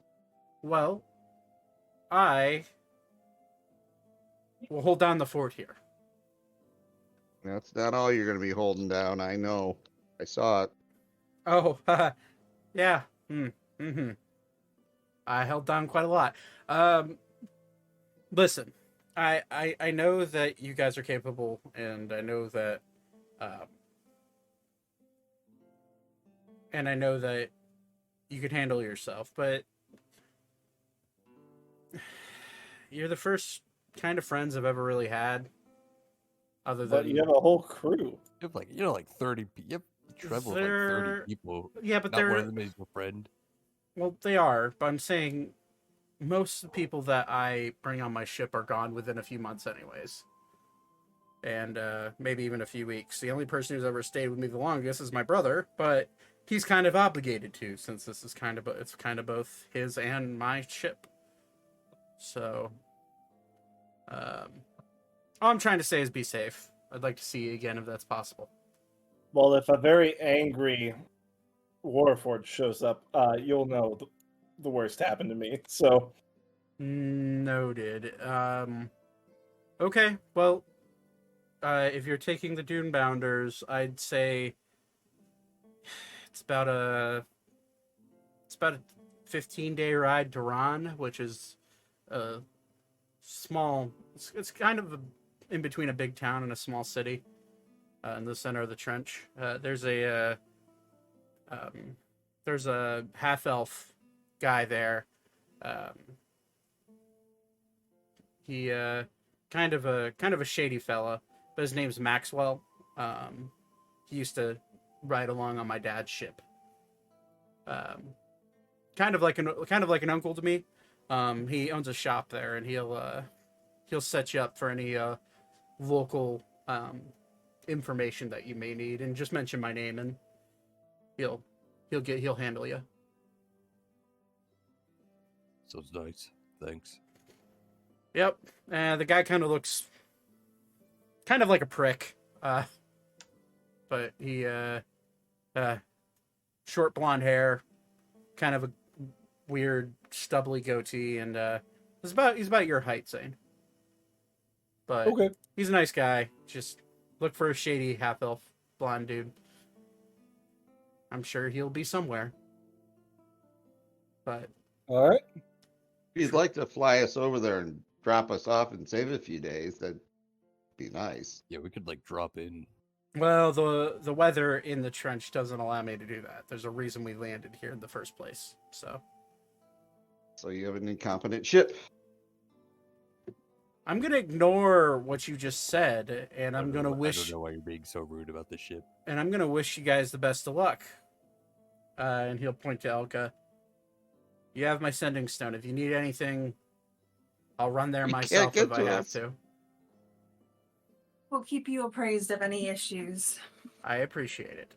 S1: I will hold down the fort here.
S2: that's not all you're going to be holding down. I know. I saw it.
S1: Oh, yeah. Mm-hmm. I held down quite a lot. Listen, I know that you guys are capable, and I know that, you can handle yourself, but you're the first kind of friends I've ever really had. Other
S3: But
S1: than
S3: you have a whole crew.
S7: You have 30 people. You have trouble with 30 people.
S1: yeah, but
S7: Not one
S1: they're
S7: of them is your friend.
S1: well, they are. But I'm saying most of the people that I bring on my ship are gone within a few months, anyways. and maybe even a few weeks. The only person who's ever stayed with me the longest is my brother, but he's kind of obligated to, since this is kind of both his and my ship. So, all I'm trying to say is be safe. I'd like to see you again if that's possible.
S3: Well, if a very angry Warforged shows up, you'll know the worst happened to me. So,
S1: Noted. Okay, well, if you're taking the Dune Bounders, I'd say it's about a 15-day ride to Ron, which is a small. It's kind of in between a big town and a small city, in the center of the trench. There's a half elf guy there. He kind of a shady fella, but his name's Maxwell. He used to ride along on my dad's ship. Kind of like an uncle to me. He owns a shop there, and he'll set you up for any local information that you may need, and just mention my name, and he'll handle you.
S7: Sounds nice. Thanks.
S1: Yep. The guy kind of looks kind of like a prick. But he short blonde hair, kind of a weird stubbly goatee, and he's about your height, Zane. But
S3: okay.
S1: He's a nice guy. Just look for a shady half elf blonde dude. I'm sure he'll be somewhere. But
S3: All right.
S2: If you'd like to fly us over there and drop us off and save a few days, that'd be nice.
S7: Yeah, we could like drop in.
S1: well, the weather in the trench doesn't allow me to do that. There's a reason we landed here in the first place. So
S2: You have an incompetent ship.
S1: I'm gonna ignore what you just said, and I'm gonna
S7: I don't
S1: wish
S7: know why you're being so rude about the ship.
S1: and I'm gonna wish you guys the best of luck. And he'll point to Elka. You have my sending stone. If you need anything, I'll run there
S2: You can't
S1: myself
S2: get
S1: if I
S2: to
S1: have
S2: us.
S1: to.
S5: We'll keep you appraised of any issues.
S1: I appreciate it.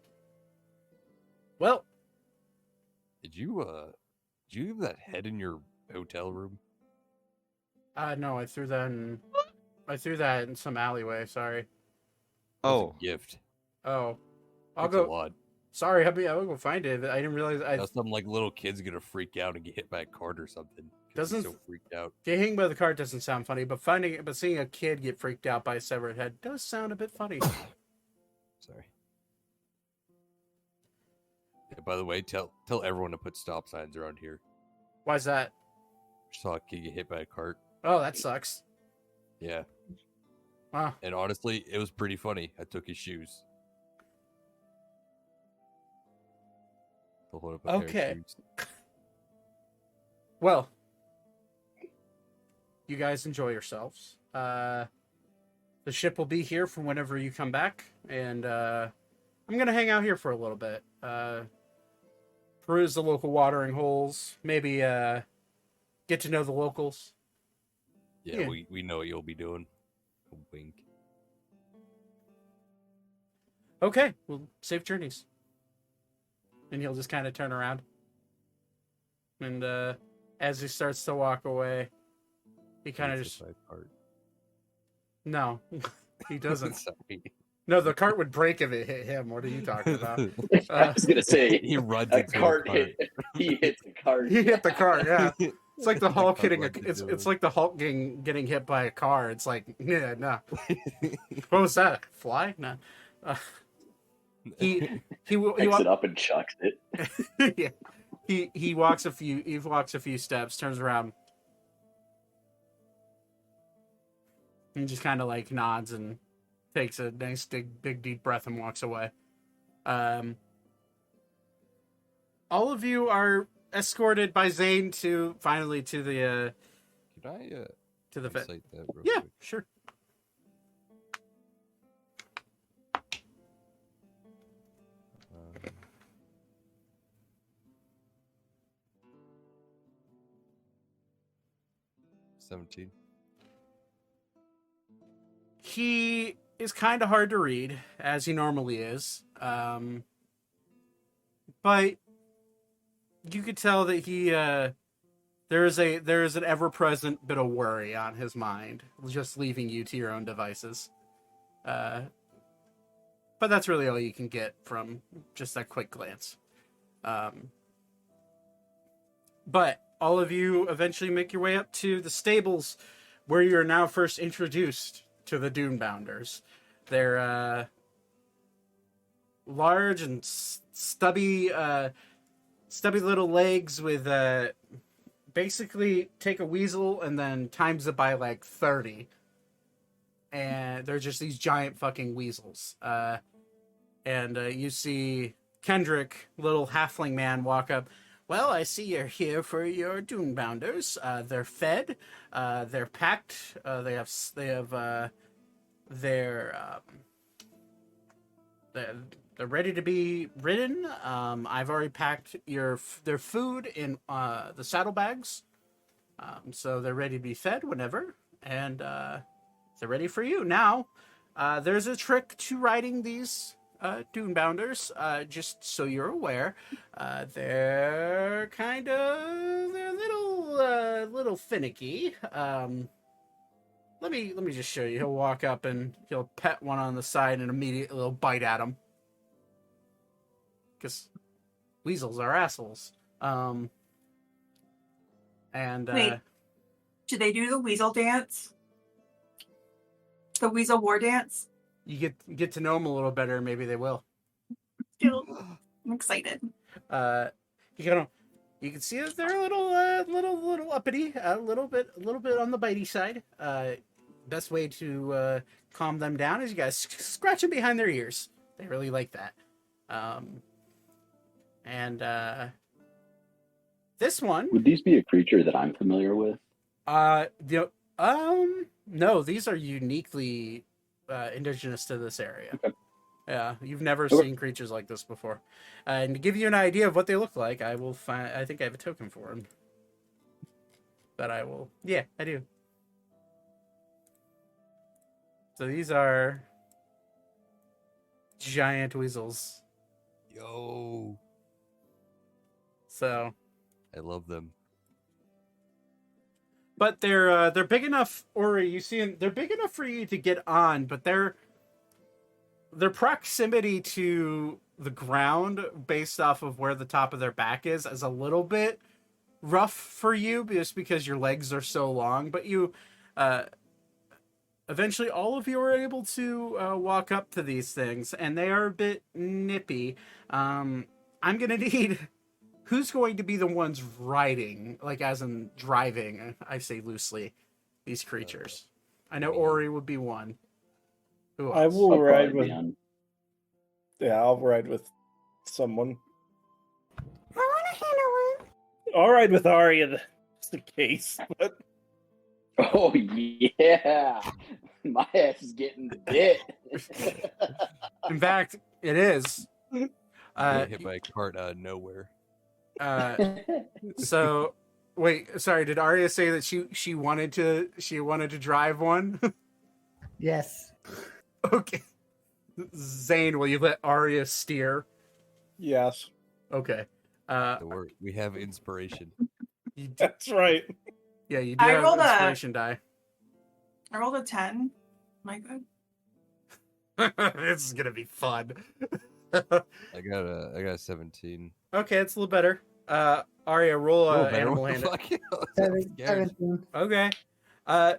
S1: Well,
S7: Did you leave that head in your hotel room?
S1: no, I threw that in some alleyway. Sorry.
S2: Oh,
S7: It's a gift.
S1: Oh, I'll
S7: It's
S1: go.
S7: a lot.
S1: Sorry, hubby. I'll go find it. I didn't realize.
S7: Now some like little kid's gonna freak out and get hit by a cart or something. 'Cause he's
S1: Doesn't-
S7: so freaked out.
S1: Getting hit by the cart doesn't sound funny, but seeing a kid get freaked out by a severed head does sound a bit funny.
S7: Sorry. Yeah, by the way, tell everyone to put stop signs around here.
S1: Why's that?
S7: Saw a kid get hit by a cart.
S1: Oh, that sucks.
S7: Yeah.
S1: Wow.
S7: And honestly, it was pretty funny. I took his shoes. He'll hold up a pair of
S1: Okay.
S7: shoes.
S1: Well, you guys enjoy yourselves. The ship will be here for whenever you come back, and I'm gonna hang out here for a little bit. Peruse the local watering holes. Maybe get to know the locals.
S7: Yeah,
S1: Yeah.
S7: we know what you'll be doing. A wink.
S1: Okay, well, safe journeys. And he'll just kind of turn around. And as he starts to walk away, he kind of
S7: Gets
S1: just...
S7: hit by a cart.
S1: No, he doesn't.
S7: Sorry.
S1: No, the cart would break if it hit him. What are you talking about?
S8: I was gonna say
S7: He runs
S8: a
S7: into
S8: cart
S7: a
S8: hit. He hits the cart.
S1: He hit the cart, yeah. It's like the Hulk
S7: cart
S1: hitting
S7: runs
S1: it's
S7: into
S1: it's
S7: him.
S1: like the Hulk getting hit by a car. It's like, yeah, no. What was that? Fly? No. He
S8: Picks it up and chucks it.
S1: yeah. He walks a few steps, turns around, and just kind of like nods and takes a nice big deep breath and walks away. All of you are escorted by Zane to the
S7: Can I
S1: to the vet.
S7: recite that real
S1: Yeah,
S7: quick?
S1: sure.
S7: Um, $17.
S1: He is kind of hard to read, as he normally is. But you could tell that he there is an ever present bit of worry on his mind, just leaving you to your own devices. But that's really all you can get from just that quick glance. But all of you eventually make your way up to the stables, where you're now first introduced to the Dunebounders. They're large and stubby little legs with basically take a weasel and then times it by like 30. And they're just these giant fucking weasels. And you see Kendrick, little halfling man, walk up. Well, I see you're here for your Dunebounders. They're fed. They're packed. They're ready to be ridden. I've already packed their food in the saddlebags. So they're ready to be fed whenever. And they're ready for you. Now, there's a trick to riding these Dunebounders, just so you're aware. They're little finicky. Let me just show you. He'll walk up and he'll pet one on the side and immediately he'll bite at him. Because weasels are assholes. And
S5: Wait, do they do the weasel dance? The weasel war dance?
S1: You get to know them a little better, maybe they will.
S5: I'm excited.
S1: You can see that they're a little uppity, a little bit on the bitey side. Best way to calm them down is you guys scratch them behind their ears. They really like that. This one.
S8: Would these be a creature that I'm familiar with?
S1: No, these are uniquely indigenous to this area.
S8: Okay.
S1: Yeah, you've never
S8: Okay.
S1: seen creatures like this before. And to give you an idea of what they look like, I think I have a token for them. But I will. Yeah, I do. So these are giant weasels.
S7: Yo,
S1: So,
S7: I love them.
S1: but they're big enough, or you see, they're big enough for you to get on, but their proximity to the ground, based off of where the top of their back is a little bit rough for you, just because your legs are so long. But you, eventually, all of you are able to walk up to these things, and they are a bit nippy. I'm gonna need. Who's going to be the ones riding, like as in driving, I say loosely, these creatures? I know Ori would be one. Who else?
S3: I will
S8: I'll
S3: ride
S8: probably
S3: with.
S8: be on.
S3: Yeah, I'll ride with someone.
S9: I want to handle one.
S3: I'll ride with Arya, just in case. But
S8: Oh yeah, my ass is getting bit.
S1: In fact, it is.
S7: Get hit by a cart out of nowhere.
S1: So, wait, sorry. Did Arya say that she wanted to drive one?
S9: Yes.
S1: Okay. Zane, will you let Arya steer?
S3: yes,
S1: Okay.
S7: Don't worry, we have inspiration.
S3: that's right.
S1: Yeah, you do
S5: I
S1: have
S5: rolled a-
S1: inspiration die.
S5: I rolled a 10. Am I good?
S1: This is gonna be fun.
S7: I got a 17.
S1: Okay, it's a little better. Arya, roll
S7: Oh,
S1: a
S7: man,
S1: animal
S7: what the
S1: handle.
S7: fuck? I was
S9: Seven-
S7: scared.
S9: 17.
S1: Okay. All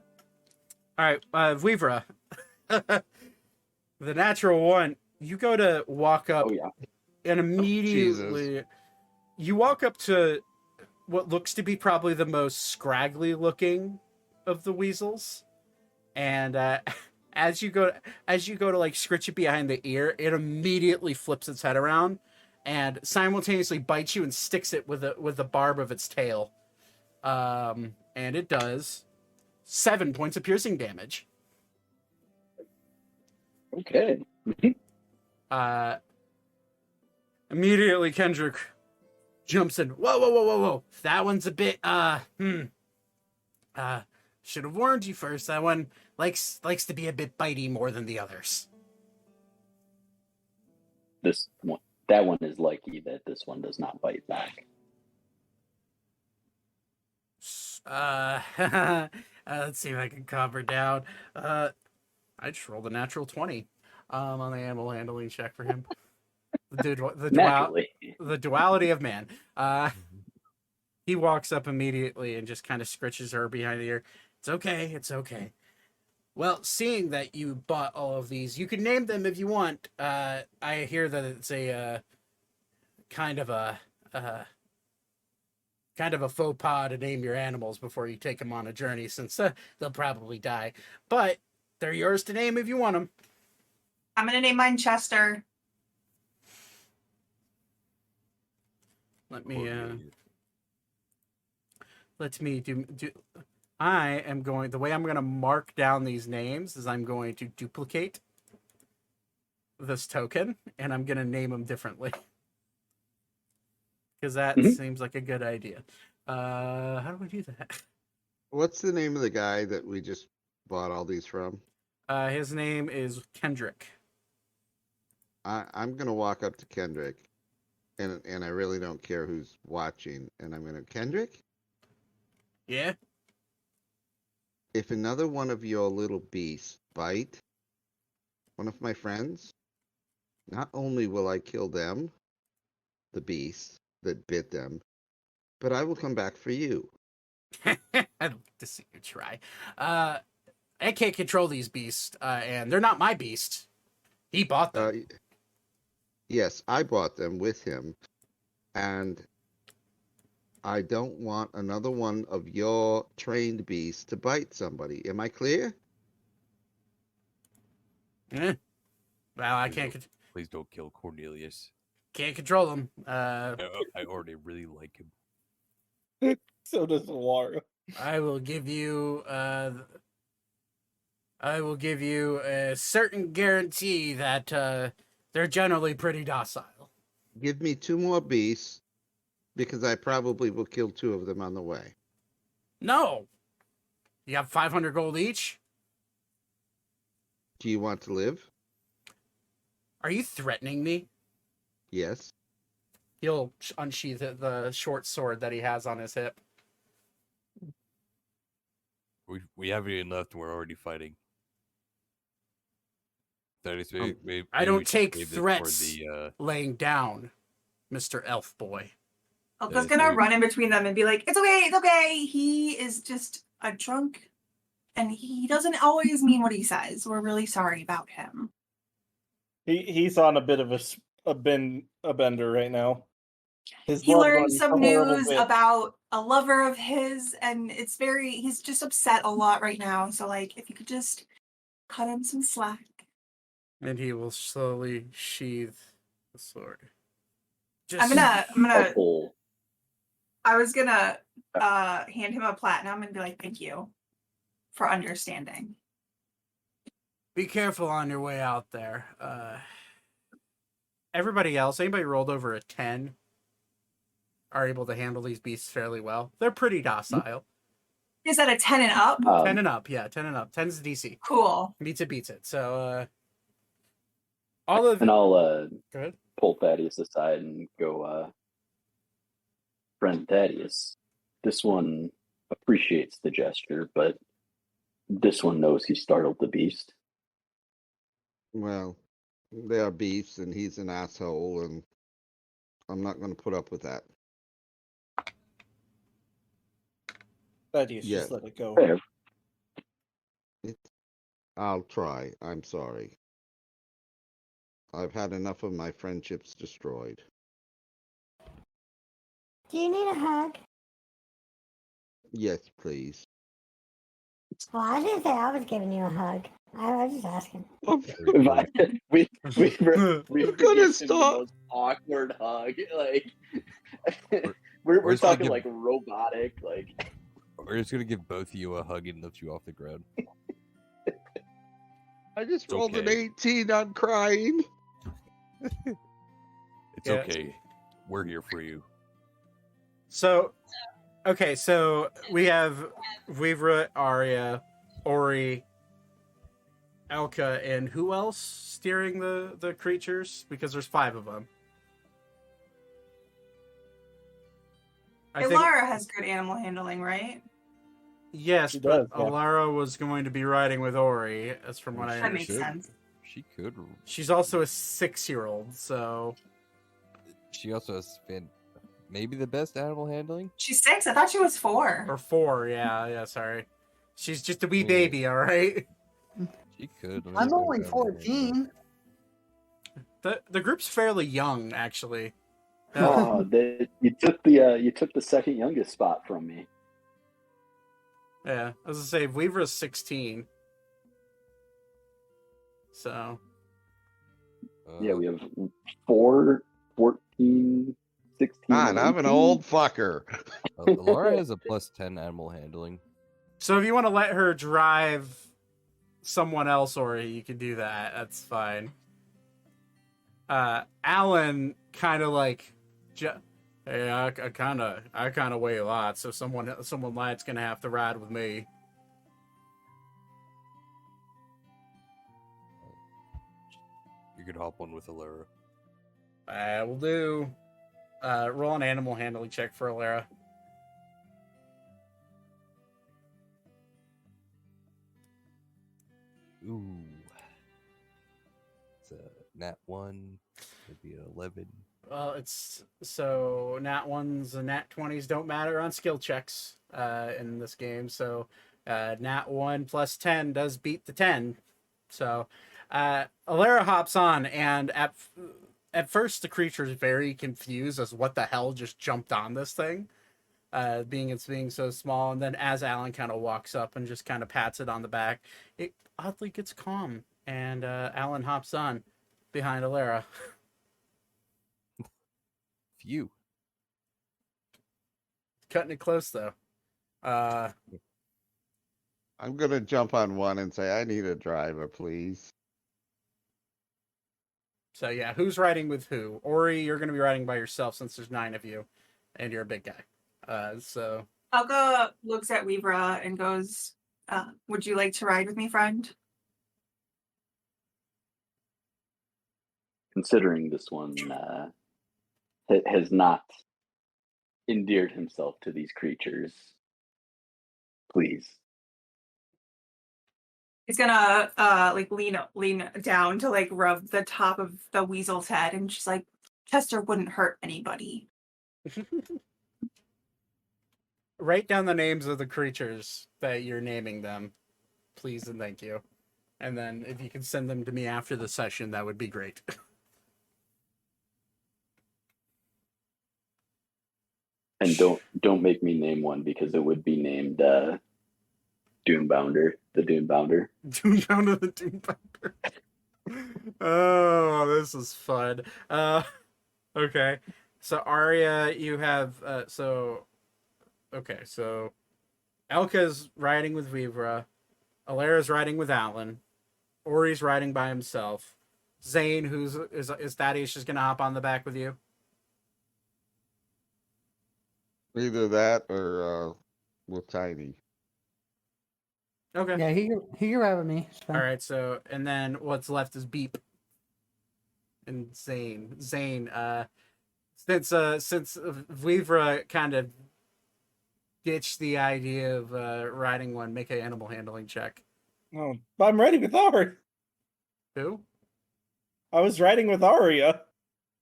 S1: right, Vivra. The natural one. You go to walk up,
S8: Oh yeah.
S1: and immediately you walk up to what looks to be probably the most scraggly looking of the weasels, and as you go to like scritch it behind the ear, it immediately flips its head around and simultaneously bites you and sticks it with the barb of its tail, and it does 7 points of piercing damage.
S8: Okay.
S1: Immediately Kendrick jumps in. Whoa. That one's a bit, Should have warned you first. That one likes to be a bit bitey more than the others.
S8: That one is lucky that this one does not bite back.
S1: Let's see if I can calm her down. I just rolled a natural 20 on the animal handling check for him.
S8: Naturally.
S1: The duality of man. He walks up immediately and just kind of scritches her behind the ear. It's okay. It's okay. Well, seeing that you bought all of these, you can name them if you want. I hear that it's a kind of a faux pas to name your animals before you take them on a journey, since they'll probably die. But they're yours to name if you want them.
S5: I'm gonna name mine Chester.
S1: Let me do. I am going. The way I'm going to mark down these names is I'm going to duplicate this token, and I'm going to name them differently because that seems like a good idea. How do we do that?
S2: What's the name of the guy that we just bought all these from?
S1: His name is Kendrick.
S2: I'm gonna walk up to Kendrick, and I really don't care who's watching, and I'm gonna Kendrick.
S1: Yeah.
S2: If another one of your little beasts bite one of my friends, not only will I kill them, the beast that bit them, but I will come back for you.
S1: I'd like to see you try. I can't control these beasts, and they're not my beast. He bought them.
S2: Yes, I bought them with him, and I don't want another one of your trained beasts to bite somebody. Am I clear?
S1: Well, I can't.
S7: Please don't kill Cornelius.
S1: Can't control them.
S7: I already really like him.
S3: So does Laura.
S1: I will give you. I will give you a certain guarantee that they're generally pretty docile.
S2: Give me 2 more beasts, because I probably will kill 2 of them on the way.
S1: No. You have 500 gold each?
S2: Do you want to live?
S1: Are you threatening me?
S2: Yes.
S1: He'll unsheath the short sword that he has on his hip.
S7: We haven't even left and we're already fighting. Maybe
S1: I don't take
S7: save this for
S1: threats laying down, Mr. Elf Boy.
S5: Elka's gonna run in between them and be like, it's okay. He is just a drunk and he doesn't always mean what he says. We're really sorry about him.
S3: He's on a bit of a bender right now.
S5: He learned some news about a lover of his, and he's just upset a lot right now. So, like, if you could just cut him some slack.
S1: And he will slowly sheathe the sword.
S5: I'm gonna I was gonna hand him a platinum and be like, thank you for understanding.
S1: Be careful on your way out there. Everybody else, anybody rolled over a 10 are able to handle these beasts fairly well. They're pretty docile.
S5: Is that a 10 and up?
S1: 10 and up, yeah, 10 and up. 10's the DC.
S5: Cool.
S1: Beats it. So,
S8: And I'll
S1: Good.
S8: pull Thaddeus aside and go, friend Thaddeus, this one appreciates the gesture, but this one knows he startled the beast.
S2: Well, they are beasts, and he's an asshole, and I'm not going to put up with that.
S3: Thaddeus, just let it go.
S8: Fair.
S2: I'll try. I'm sorry. I've had enough of my friendships destroyed.
S10: Do you need a hug?
S2: Yes, please.
S10: Well, I didn't say I was giving you a hug. I was just asking.
S8: We're
S2: gonna stop.
S8: The most awkward hug. Like we're talking like robotic. Like
S7: we're just gonna give both of you a hug and lift you off the ground.
S2: I just rolled an 18 on crying.
S7: It's okay. We're here for you.
S1: So, Okay, so we have Vivra, Arya, Ori, Elka, and who else steering the creatures? Because there's 5 of them. I think
S5: Ilara has good animal handling, right?
S1: yes,
S3: She
S1: but
S3: does, yeah.
S1: Alara was going to be riding with Ori. That's from what I
S5: That makes
S1: understood.
S5: sense.
S7: She could.
S1: She's also a 6-year-old, so
S7: She also has maybe the best animal handling.
S5: She's 6. I thought she was 4.
S1: or 4. Yeah. Sorry, she's just a wee
S7: Yeah.
S1: baby. All right.
S7: She could.
S9: I'm only 14.
S1: The group's fairly young, actually.
S8: Oh, you took the second youngest spot from me.
S1: Yeah, I was gonna say Weaver's 16. So
S8: Yeah, we have 4, 14, 16.
S2: Man, I'm an
S8: 18.
S2: old fucker.
S7: Laura has a +10 animal handling.
S1: So if you want to let her drive someone else, or you can do that. That's fine. Alan kind of like, hey, I kind of weigh a lot, so someone light's gonna have to ride with me.
S7: You could hop on with Alara.
S1: Will do. Roll an animal handling check for Alara.
S7: Ooh. It's a nat 1. It'd be an 11.
S1: Well, it's so nat 1s and nat 20s don't matter on skill checks in this game. So nat 1 plus 10 does beat the 10. So Alara hops on, and at first the creature is very confused as what the hell just jumped on this thing, being so small. And then as Alan kind of walks up and just kind of pats it on the back, it oddly gets calm, and Alan hops on behind Alara.
S7: Phew.
S1: Cutting it close though.
S2: I'm gonna jump on one and say I need a driver, please.
S1: So yeah, who's riding with who? Ori, you're gonna be riding by yourself since there's 9 of you, and you're a big guy. So
S5: Elka looks at Weavra and goes, would you like to ride with me, friend?
S8: Considering this one has not endeared himself to these creatures, please.
S5: He's gonna like lean down to like rub the top of the weasel's head, and she's like, Chester wouldn't hurt anybody.
S1: write down the names of the creatures that you're naming them, please and thank you. And then if you can send them to me after the session, that would be great.
S8: And don't make me name one, because it would be named Doombounder, the Doombounder.
S1: Doombounder, the Doombounder. Oh, this is fun. Okay. So Arya, you have so Elka's riding with Vivra, Alara's riding with Alan, Ori's riding by himself. Zane, is Thaddeus just gonna hop on the back with you?
S2: Either that or with Tiny.
S1: Okay.
S9: Yeah, he can ride with me. It's fine.
S1: All right. So, and then what's left is Beep and Zane. Zane, since Vivra kind of ditched the idea of riding one, make an animal handling check.
S3: Oh, I'm riding with Ari.
S1: Who?
S3: I was riding with Aria.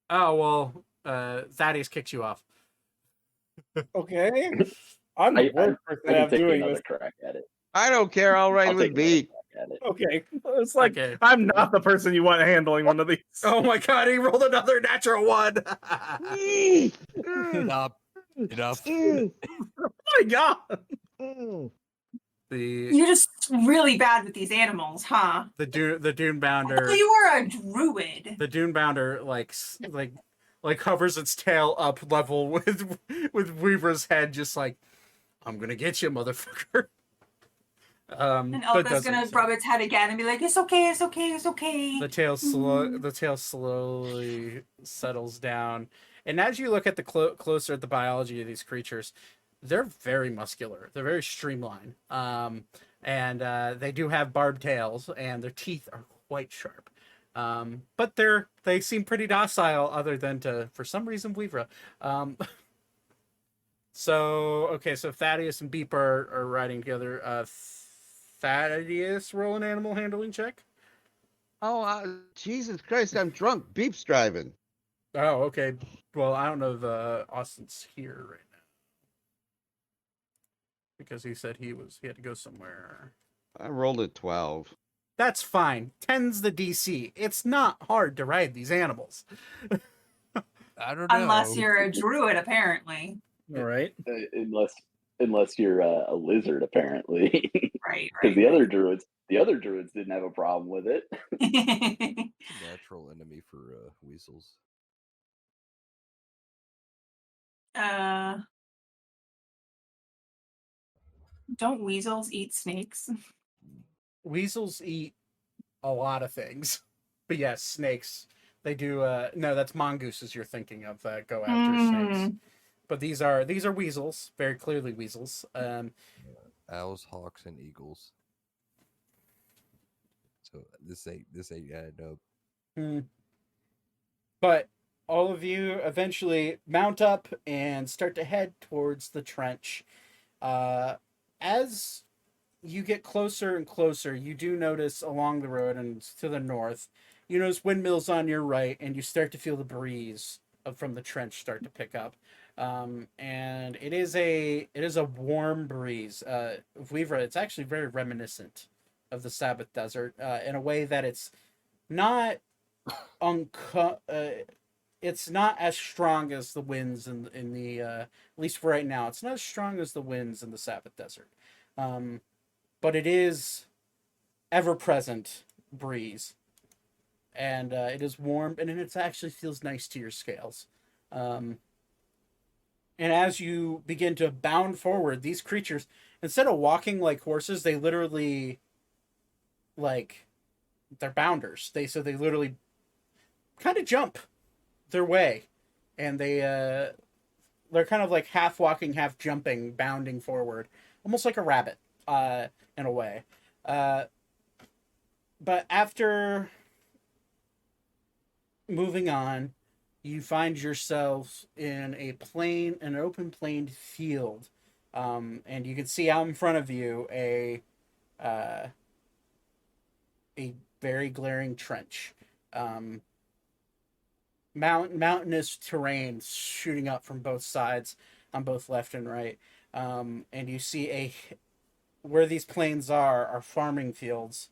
S1: Oh well, Thaddeus kicks you off.
S3: Okay. I'm the worst person
S8: I can
S3: at
S8: take
S3: doing
S8: another
S3: this.
S8: crack at it.
S2: I don't care. I'll ride
S8: I'll
S2: with
S8: take another
S2: Beat.
S8: crack at it.
S3: Okay. It's like,
S1: Okay.
S3: I'm not the person you want handling one of these.
S1: Oh my god, he rolled another natural one.
S7: Enough.
S3: Oh my god.
S1: You're
S5: just really bad with these animals, huh?
S1: the Dune
S5: I
S1: Bounder.
S5: thought you were a druid.
S1: The Dune Bounder like hovers its tail up level with Weaver's head, just like, I'm gonna get you, motherfucker.
S5: And Elka's gonna rub its head again and be like, "It's okay, it's okay, it's okay."
S1: The tail slowly settles down, and as you look at the closer at the biology of these creatures, they're very muscular. They're very streamlined. And they do have barbed tails, and their teeth are quite sharp. But they seem pretty docile, other than to, for some reason, Weavra. So okay, so Thaddeus and Beep are riding together. Thaddeus, roll an animal handling check.
S2: Oh, Jesus Christ! I'm drunk. Beep's driving.
S1: Oh, okay. Well, I don't know if Austin's here right now because he said he had to go somewhere.
S2: I rolled a 12.
S1: That's fine. 10's the DC. It's not hard to ride these animals.
S7: I don't know.
S5: Unless you're a druid, apparently.
S3: All right.
S8: Unless you're a lizard, apparently.
S5: Right.
S8: Because the other druids didn't have a problem with it.
S7: Natural enemy for weasels.
S5: Don't weasels eat snakes?
S1: Weasels eat a lot of things, but yes, snakes. They do. No, that's mongooses you're thinking of that go after snakes. But these are weasels, very clearly weasels.
S7: Owls, hawks, and eagles. So this ain't adding up.
S1: But all of you eventually mount up and start to head towards the trench. As you get closer and closer, you do notice along the road and to the north, you notice windmills on your right, and you start to feel the breeze from the trench start to pick up. And it is a warm breeze. Weavra, it's actually very reminiscent of the Sabbath Desert in a way that it's not it's not as strong as the winds in the at least for right now. It's not as strong as the winds in the Sabbath Desert, but it is ever present breeze, and it is warm, and it actually feels nice to your scales. And as you begin to bound forward, these creatures, instead of walking like horses, they literally, like, they're bounders. They literally kind of jump their way, and they're kind of like half walking, half jumping, bounding forward, almost like a rabbit, in a way. But after moving on, you find yourselves in an open planed field, and you can see out in front of you a very glaring trench. Mountainous terrain shooting up from both sides, on both left and right, and you see where these plains are farming fields.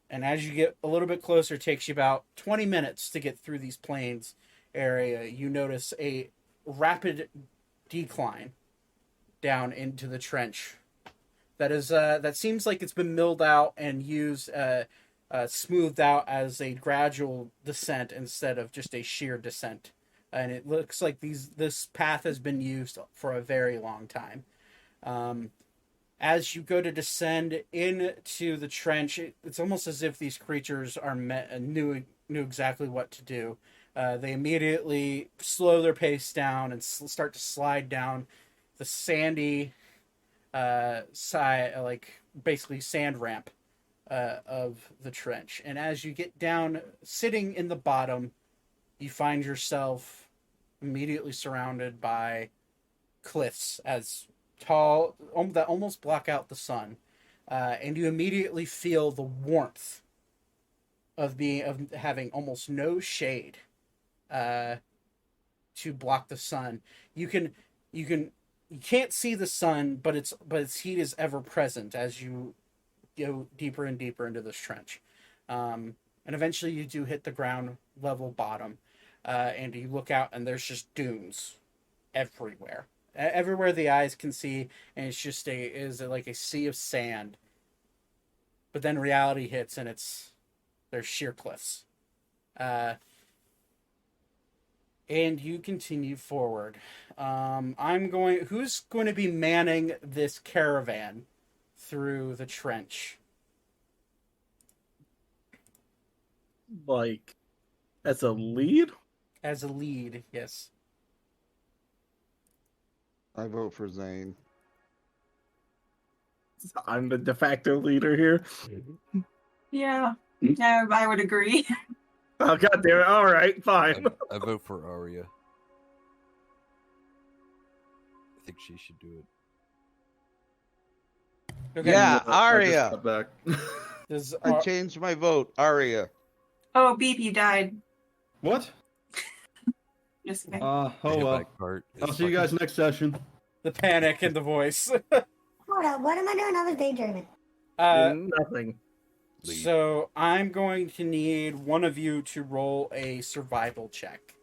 S1: And as you get a little bit closer, it takes you about 20 minutes to get through these plains area. You notice a rapid decline down into the trench. That seems like it's been milled out and used, smoothed out as a gradual descent instead of just a sheer descent. And it looks like this path has been used for a very long time. As you go to descend into the trench, it's almost as if these creatures knew exactly what to do. They immediately slow their pace down and start to slide down the sandy side, like basically sand ramp of the trench. And as you get down, sitting in the bottom, you find yourself immediately surrounded by cliffs as tall that almost block out the sun, and you immediately feel the warmth of having almost no shade to block the sun. You can't see the sun, but its heat is ever present as you go deeper and deeper into this trench, and eventually you do hit the ground level bottom, and you look out and there's just dunes everywhere the eyes can see, and it's just like a sea of sand. But then reality hits, and there's sheer cliffs. And you continue forward. Who's going to be manning this caravan through the trench?
S3: Like, as a lead?
S1: As a lead, yes.
S2: I vote for Zane.
S3: I'm the de facto leader here.
S5: Yeah. Yeah, I would agree.
S3: Oh, god damn it. All right, fine.
S7: I vote for Arya. I think she should do it.
S1: Okay.
S2: Yeah,
S4: I just
S2: Arya.
S4: got back.
S1: Does
S2: I changed my vote. Arya.
S5: Oh, Beep, you died.
S4: What?
S5: Just kidding.
S4: Oh
S7: The
S4: well.
S7: back part is
S4: I'll see you guys next session.
S1: the panic in the voice?
S10: Hold up, what am I doing? I was daydreaming.
S3: Nothing.
S7: Leave.
S1: So I'm going to need one of you to roll a survival check.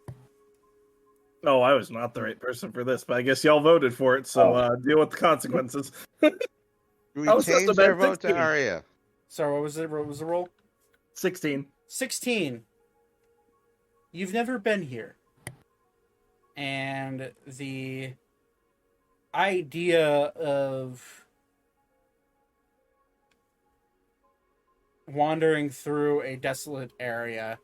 S3: Oh, I was not the right person for this, but I guess y'all voted for it, so deal with the consequences.
S2: We
S3: Oh, so it's
S2: changed
S3: a
S2: our
S3: bad
S2: vote to
S3: 16.
S2: Arya.
S1: So what was it? What was the roll?
S3: 16.
S1: 16. You've never been here. And the idea of wandering through a desolate area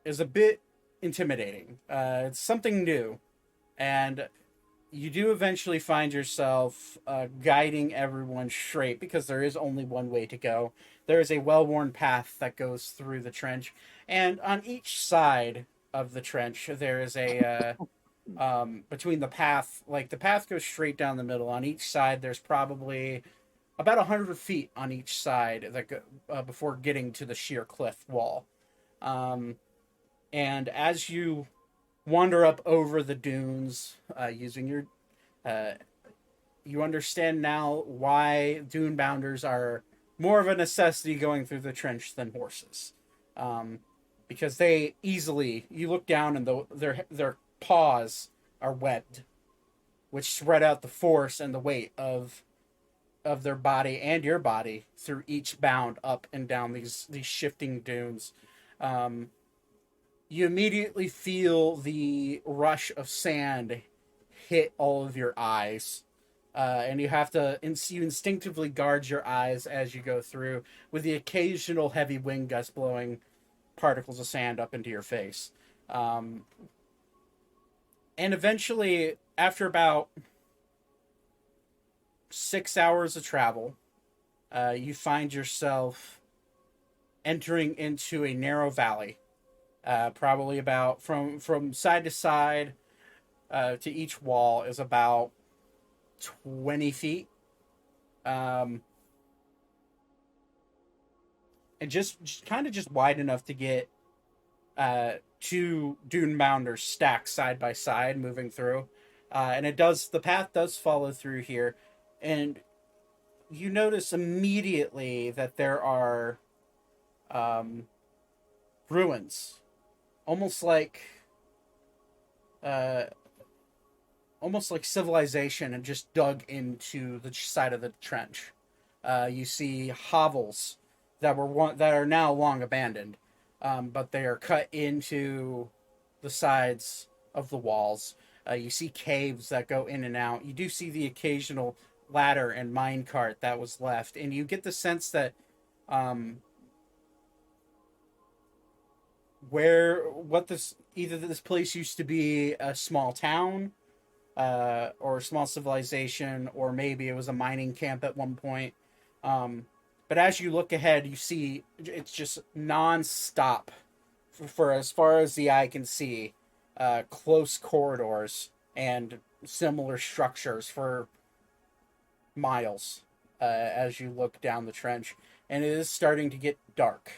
S1: is a bit intimidating. It's something new. And you do eventually find yourself guiding everyone straight, because there is only one way to go. There is a well-worn path that goes through the trench, and on each side of the trench there is a between the path, like the path goes straight down the middle. On each side there's probably about 100 feet on each side that go, before getting to the sheer cliff wall. And as you wander up over the dunes using your you understand now why dune bounders are more of a necessity going through the trench than horses, because they easily, you look down and their paws are webbed, which spread out the force and the weight of their body and your body through each bound up and down these shifting dunes. You immediately feel the rush of sand hit all of your eyes. And you have to, you instinctively guard your eyes as you go through, with the occasional heavy wind gust blowing particles of sand up into your face. And eventually, after about 6 hours of travel, you find yourself entering into a narrow valley. Probably about from side to side to each wall is about 20 feet. And just kind of just wide enough to get two dune bounders stacked side by side moving through. And the path does follow through here. And you notice immediately that there are ruins. Almost like civilization and just dug into the side of the trench. You see hovels that are now long abandoned, but they are cut into the sides of the walls. You see caves that go in and out. You do see the occasional ladder and minecart that was left, and you get the sense that either this place used to be a small town, or a small civilization, or maybe it was a mining camp at one point. But as you look ahead, you see it's just non-stop for as far as the eye can see, close corridors and similar structures for miles as you look down the trench, and it is starting to get dark.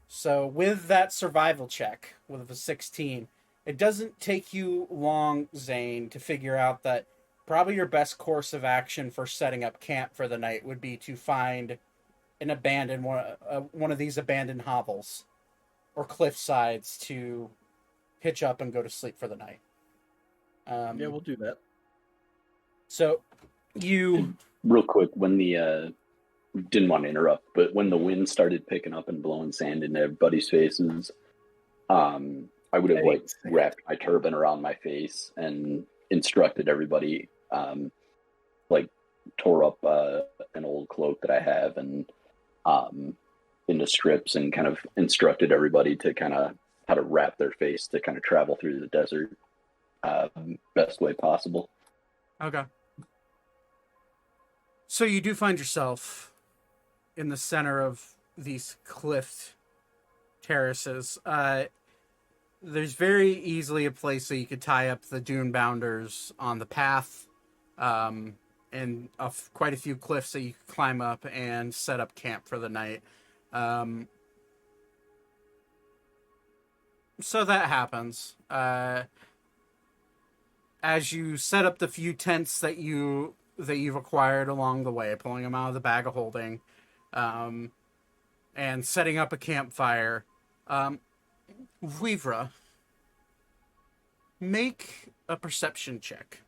S1: So with that survival check, with a 16, it doesn't take you long, Zane, to figure out that probably your best course of action for setting up camp for the night would be to find an abandoned one of these abandoned hovels or cliff sides to hitch up and go to sleep for the night.
S3: Yeah, we'll do that.
S1: So you
S8: Real quick, when the didn't want to interrupt, but when the wind started picking up and blowing sand into everybody's faces, I would have wrapped my turban around my face and instructed everybody, tore up an old cloak that I have and into strips, and kind of instructed everybody to kind of how to wrap their face to kind of travel through the desert best way possible.
S1: Okay. So you do find yourself in the center of these cliff terraces. There's very easily a place that you could tie up the dune bounders on the path, and quite a few cliffs that you could climb up and set up camp for the night. So that happens. As you set up the few tents that you've acquired along the way, pulling them out of the bag of holding, and setting up a campfire. Vivra, make a perception check.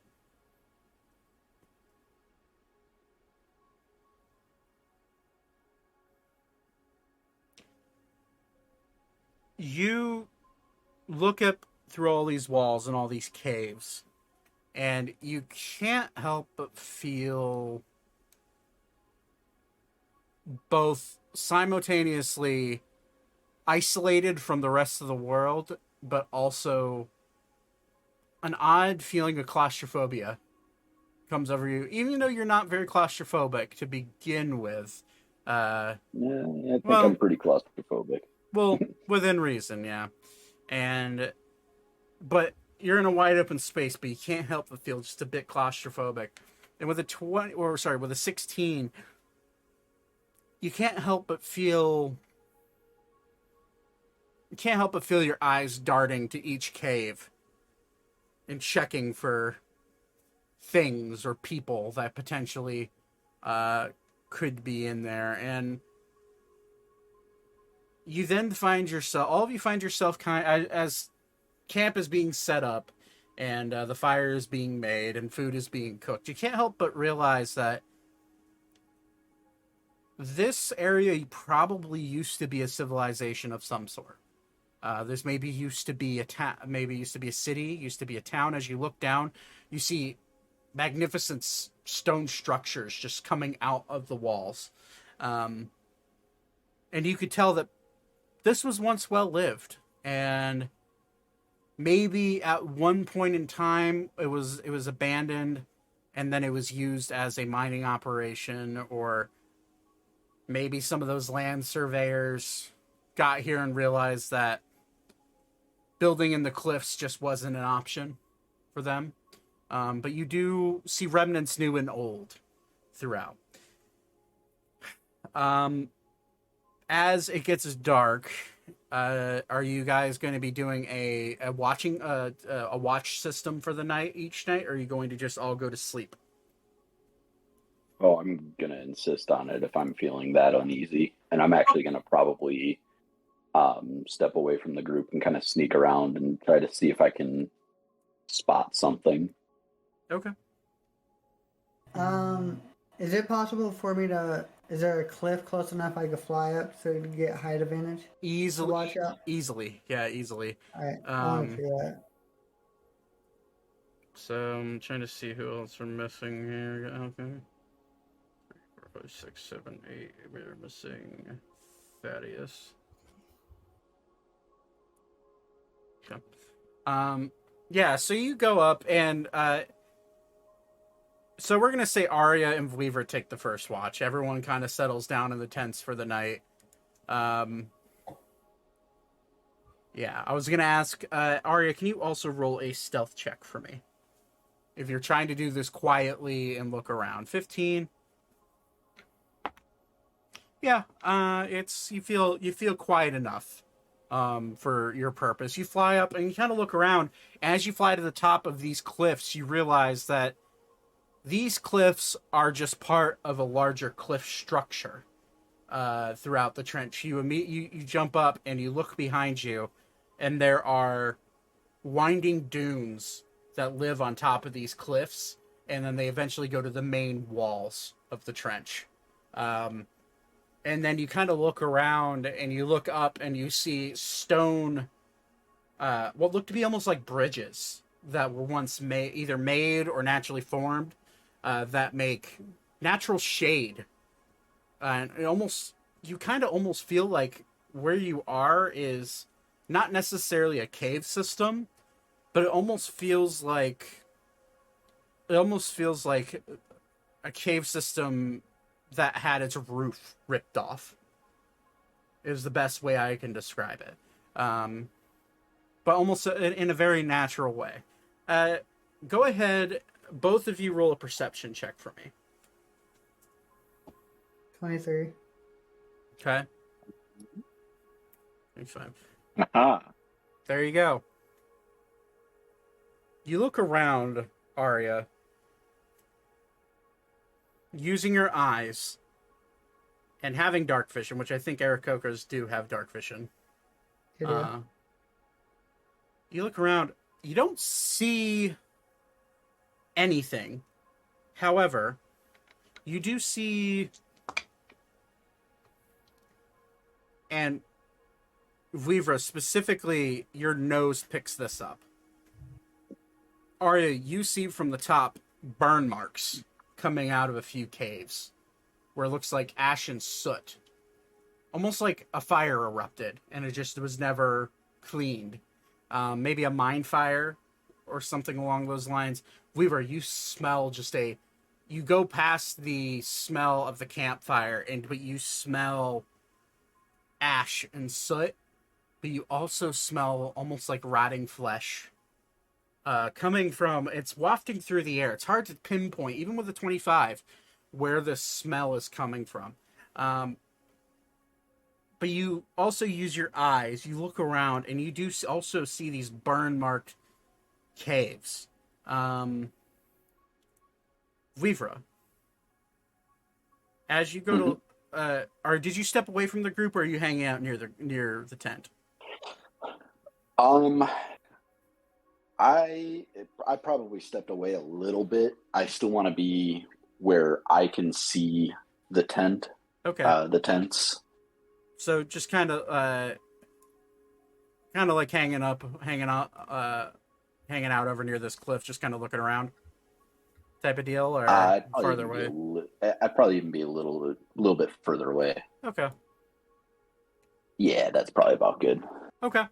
S1: You look up through all these walls and all these caves, and you can't help but feel both simultaneously isolated from the rest of the world, but also an odd feeling of claustrophobia comes over you, even though you're not very claustrophobic to begin with.
S8: Yeah, I think I'm pretty claustrophobic.
S1: Well, within reason, yeah. But you're in a wide open space, but you can't help but feel just a bit claustrophobic. And with a 16, you can't help but feel your eyes darting to each cave and checking for things or people that potentially could be in there. And you then find yourself as camp is being set up and the fire is being made and food is being cooked. You can't help but realize that this area probably used to be a civilization of some sort. This maybe used to be a city, used to be a town. As you look down, you see magnificent stone structures just coming out of the walls. And you could tell that this was once well lived, and maybe at one point in time it was abandoned, and then it was used as a mining operation, or maybe some of those land surveyors got here and realized that building in the cliffs just wasn't an option for them. But you do see remnants new and old throughout. As it gets dark, are you guys going to be doing a watch system for the night each night, or are you going to just all go to sleep?
S8: Oh, I'm going to insist on it if I'm feeling that uneasy. And I'm actually going to probably step away from the group and kind of sneak around and try to see if I can spot something.
S1: Okay.
S9: Is it possible for me to... Is there a cliff close enough I could fly up so to get height advantage?
S1: Easily.
S9: Watch out?
S1: Easily. Yeah, easily.
S9: Alright, I want to do that.
S1: So I'm trying to see who else are missing here. Okay. 4, 5, 6, 7, 8. We're missing Thaddeus. Okay. Yeah, so you go up and so we're gonna say Arya and Weaver take the first watch. Everyone kind of settles down in the tents for the night. Yeah, I was gonna ask Arya, can you also roll a stealth check for me? If you're trying to do this quietly and look around. 15. Yeah, it's you feel quiet enough for your purpose. You fly up and you kind of look around. As you fly to the top of these cliffs, you realize that these cliffs are just part of a larger cliff structure throughout the trench. You jump up and you look behind you, and there are winding dunes that live on top of these cliffs, and then they eventually go to the main walls of the trench. And then you kind of look around and you look up and you see stone, what look to be almost like bridges that were once either made or naturally formed, that make natural shade. And you kind of almost feel like where you are is not necessarily a cave system, but it almost feels like it almost feels like a cave system that had its roof ripped off. Is the best way I can describe it. But almost in a very natural way. Go ahead, both of you roll a perception check for me.
S9: 23.
S1: Okay. 25.
S8: Aha.
S1: There you go. You look around, Arya, using your eyes and having dark vision, which I think Aarakocras do have dark vision.
S9: Yeah.
S1: You look around, you don't see anything. However, you do see, and Vivra, specifically, your nose picks this up. Arya, you see from the top burn marks coming out of a few caves where it looks like ash and soot. Almost like a fire erupted and it just was never cleaned. Maybe a mine fire or something along those lines. Weaver, you smell you go past the smell of the campfire but you smell ash and soot, but you also smell almost like rotting flesh. Coming from, it's wafting through the air. It's hard to pinpoint, even with a 25, where the smell is coming from. But you also use your eyes. You look around, and you do also see these burn-marked caves. Vivra, as you go to, or did you step away from the group, or are you hanging out near the tent?
S8: I probably stepped away a little bit. I still want to be where I can see the tent.
S1: Okay.
S8: The tents.
S1: So just kind of like hanging out over near this cliff, just kind of looking around, type of deal, or farther away.
S8: I'd probably even be a little bit further away.
S1: Okay.
S8: Yeah, that's probably about good.
S1: Okay.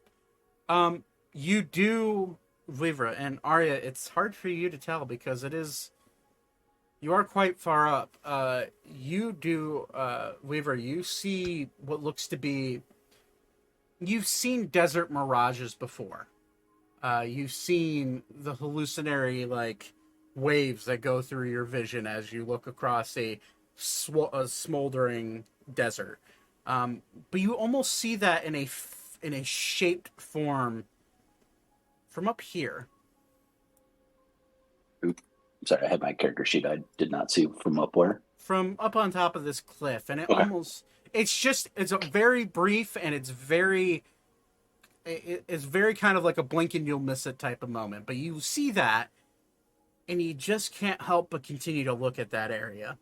S1: You do, Vivra and Arya. It's hard for you to tell because you are quite far up. You do, Weaver, you see what looks to be... You've seen desert mirages before. You've seen the hallucinatory, waves that go through your vision as you look across a smoldering desert. But you almost see that in a shaped form from up here.
S8: Sorry, I had my character sheet. I did not see from up where.
S1: From up on top of this cliff, and it's a very brief, and it's very kind of like a blink and you'll miss it type of moment. But you see that, and you just can't help but continue to look at that area.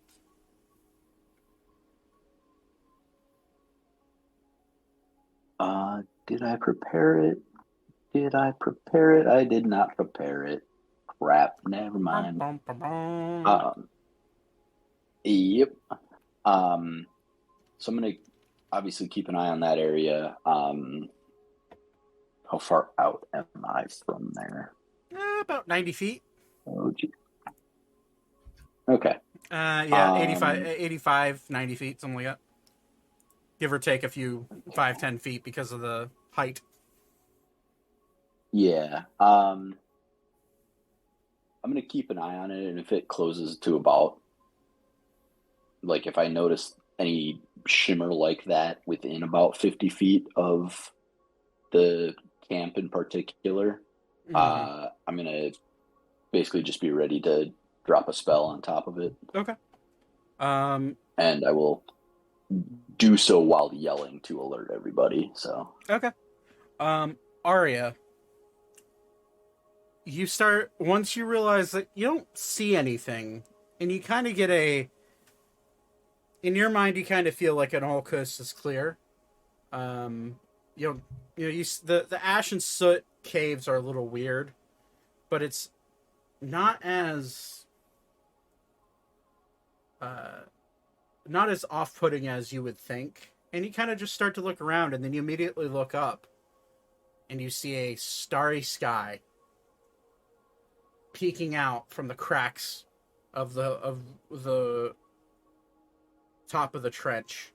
S8: Did I prepare it? I did not prepare it. Crap, never mind. Yep. So I'm gonna obviously keep an eye on that area. How far out am I from there?
S1: About 90 feet.
S8: Oh, gee. Okay.
S1: 85, 90 feet, something like that. Give or take a few 5-10 feet because of the height.
S8: Yeah. I'm going to keep an eye on it, and if it closes to about, if I notice any shimmer like that within about 50 feet of the camp in particular, I'm going to basically just be ready to drop a spell on top of it.
S1: Okay.
S8: And I will do so while yelling to alert everybody, so.
S1: Okay. Arya, you start, once you realize that you don't see anything, and you kind of get in your mind, you kind of feel like an all coast is clear. The ash and soot caves are a little weird, but it's not as off-putting as you would think. And you kind of just start to look around, and then you immediately look up, and you see a starry sky. peeking out from the cracks of the top of the trench,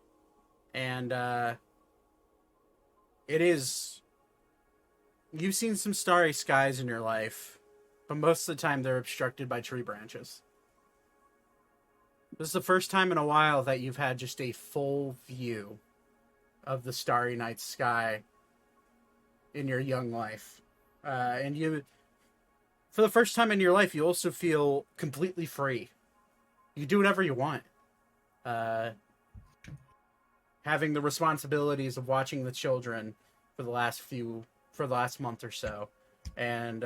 S1: and it is. You've seen some starry skies in your life, but most of the time they're obstructed by tree branches. This is the first time in a while that you've had just a full view of the starry night sky in your young life. And you, for the first time in your life, you also feel completely free. You do whatever you want. Having the responsibilities of watching the children for the last month or so, and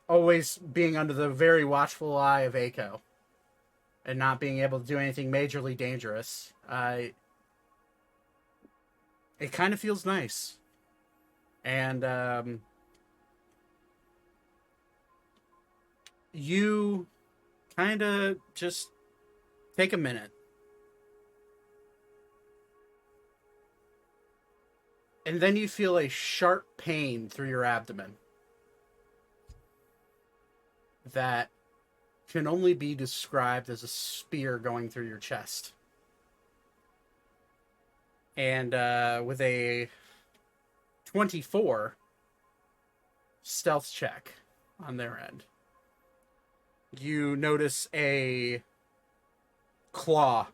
S1: always being under the very watchful eye of Aiko, and not being able to do anything majorly dangerous. It kind of feels nice. And you kind of just take a minute. And then you feel a sharp pain through your abdomen that can only be described as a spear going through your chest. And with a 24 stealth check on their end, you notice a claw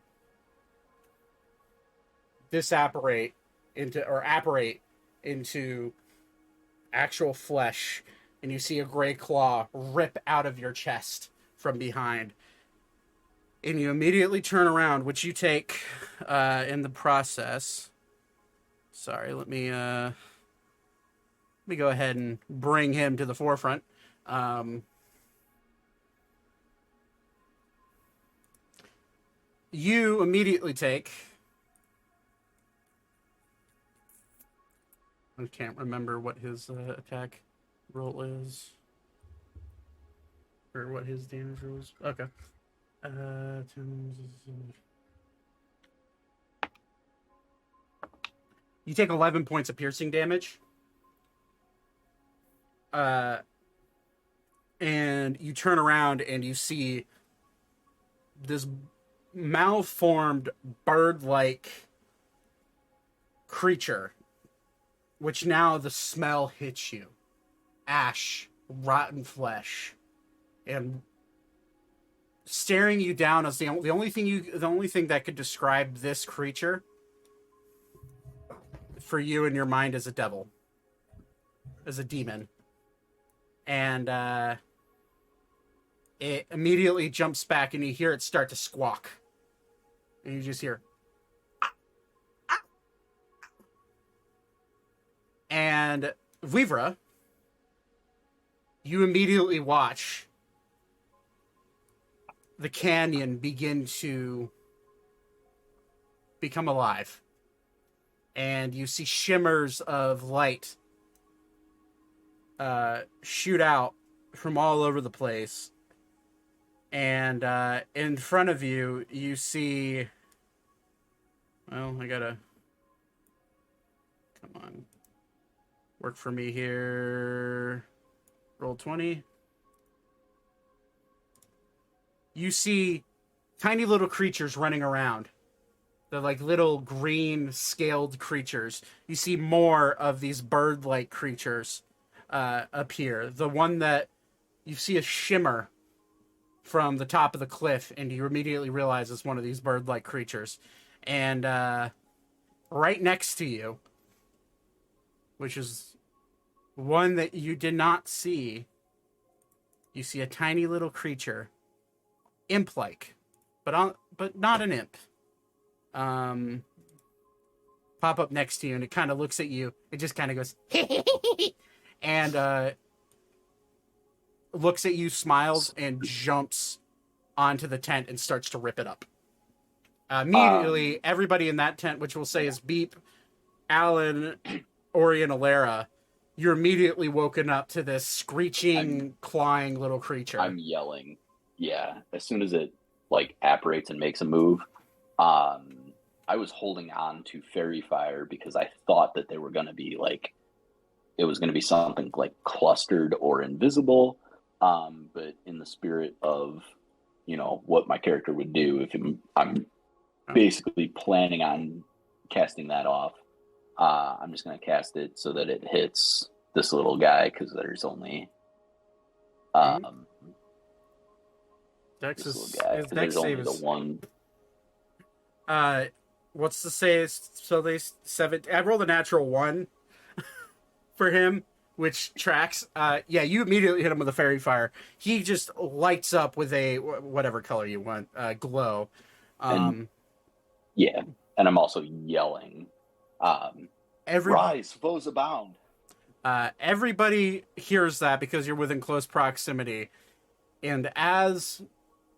S1: apparate into actual flesh, and you see a gray claw rip out of your chest from behind. And you immediately turn around, which you take in the process. Sorry, let me go ahead and bring him to the forefront. You immediately take... I can't remember what his attack roll is. Or what his damage roll is. Okay. You take 11 points of piercing damage. And you turn around and you see this malformed bird-like creature, which now the smell hits you. Ash, rotten flesh, and staring you down as the only thing that could describe this creature for you in your mind is a devil, as a demon. And it immediately jumps back, and you hear it start to squawk, and you just hear, and Vivra, you immediately watch the canyon begin to become alive. And you see shimmers of light shoot out from all over the place. And in front of you, you see... Well, I gotta... Come on. Work for me here. Roll 20. You see tiny little creatures running around. They're like little green scaled creatures. You see more of these bird-like creatures appear. The one that you see a shimmer from the top of the cliff, and you immediately realize it's one of these bird-like creatures. And right next to you, which is one that you did not see, you see a tiny little creature, imp-like, but not an imp. Pop up next to you, and it kind of looks at you. It just kind of goes, and looks at you, smiles, and jumps onto the tent and starts to rip it up. Immediately, everybody in that tent, which we'll say is Beep, Alan, Ori, and Alara, you're immediately woken up to this screeching, clawing little creature.
S8: I'm yelling. Yeah, as soon as it apparates and makes a move, I was holding on to Fairy Fire because I thought that they were going to be it was going to be something clustered or invisible. But in the spirit of, what my character would do if I'm basically planning on casting that off, I'm just going to cast it so that it hits this little guy, because there's only
S1: Dex
S8: this
S1: is
S8: little guy.
S1: his
S8: 'Cause
S1: dex
S8: there's only
S1: save
S8: the
S1: is
S8: one.
S1: what's the say? So they seven. I rolled a natural 1 for him, which tracks. Yeah, you immediately hit him with a fairy fire. He just lights up with a whatever color you want, glow.
S8: Yeah, and I'm also yelling, "Rise, foes abound!"
S1: Everybody hears that because you're within close proximity, and as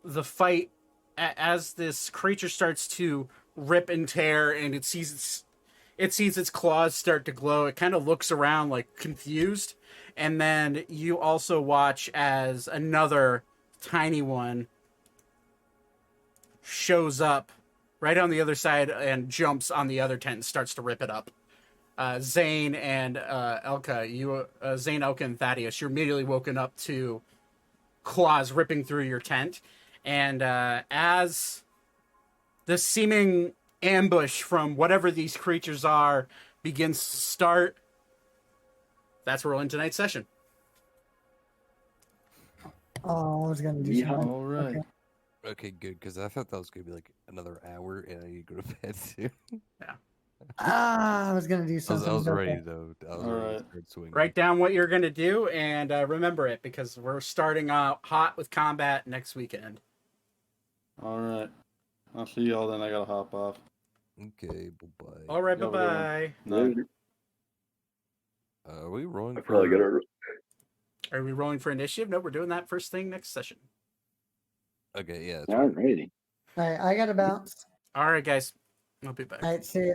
S1: the fight, as this creature starts to rip and tear, and it sees its claws start to glow, it kind of looks around like confused, and then you also watch as another tiny one shows up right on the other side and jumps on the other tent and starts to rip it up. Zane and Elka, Zane, Elka, and Thaddeus, you're immediately woken up to claws ripping through your tent, and as the seeming ambush from whatever these creatures are begins to start, that's where we'll end tonight's session.
S9: Oh, I was gonna do
S8: Yeah.
S9: something.
S4: All right.
S9: Okay.
S7: Okay, good, because I thought that was gonna be like another hour, and I need to go to bed soon.
S9: I was gonna do
S7: I
S9: something.
S7: was
S9: but
S7: ready
S9: okay.
S7: though. I was
S4: All
S7: ready to
S4: right.
S7: start swinging.
S1: Write down what you're going to do, and remember it, because we're starting out hot with combat next weekend.
S4: All right. I'll see y'all then. I gotta hop off.
S7: Okay, bye bye.
S1: All right,
S4: Yeah, have a good one.
S1: bye-bye.
S4: Night.
S7: Are we rolling
S8: I
S7: for?
S8: probably gotta.
S1: Are we rolling for initiative? No, we're doing that first thing next session.
S7: Okay, yeah.
S8: Alrighty.
S9: All right, I gotta bounce.
S1: All right, guys. I'll be back.
S9: All right, see ya.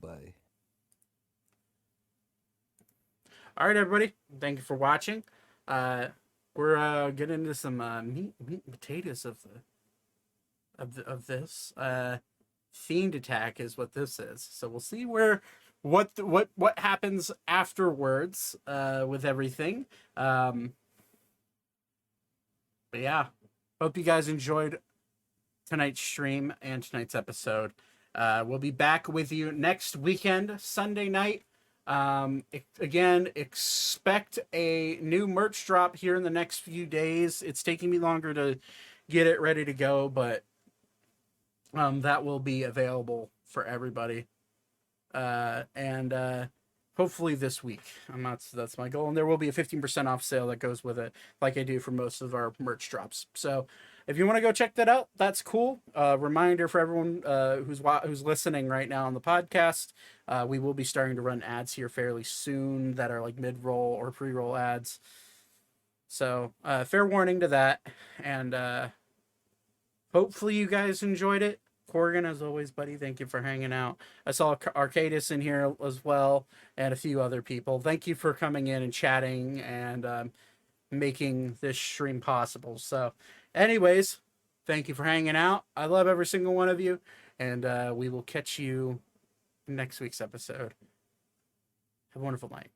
S7: Bye.
S1: All right, everybody. Thank you for watching. We're getting into some meat and potatoes of this. Fiend attack is what this is. So we'll see what happens afterwards with everything. But yeah, hope you guys enjoyed tonight's stream and tonight's episode. We'll be back with you next weekend, Sunday night. Again, expect a new merch drop here in the next few days. It's taking me longer to get it ready to go, but that will be available for everybody. And hopefully this week. That's my goal. And there will be a 15% off sale that goes with it, like I do for most of our merch drops. So if you want to go check that out, that's cool. Reminder for everyone who's listening right now on the podcast, we will be starting to run ads here fairly soon that are like mid-roll or pre-roll ads. So fair warning to that. And hopefully you guys enjoyed it. Corgan, as always, buddy, thank you for hanging out. I saw Arcadis in here as well, and a few other people. Thank you for coming in and chatting and making this stream possible. So, anyways, thank you for hanging out. I love every single one of you, and we will catch you next week's episode. Have a wonderful night.